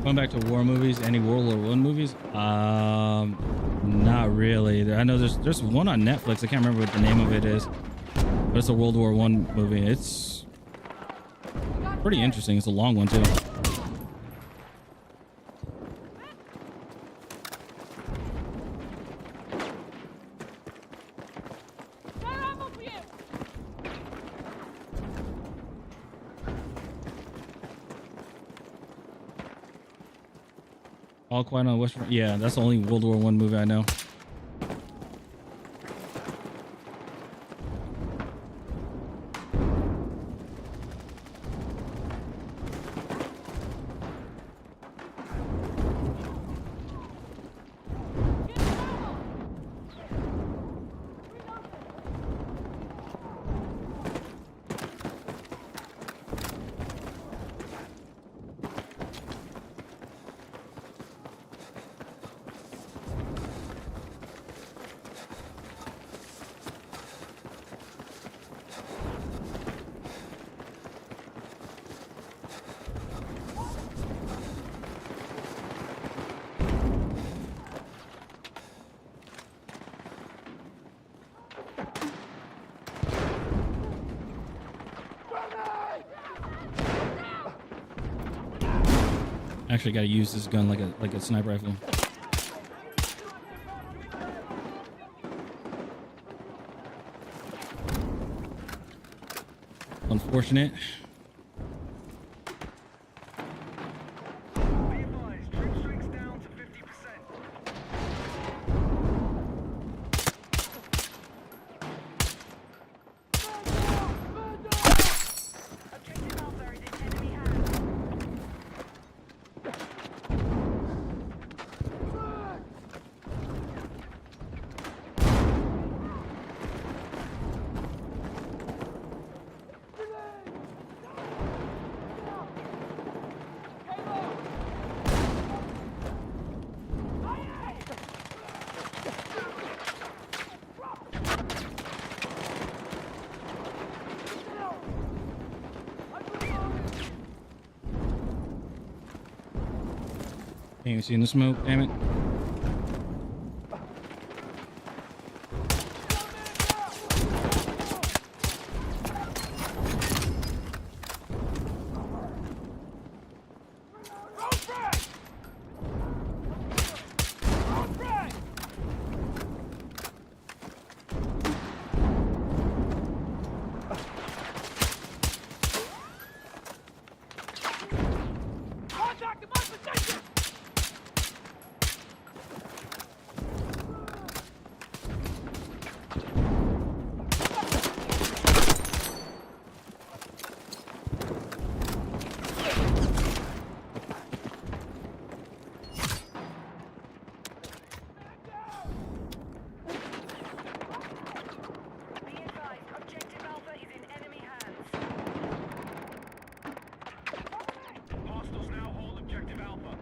Speaker 1: going back to war movies, any World War One movies? Not really. I know there's one on Netflix. I can't remember what the name of it is, but it's a World War One movie. It's pretty interesting. It's a long one too. All Quiet on Western. Yeah, that's the only World War One movie I know. Actually, got to use this gun like a sniper rifle. Unfortunate.
Speaker 8: Be advised, trip strength's down to 50%.
Speaker 12: Objective Alpha is in enemy hands.
Speaker 1: Can't even see in the smoke, damn it.
Speaker 12: Be advised, Objective Alpha is in enemy hands.
Speaker 8: Hostiles now hold objective Alpha.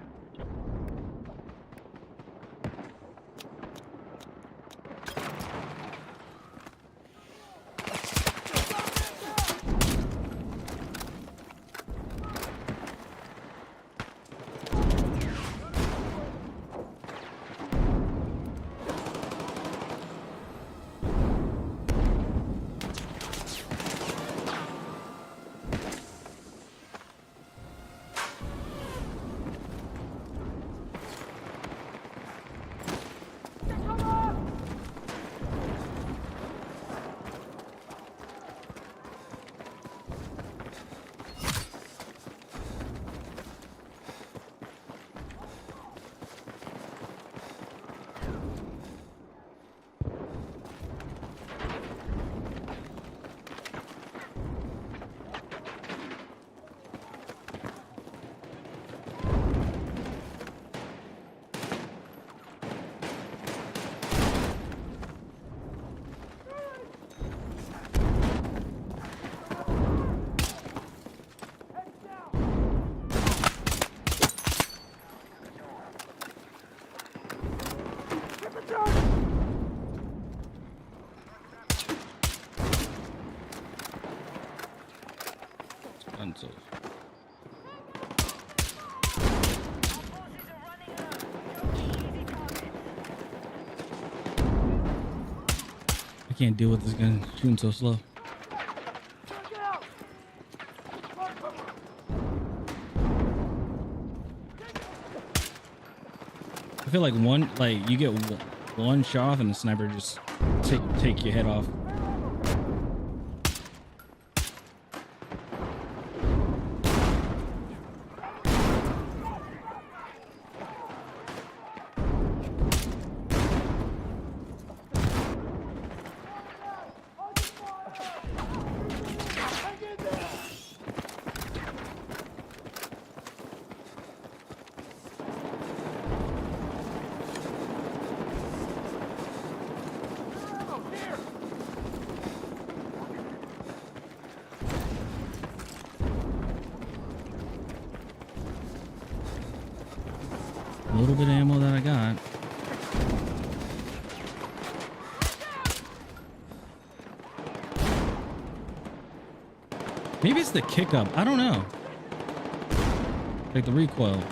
Speaker 1: Consoles.
Speaker 12: Forces are running low. Easy targets.
Speaker 1: I can't deal with this gun shooting so slow. I feel like you get one shot off and the sniper just take your head off. A little bit of ammo that I got. Maybe it's the kick up. I don't know. Like the recoil.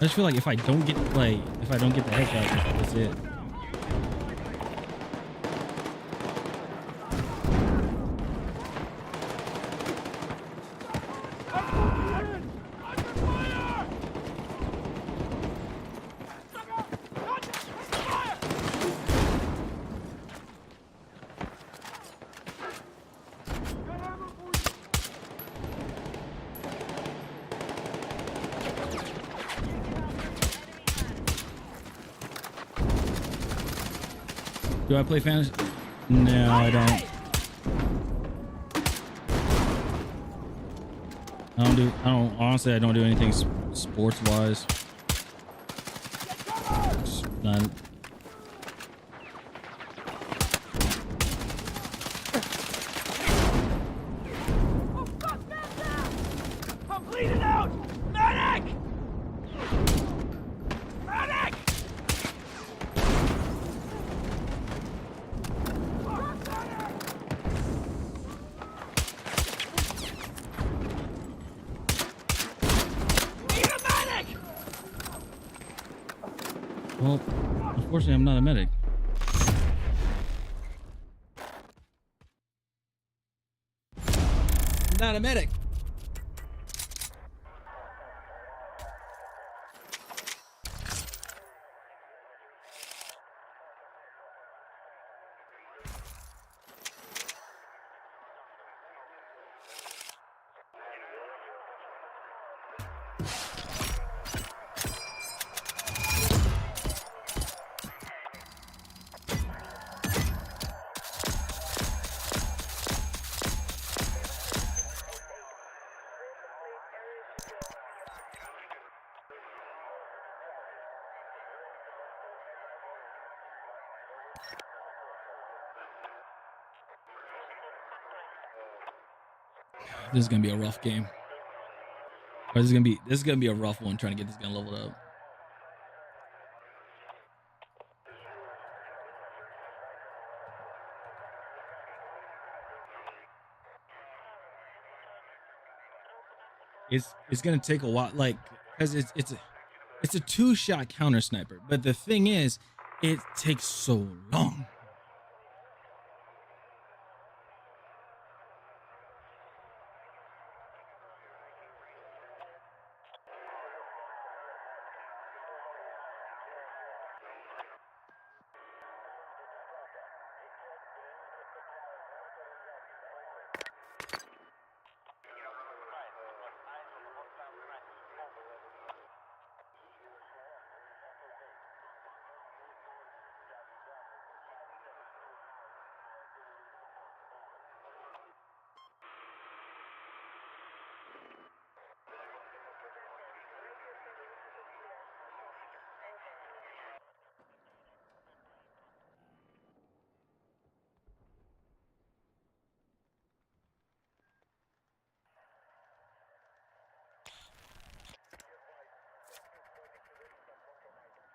Speaker 9: I just feel like if I don't get the headshot, that's it. Do I play fantasy? No, I don't. Honestly, I don't do anything sports wise. None.
Speaker 8: I'm bleeding out! Medic! Medic! Need a medic!
Speaker 9: Well, unfortunately, I'm not a medic. I'm not a medic. This is gonna be a rough game. Or this is gonna be a rough one trying to get this gun leveled up. It's gonna take a while, like, because it's a 2-shot counter sniper. But the thing is, it takes so long.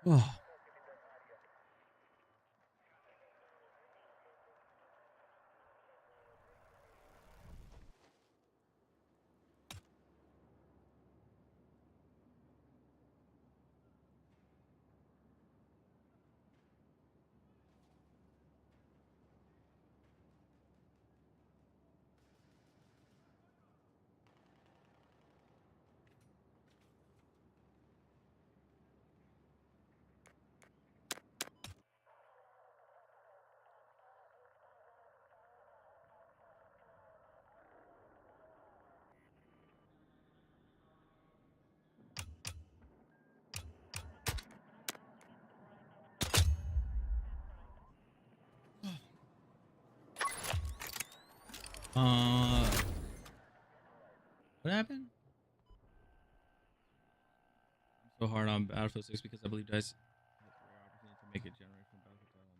Speaker 9: Oh. What happened? I'm so hard on Battlefield 6 because I believe DICE has a rare opportunity to make a generational Battlefield title.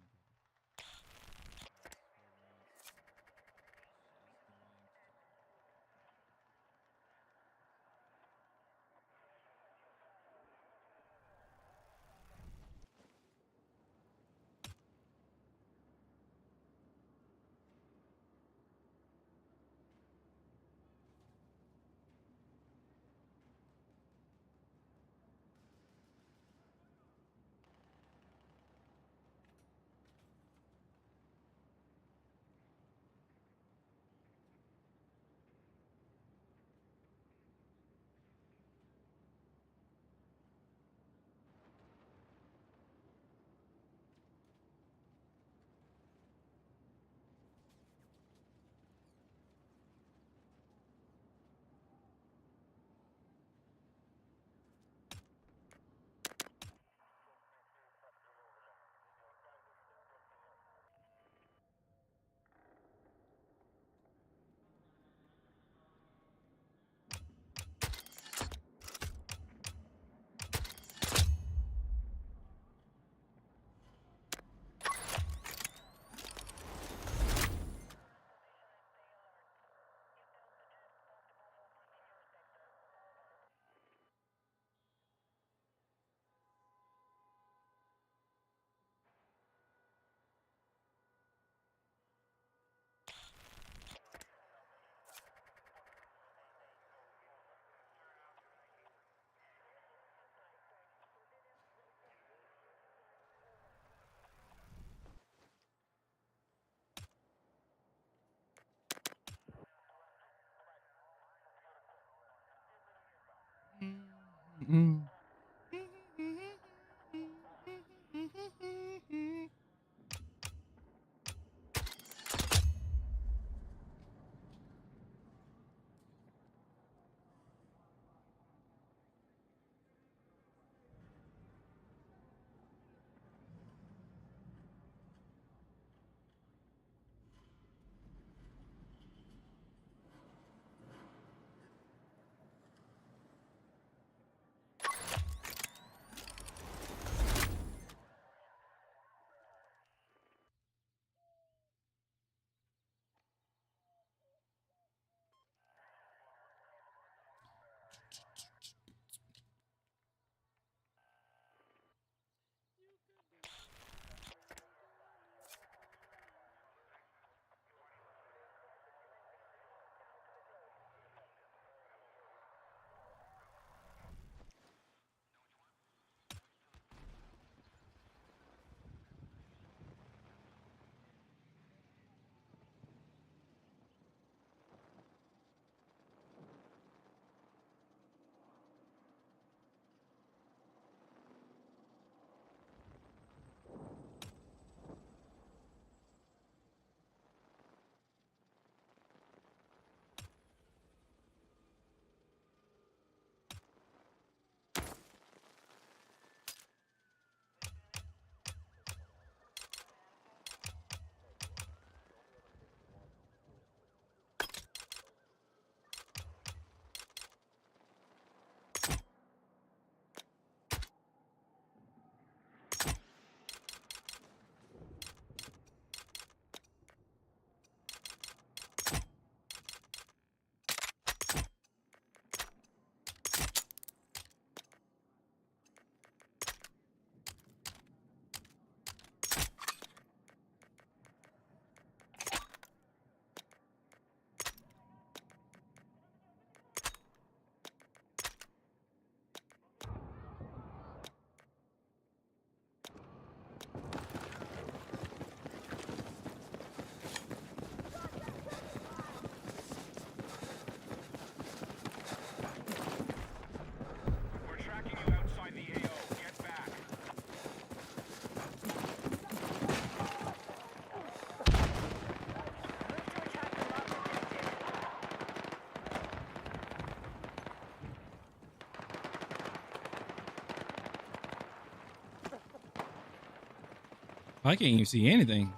Speaker 1: I can't even see anything.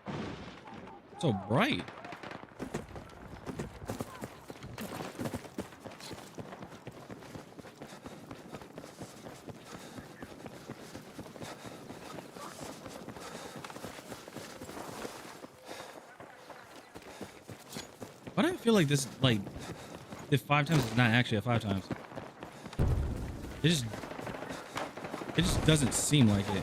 Speaker 1: It's so bright. Why do I feel like this, like, if 5 times is not actually a 5 times? It just doesn't seem like it.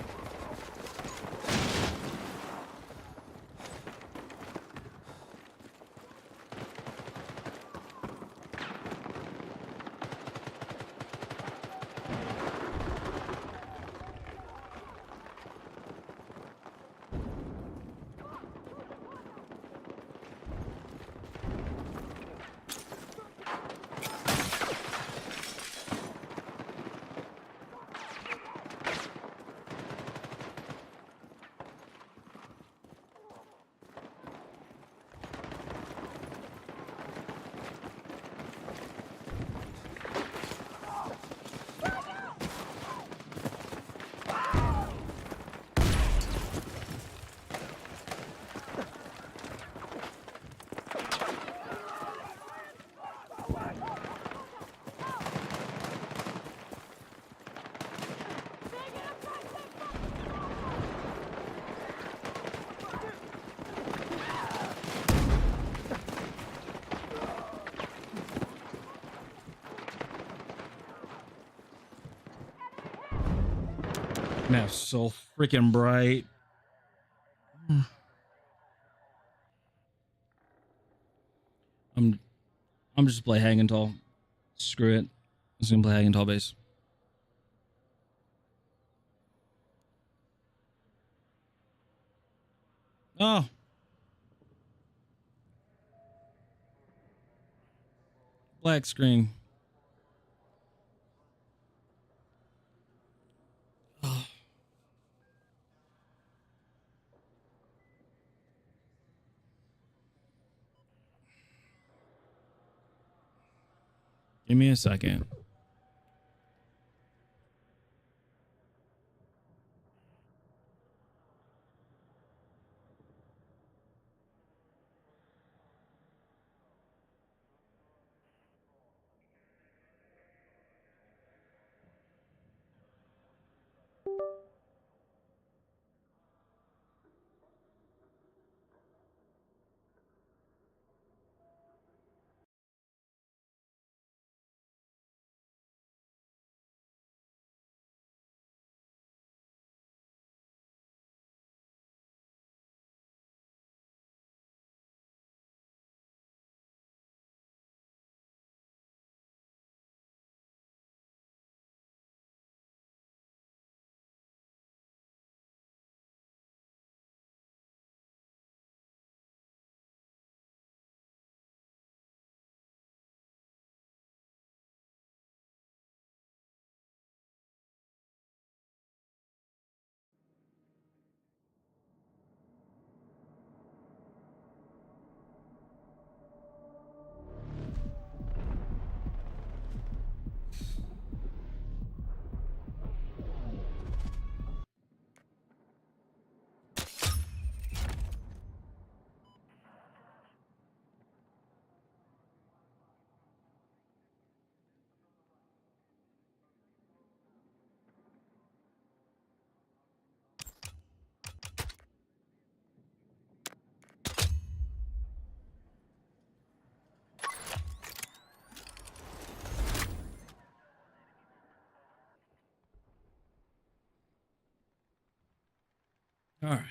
Speaker 1: Map's so freaking bright. I'm just play hanging tall. Screw it. I'm just gonna play hanging tall base. Oh. Black screen. Oh. Give me a second. All right.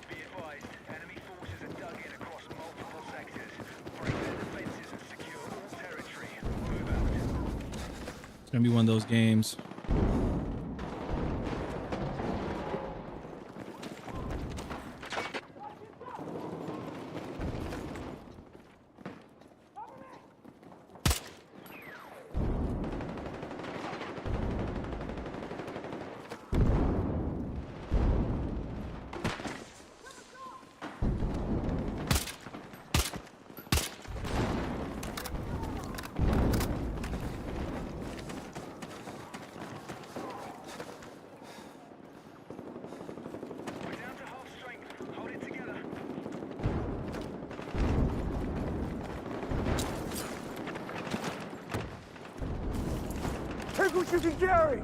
Speaker 8: Be advised, enemy forces are dug in across multiple sectors. Break their defenses and secure all territory. Move out.
Speaker 1: It's gonna be one of those games.
Speaker 8: Take what you can carry!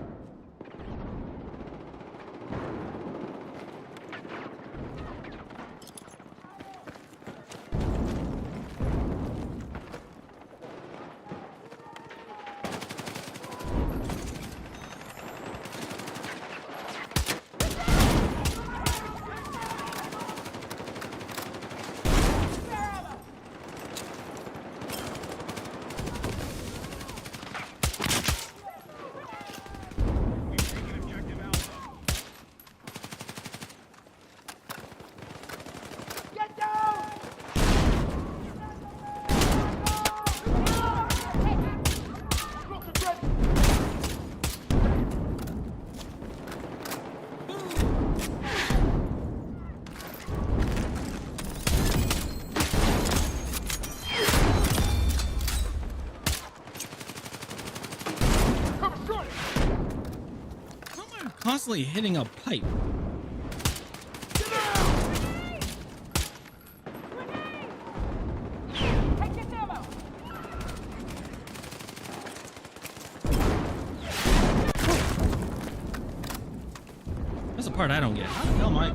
Speaker 1: Constantly hitting a pipe. That's the part I don't get. How the hell am I?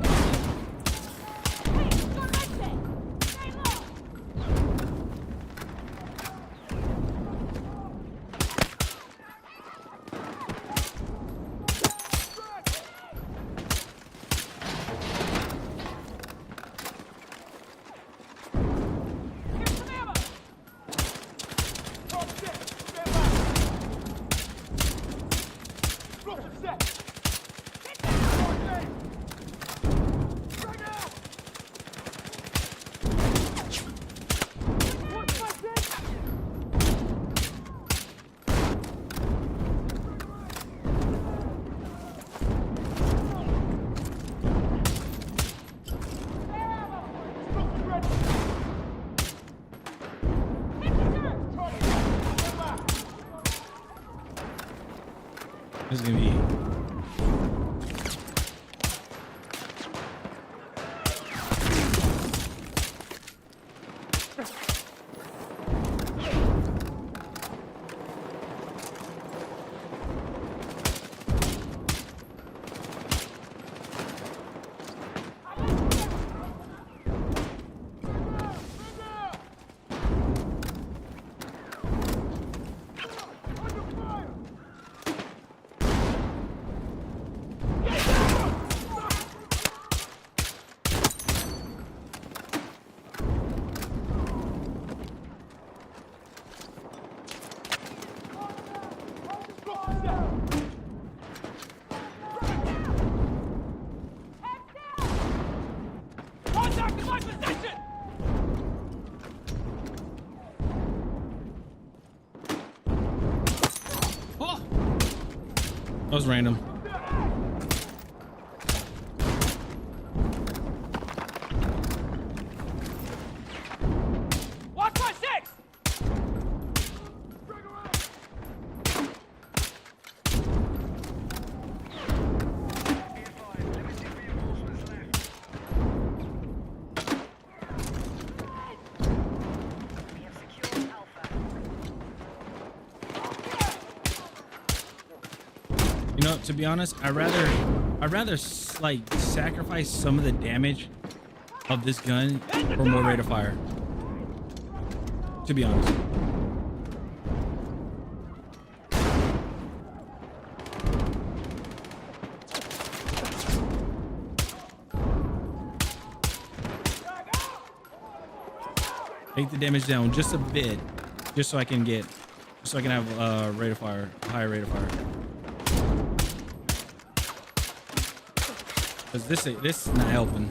Speaker 1: This is gonna be. That was random.
Speaker 8: Watch my six!
Speaker 1: You know, to be honest, I'd rather like sacrifice some of the damage of this gun for more rate of fire. To be honest. Take the damage down just a bit, just so I can have rate of fire, higher rate of fire. Cause this is not helping.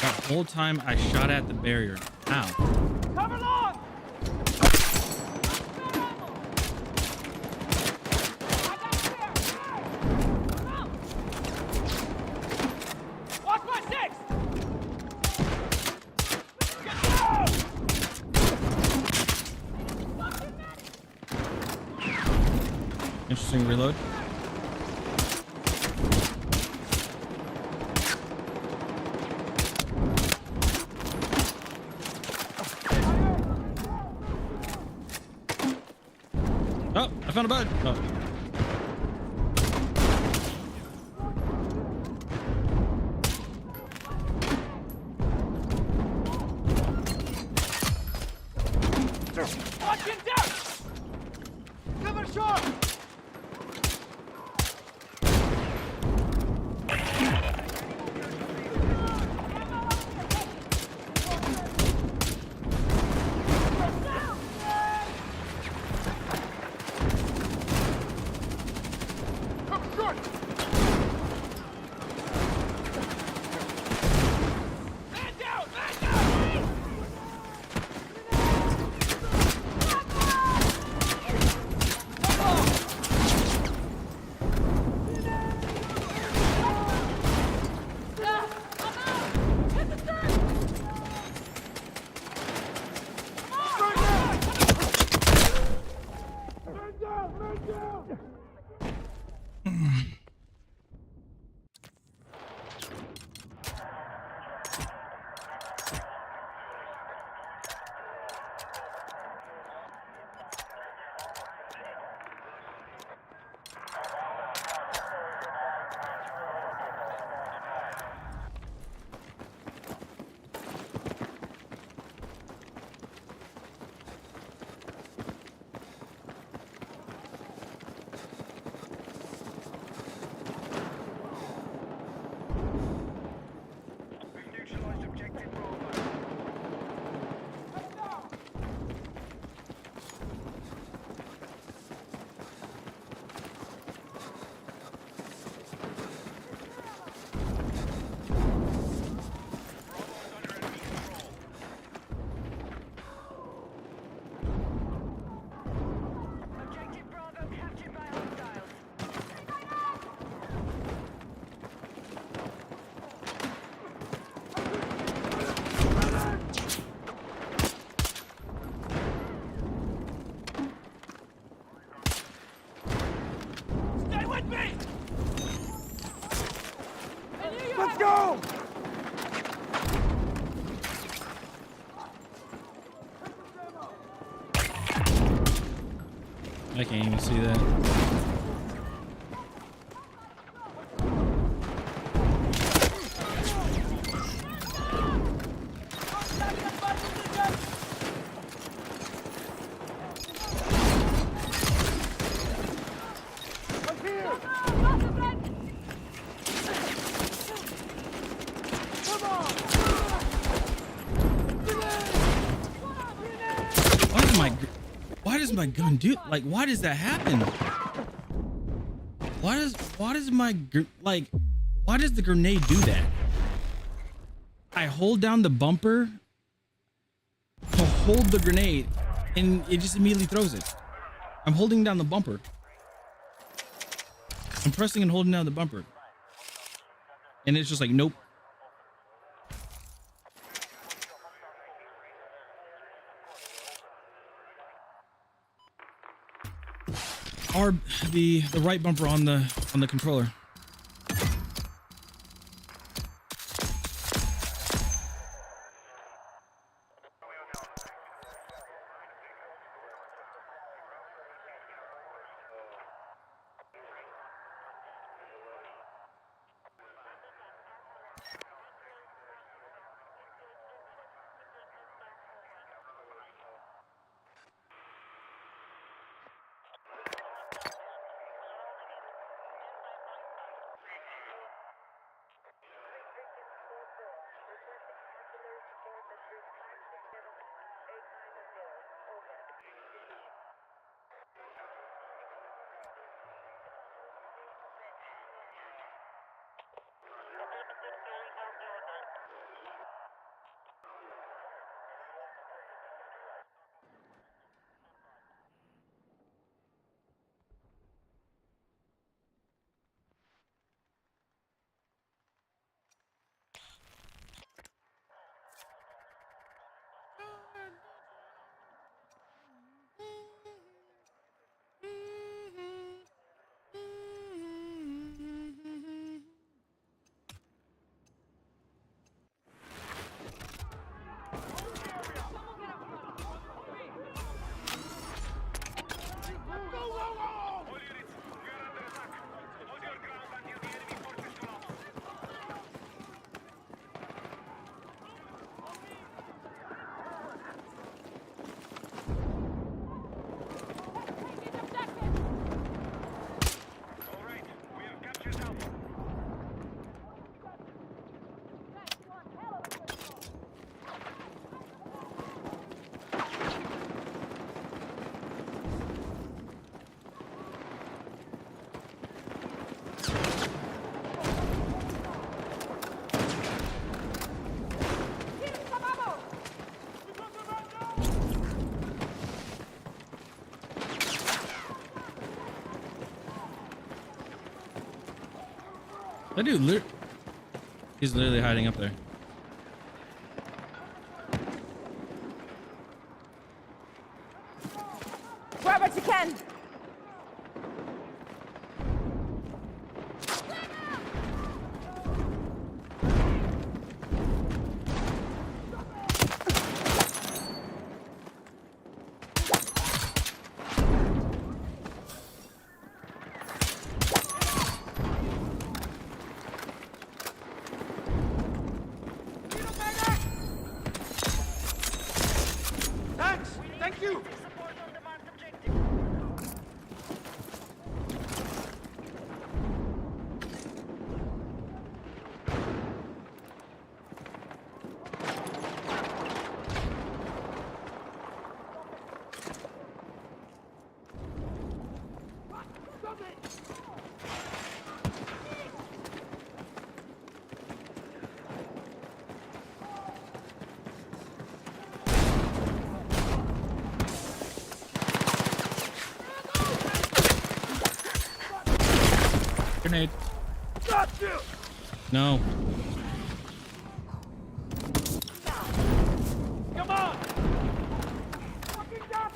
Speaker 1: That whole time I shot at the barrier. Ow.
Speaker 8: Cover long! Watch my six! Get down!
Speaker 1: reload. Oh, I found a bug. Oh.
Speaker 8: Watch him down! Cover short! Cover short! Man down! Man down! Neutralized objective Bravo. Objective Bravo captured by hostiles. Stay with me! Let's go!
Speaker 1: I can't even see that. Why does my gun do like? Why does that happen? Why does the grenade do that? I hold down the bumper to hold the grenade, and it just immediately throws it. I'm holding down the bumper. I'm pressing and holding down the bumper, and it's just like nope. Or the right bumper on the controller.
Speaker 9: That dude, he's literally hiding up there.
Speaker 12: Grab what you can.
Speaker 8: Thank you!
Speaker 9: Grenade.
Speaker 8: Got you!
Speaker 9: No.
Speaker 8: Come on! Fucking got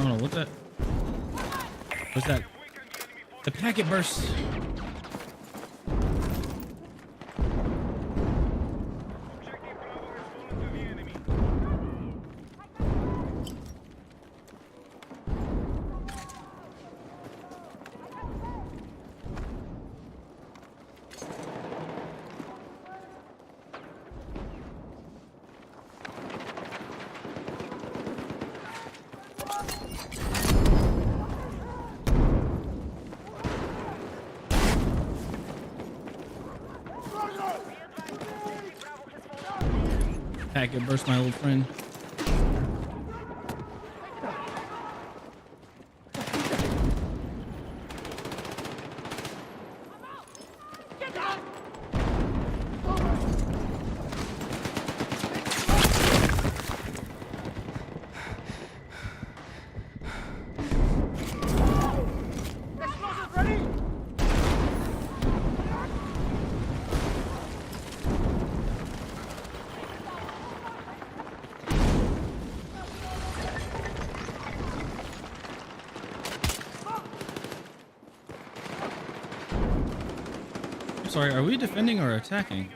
Speaker 9: I don't know what that. What's that? The packet burst. Packet burst, my old friend.
Speaker 1: sorry, are we defending or attacking?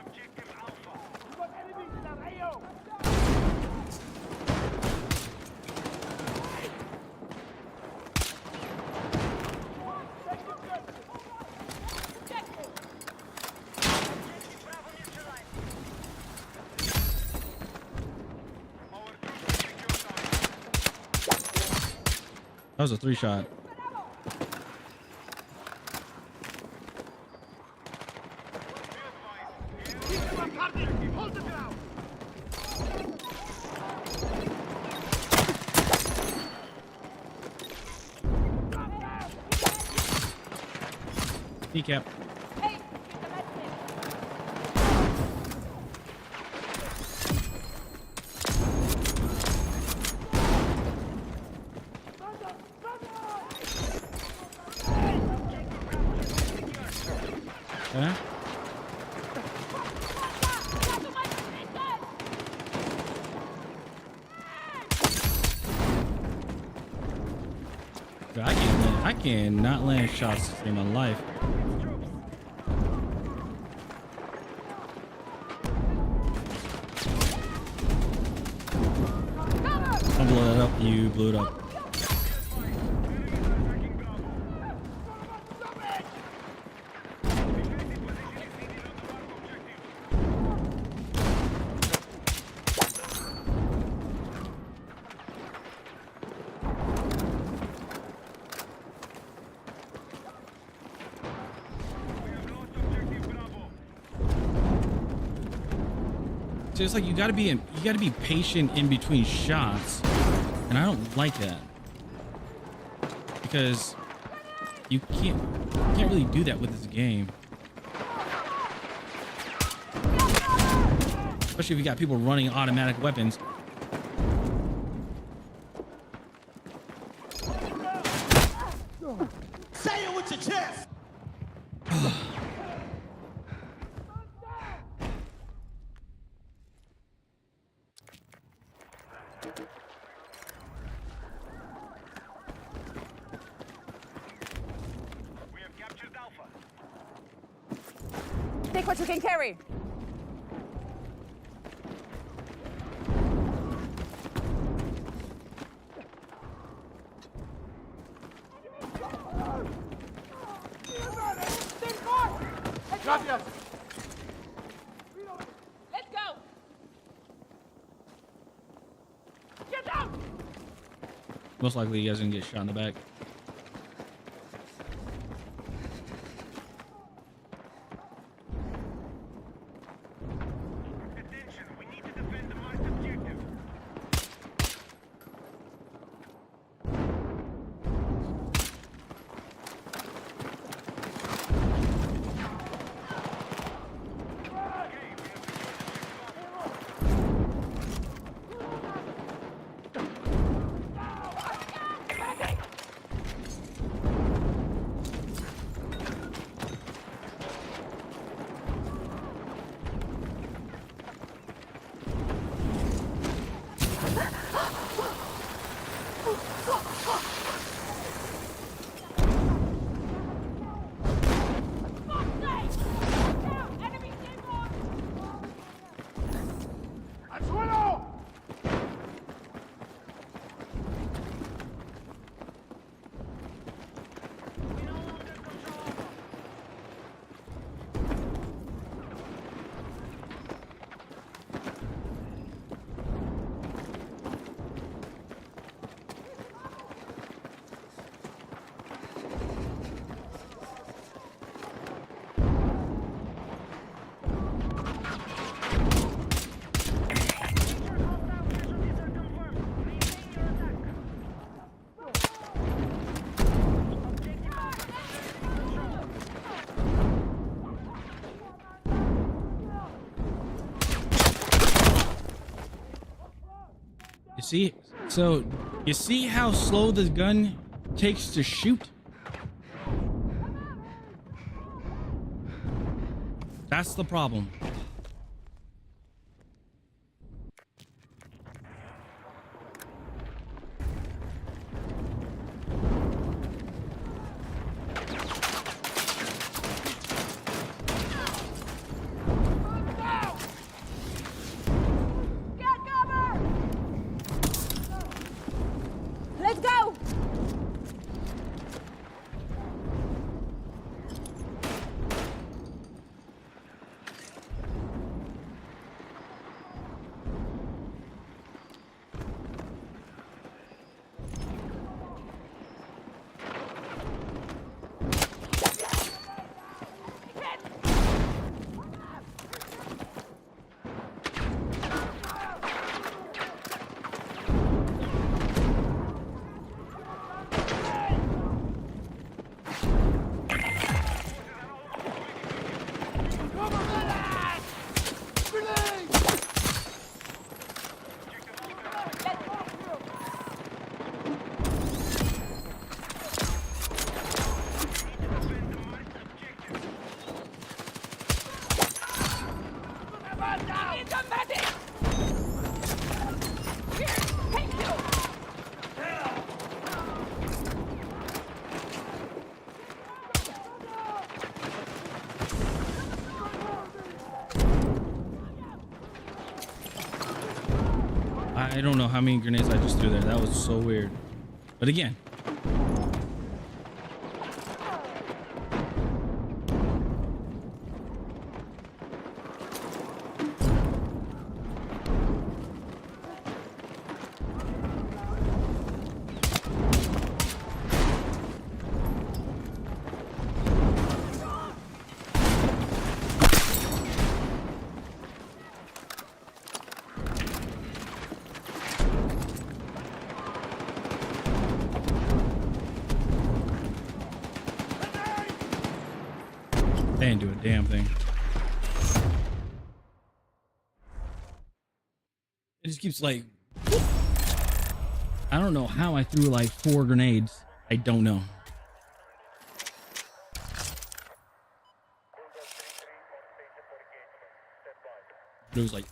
Speaker 1: That was a 3-shot. Decap. Okay. I cannot land shots in my life. Don't blow that up. You blew it up. So it's like you gotta be patient in between shots, and I don't like that because you can't really do that with this game, especially if you got people running automatic weapons.
Speaker 13: Say it with your chest.
Speaker 12: Take what you can carry.
Speaker 13: Gracias.
Speaker 12: Let's go. Get down.
Speaker 1: Most likely you guys are gonna get shot in the back. See, so you see how slow this gun takes to shoot? That's the problem. I don't know how many grenades I just threw there. That was so weird. But again, they didn't do a damn thing. It just keeps like, I don't know how I threw like 4 grenades. I don't know. But it was like,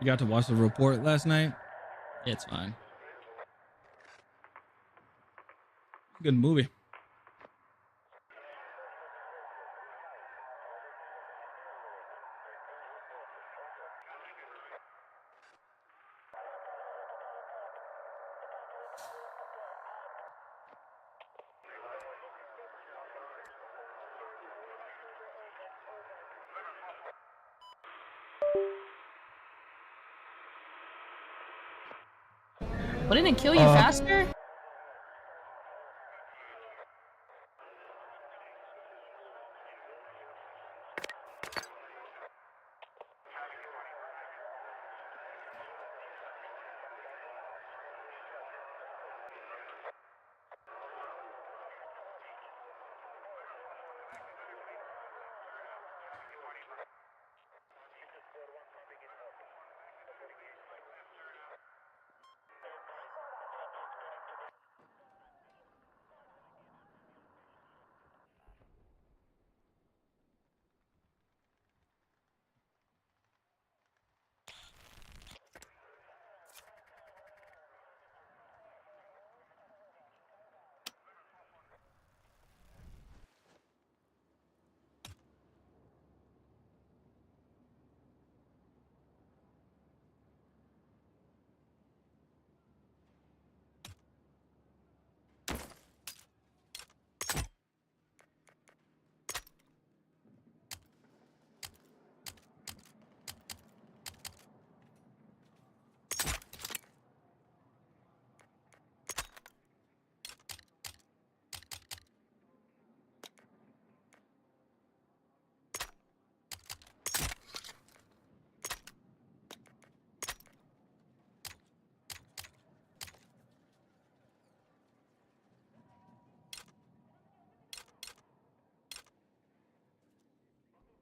Speaker 1: you got to watch the report last night? It's fine. Good movie.
Speaker 14: Wouldn't it kill you faster?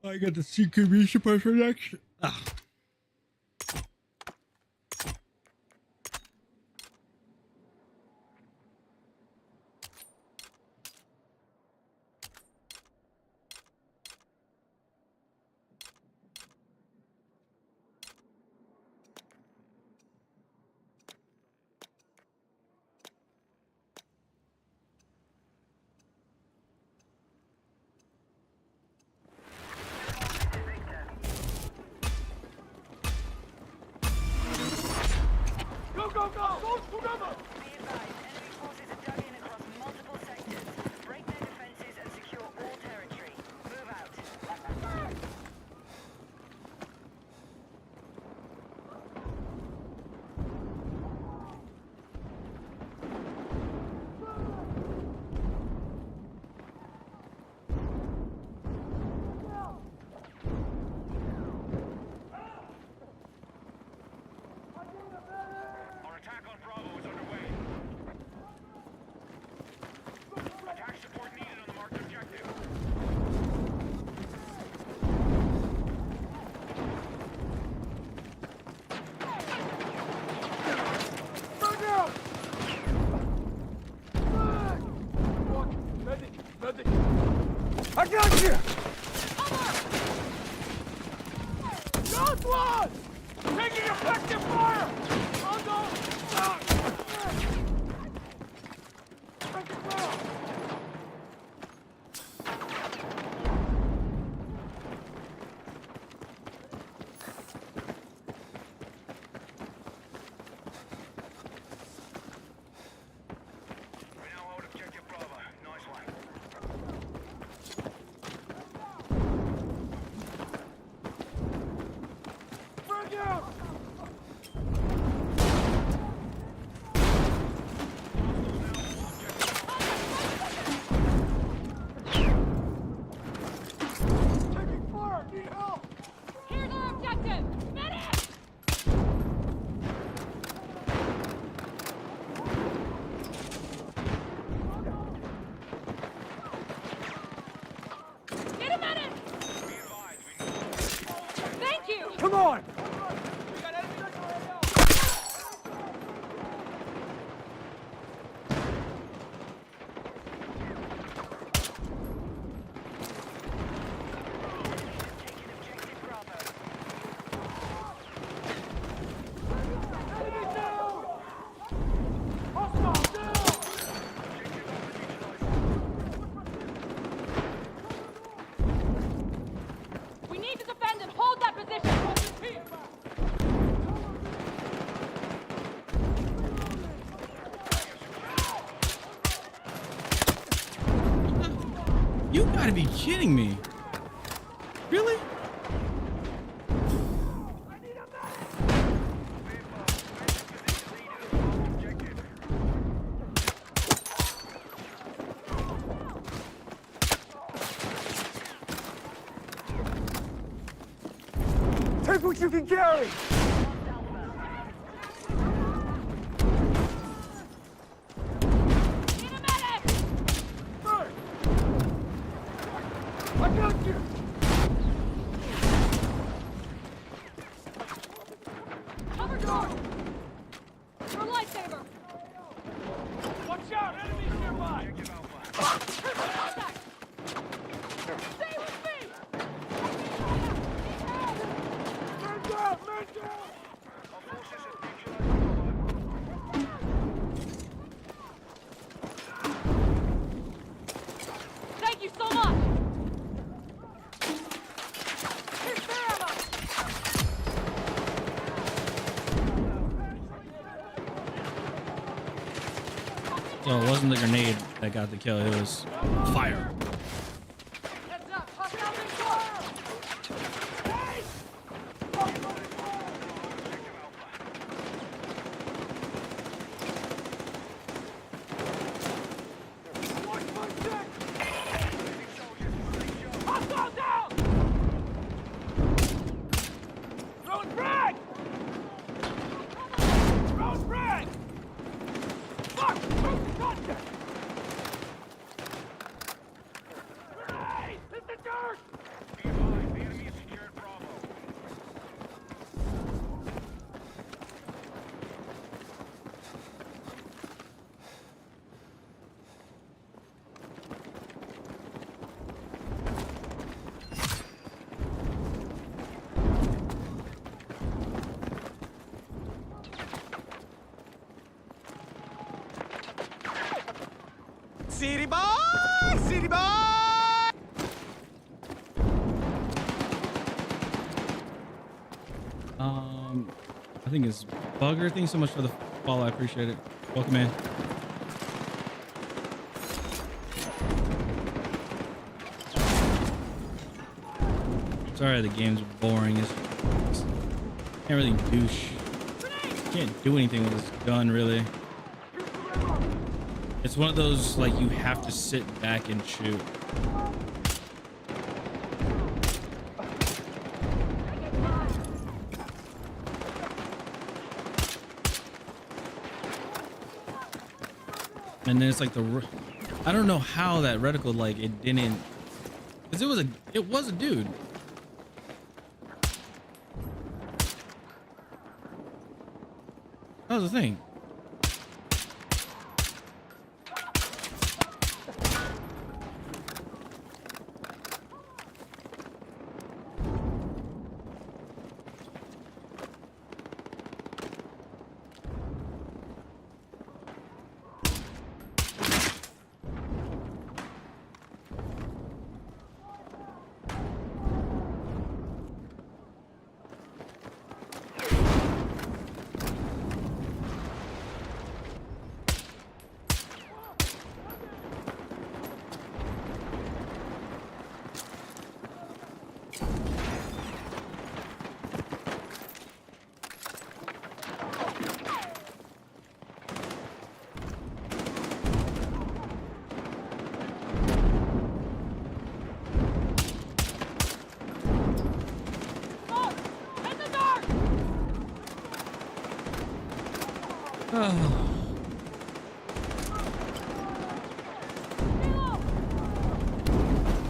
Speaker 14: I got the secret mission for next. Ah.
Speaker 13: Got one! Taking effective fire! On the... Come on!
Speaker 12: We need to defend and hold that position.
Speaker 1: You gotta be kidding me. Really?
Speaker 13: Take what you can carry! I got you!
Speaker 12: Cover door! Your lifesaver!
Speaker 13: Watch out! Enemies nearby!
Speaker 12: Contact! Stay with me!
Speaker 13: Man down! Man down!
Speaker 12: Thank you so much!
Speaker 1: So it wasn't the grenade that got the kill, it was fire.
Speaker 12: Heads up! Hostile
Speaker 13: Hostile down! Throwing frag! Throwing frag! Fuck! Close to contact! Grenade! Hit the dirt!
Speaker 8: Be advised, the enemy has secured Bravo.
Speaker 13: City boy! City boy!
Speaker 1: I think it's Bugger. Thanks so much for the follow. I appreciate it. Welcome in. Sorry, the game's boring. Can't really can't do anything with this gun, really. It's one of those, like, you have to sit back and shoot. And then it's like I don't know how that reticle, like, it didn't, because it was a dude. That was the thing.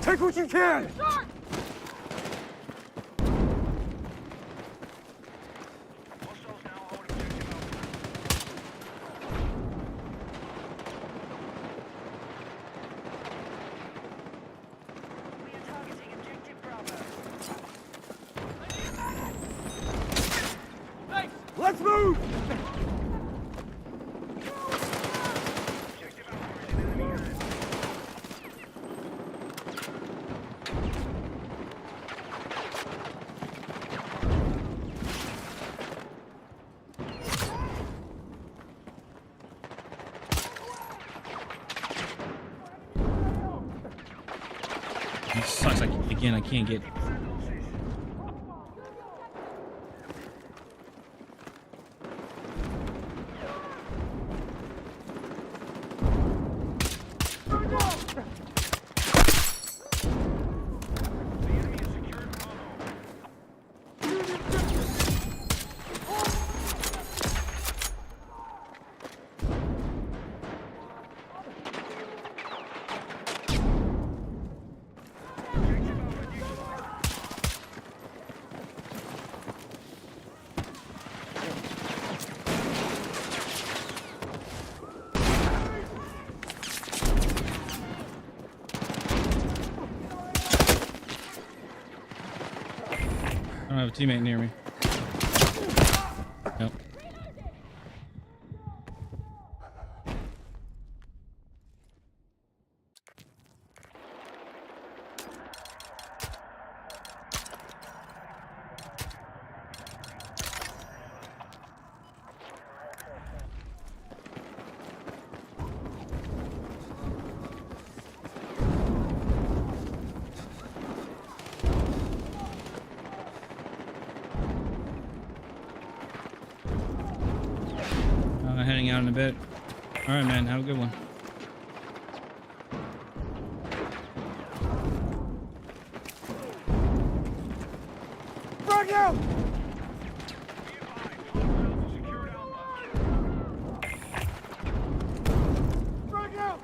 Speaker 13: Take what you can! Let's move!
Speaker 9: It sucks. Again, I can't get. I don't have a teammate near me. Nope. Heading out in a bit. All right, man. Have a good one.
Speaker 13: Frag out! Frag out!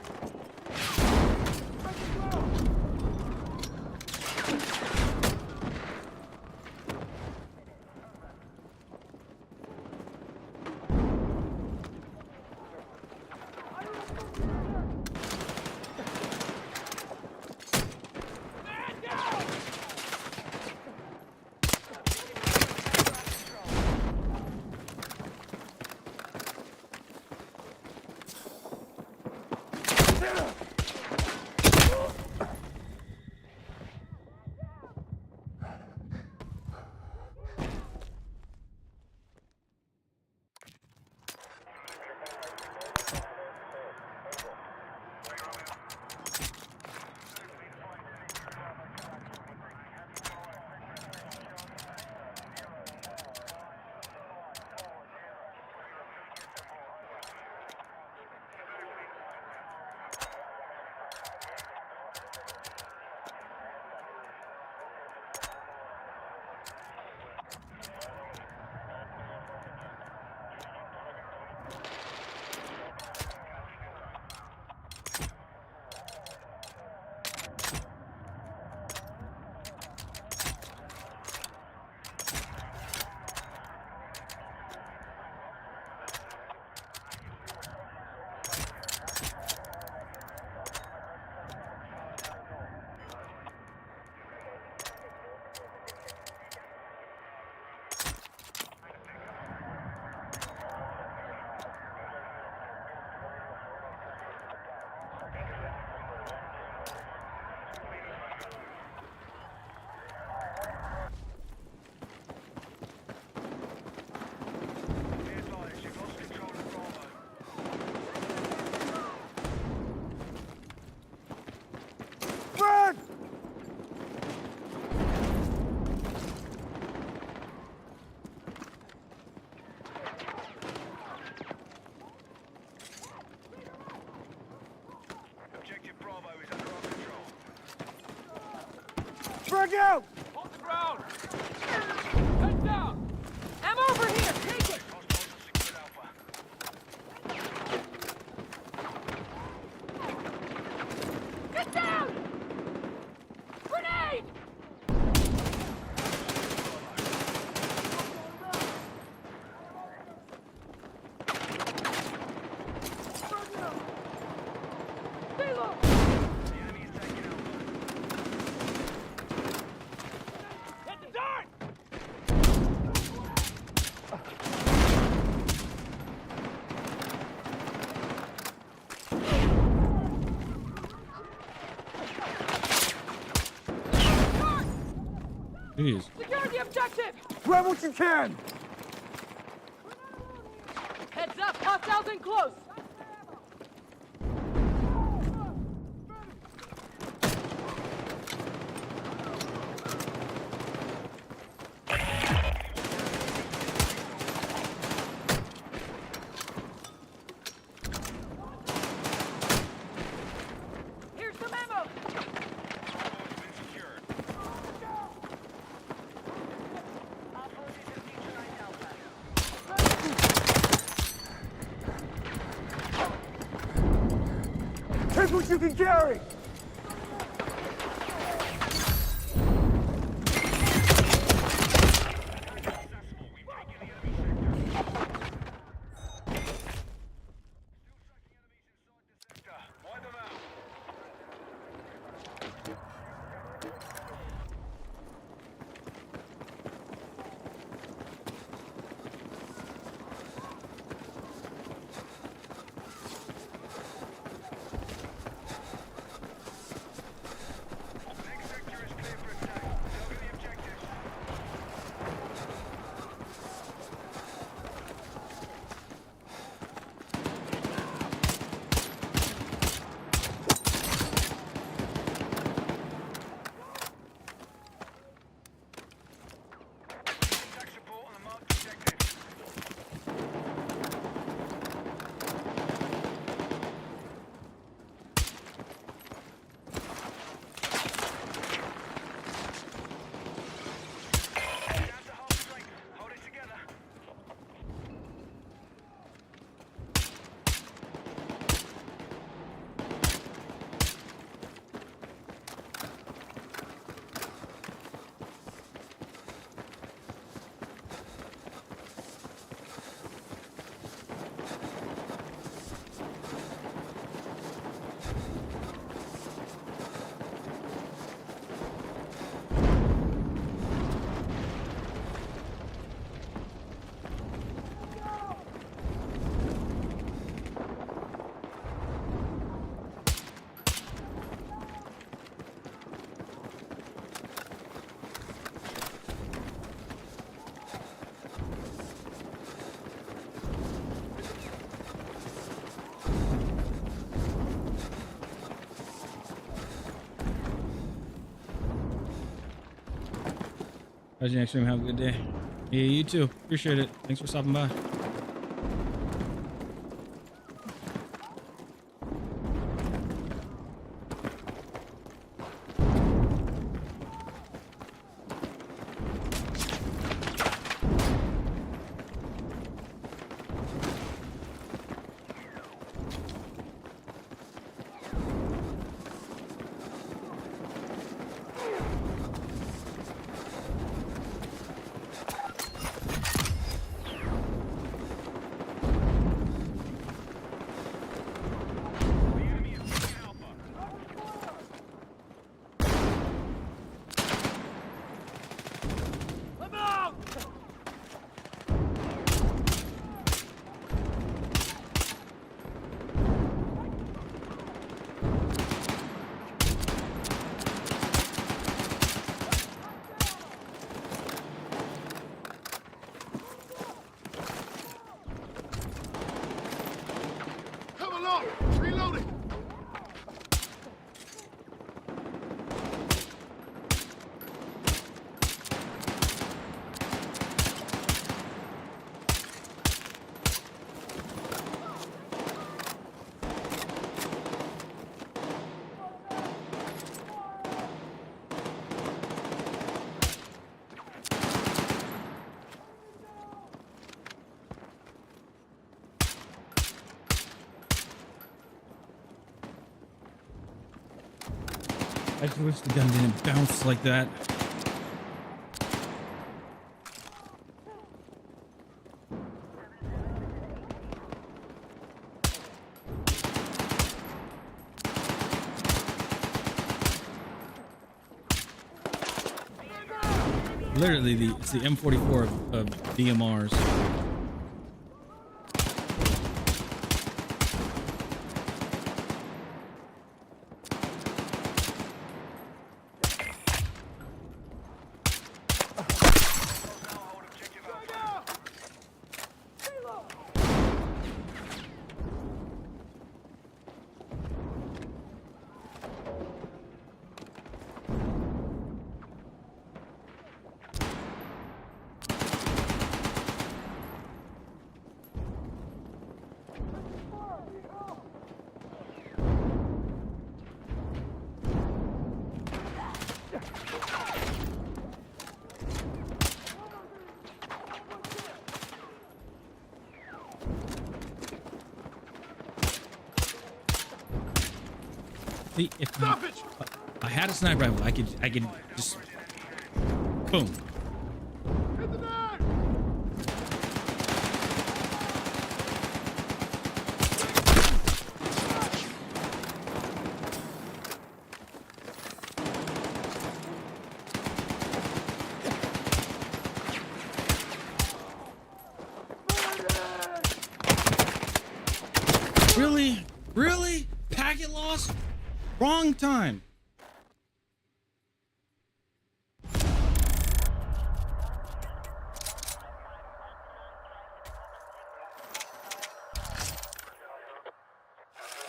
Speaker 13: Frag out!
Speaker 15: Hold the ground! Head down! Ammo over here! Take it!
Speaker 1: Jeez.
Speaker 13: Secure the objective!
Speaker 14: Grab what you can!
Speaker 13: Heads up, hostiles in close! Here's some ammo!
Speaker 12: Our forces have neutralized Alpha.
Speaker 14: Take what you can carry!
Speaker 8: Wipe them out. Next sector is clear for attack. Target the objectives. Attack support on the marked objectives. Down to half strength. Hold it together.
Speaker 1: How's your next stream? Have a good day. Yeah, you too. Appreciate it. Thanks for stopping by. I just wish the gun didn't bounce like that. Literally, it's the M44 of DMRs.
Speaker 9: See, if I had a sniper rifle, I could just boom. Really? Really? Packet loss? Wrong time.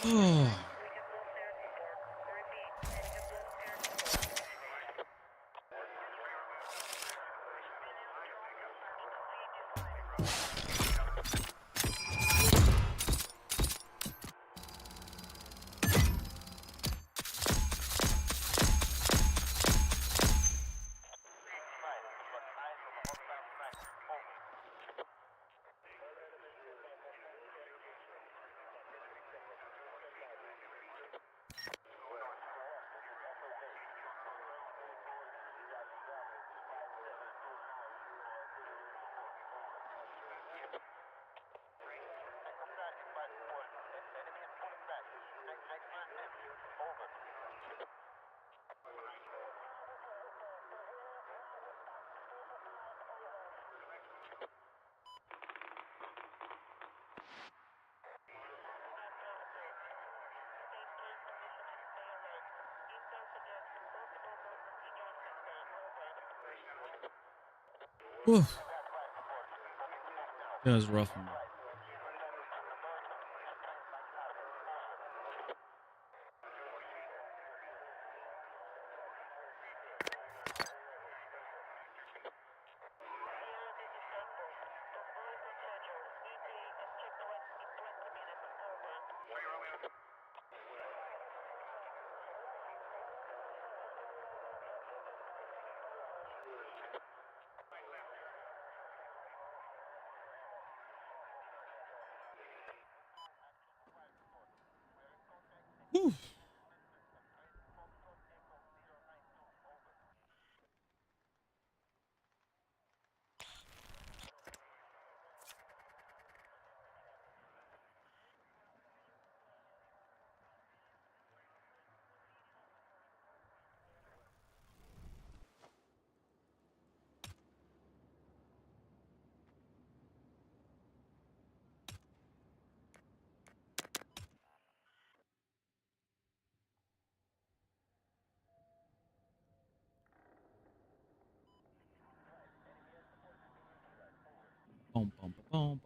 Speaker 9: Oh. Whew. That was rough. Whew. Boom, boom, boom, boom.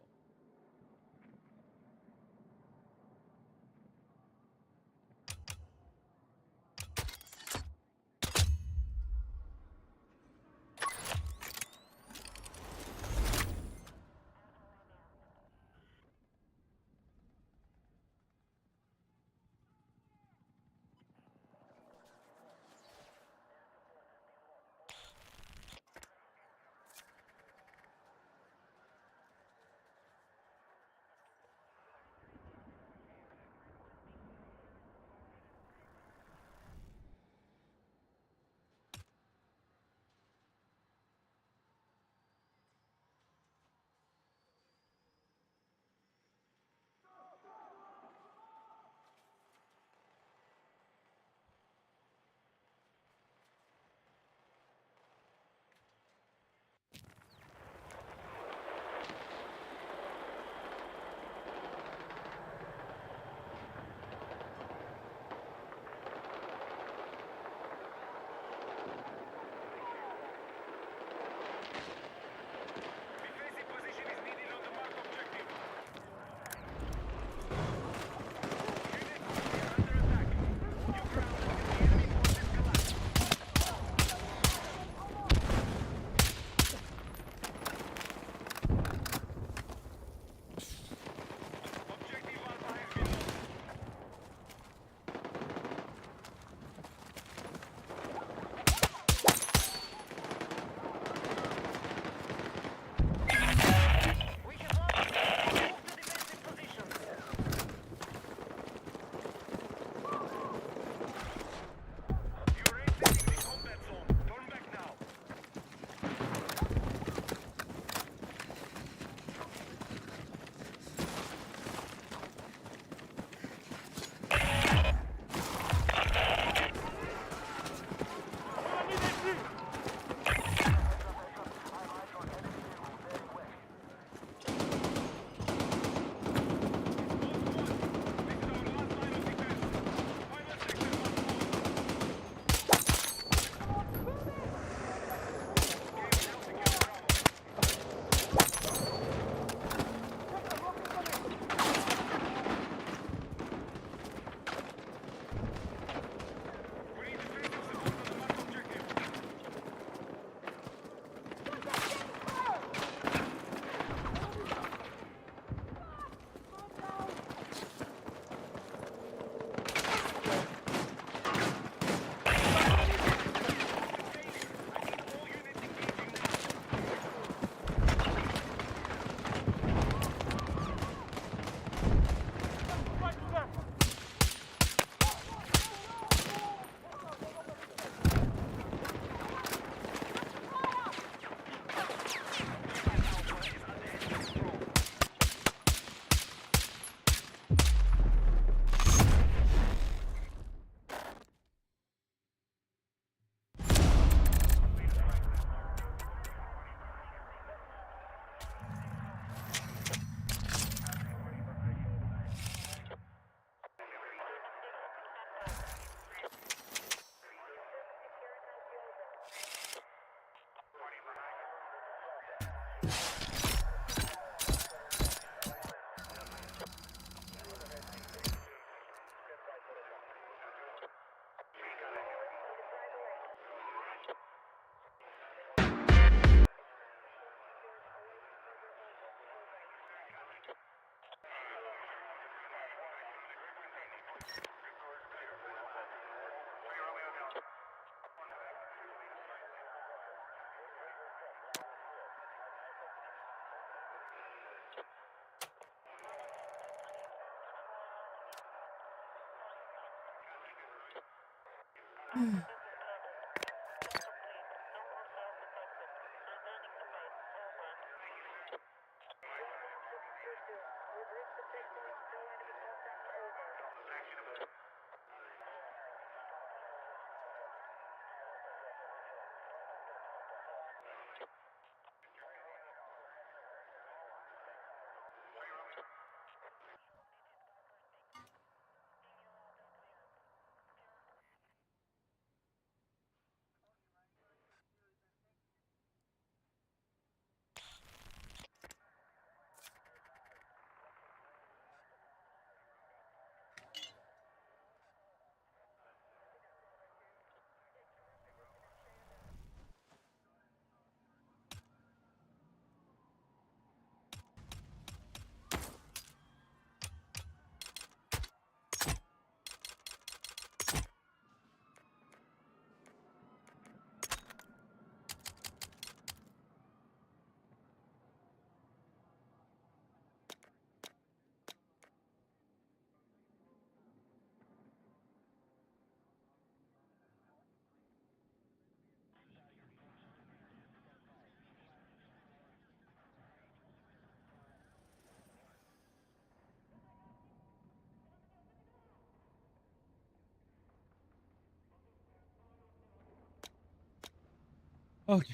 Speaker 9: Okay.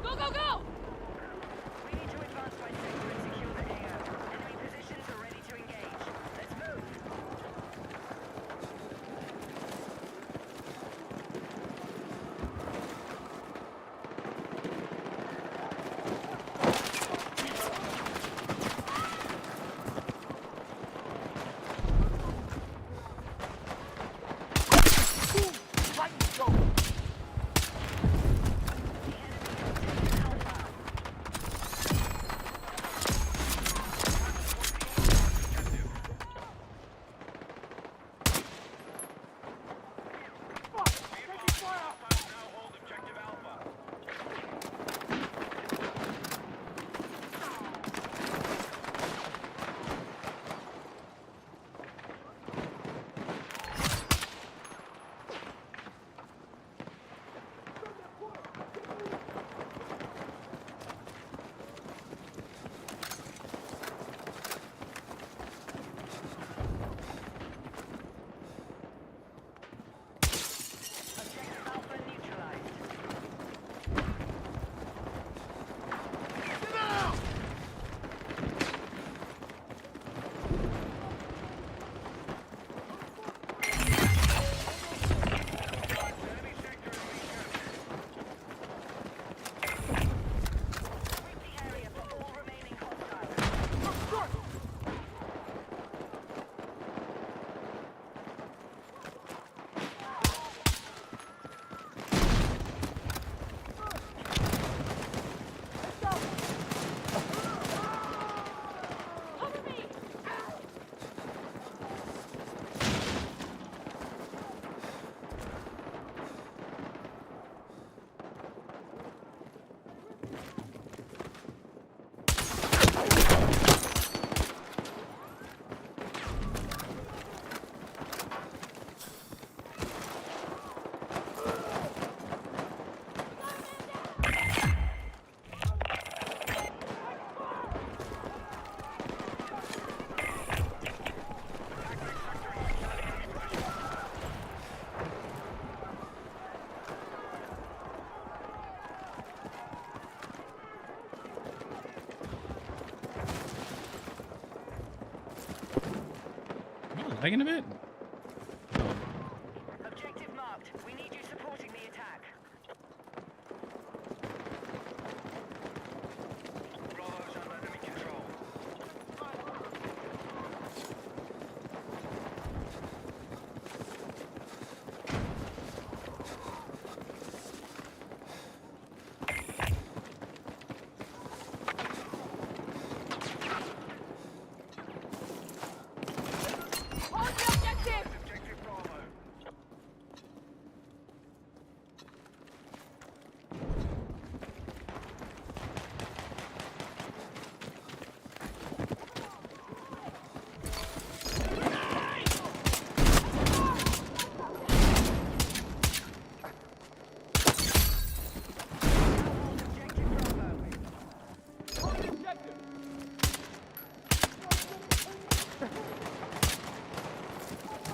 Speaker 12: Go, go, go! We need to advance by sector and secure the AO. Enemy positions are ready to engage. Let's move!
Speaker 1: lagging a bit?
Speaker 12: Objective marked. We need you supporting the attack.
Speaker 8: Bravo's under enemy control.
Speaker 12: Hold the objective!
Speaker 8: Objective Bravo.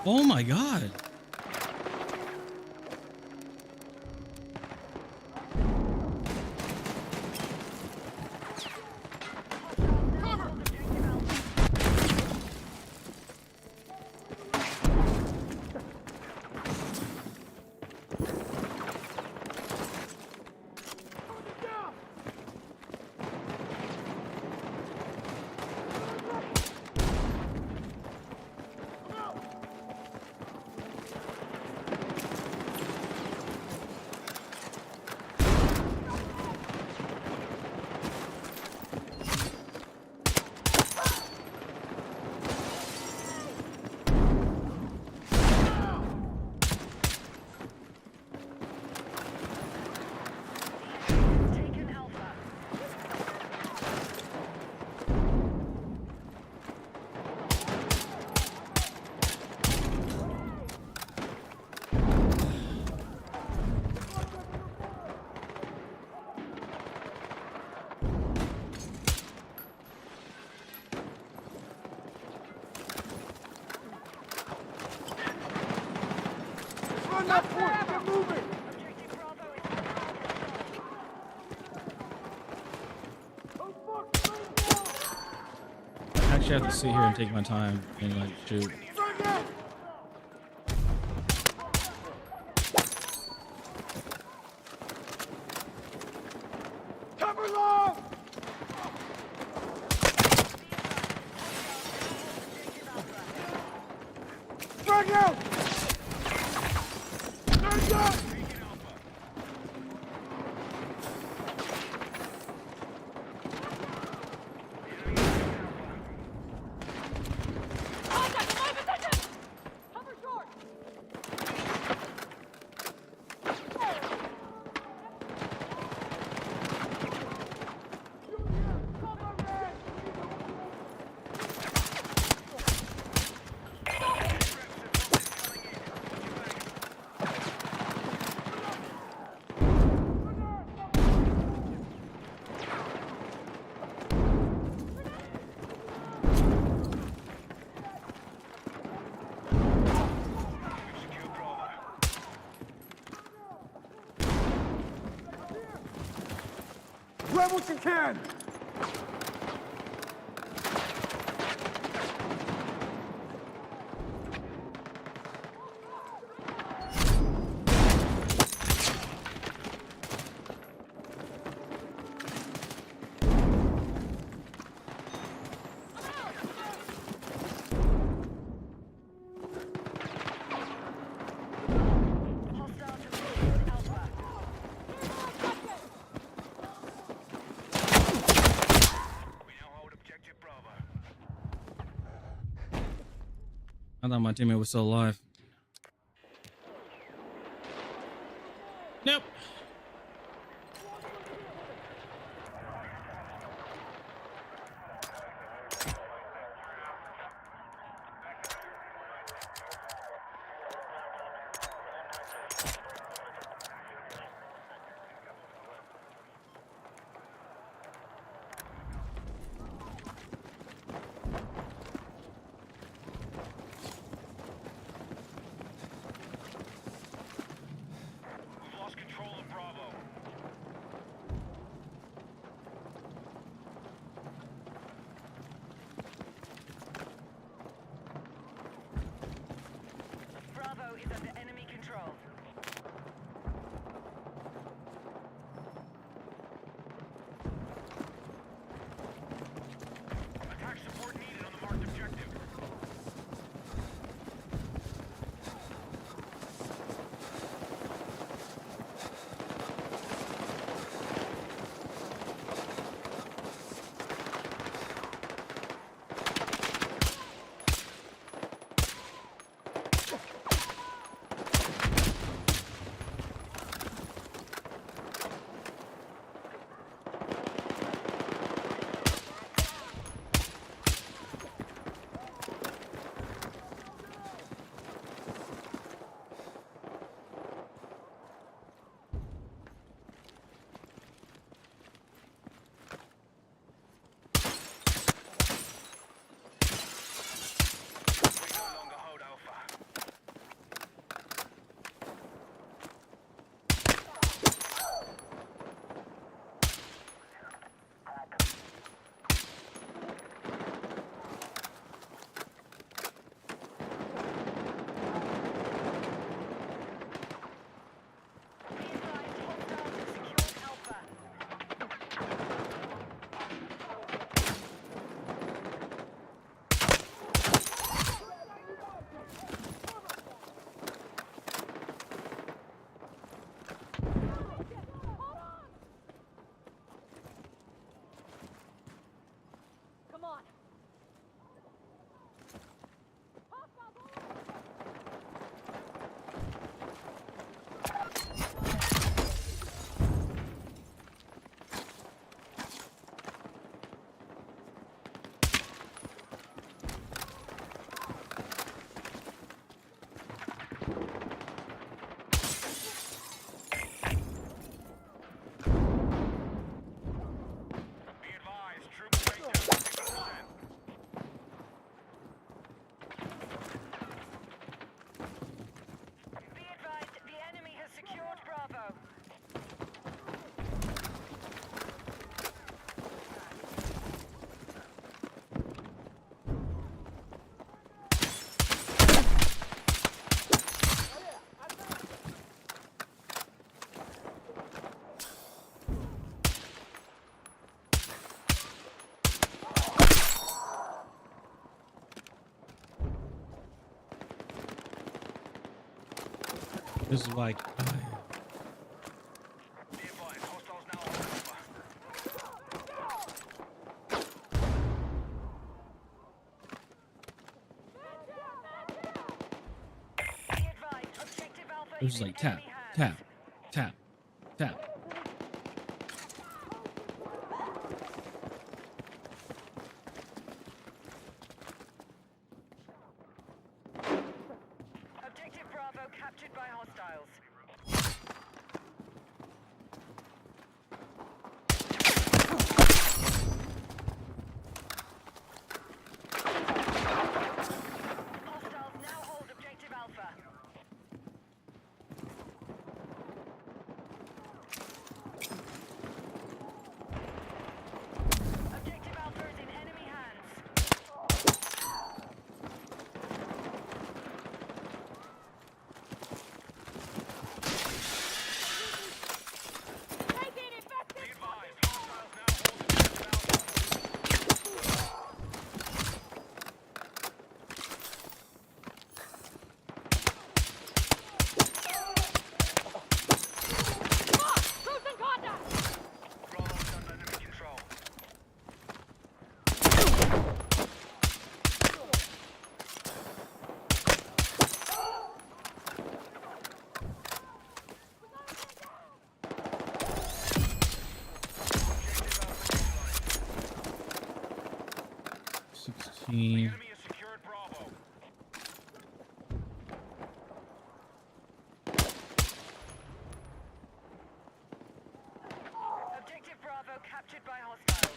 Speaker 1: Oh my god.
Speaker 12: Taken Alpha.
Speaker 13: Run that point! Get moving!
Speaker 12: Objective Bravo is under our control.
Speaker 1: I actually have to sit here and take my time and like shoot.
Speaker 13: Frag out! Cover long! Frag out! Stand up!
Speaker 12: Contact! My position! Cover short!
Speaker 8: Secure Bravo.
Speaker 13: Grab what you can!
Speaker 12: Hostile to Bravo Alpha.
Speaker 8: We now hold objective Bravo.
Speaker 1: I thought my teammate was still alive. Nope. This is like. It was like tap, tap, tap, tap.
Speaker 12: Objective Bravo captured by hostiles. Hostiles now hold Objective Alpha. Objective Alpha is in enemy hands. Objective Bravo captured by hostiles.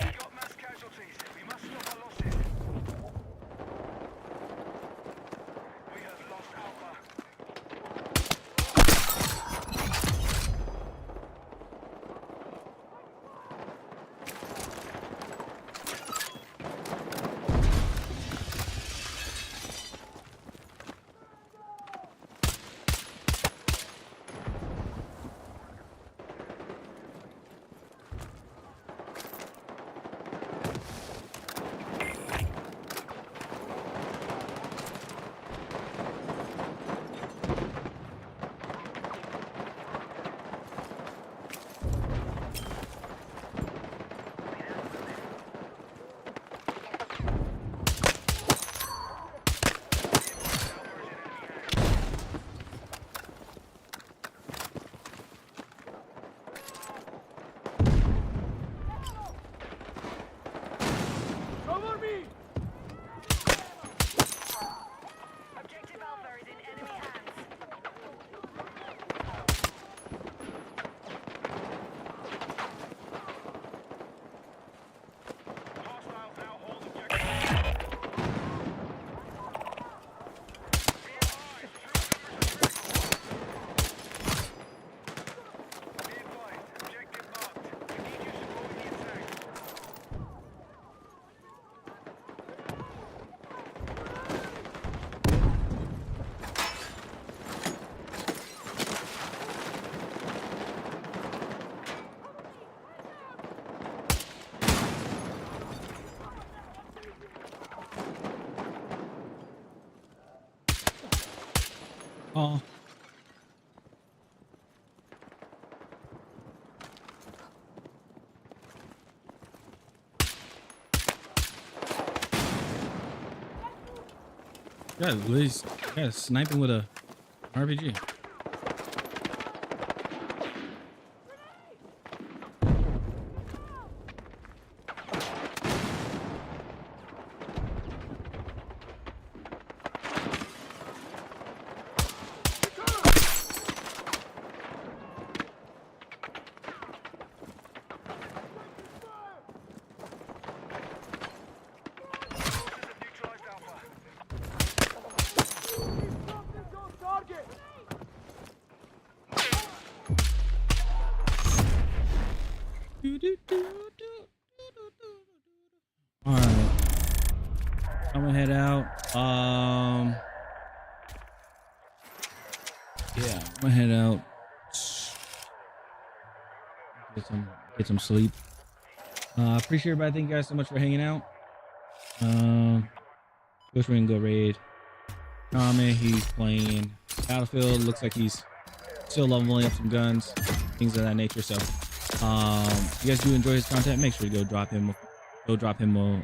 Speaker 8: We've got mass casualties. We must stop our losses. We have lost Alpha.
Speaker 13: Cover me!
Speaker 12: Objective Alpha is in enemy hands.
Speaker 8: Hostiles now hold objective. Be advised, objective marked. We need you supporting the attack.
Speaker 1: Oh. Yeah, Liz. Yeah, sniping with a RPG.
Speaker 8: Forces have neutralized Alpha.
Speaker 13: Target!
Speaker 1: I'm gonna head out. Yeah, I'm gonna head out. Get some sleep. Appreciate everybody. Thank you guys so much for hanging out. Wish we can go raid. Comment, he's playing Battlefield. Looks like he's still leveling up some guns, things of that nature. So, if you guys do enjoy his content, make sure to go drop him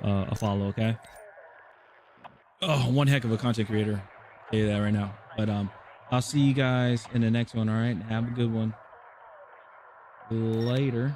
Speaker 1: a follow. Okay. Oh, one heck of a content creator. I'll tell you that right now. But I'll see you guys in the next one. All right. Have a good one. Later.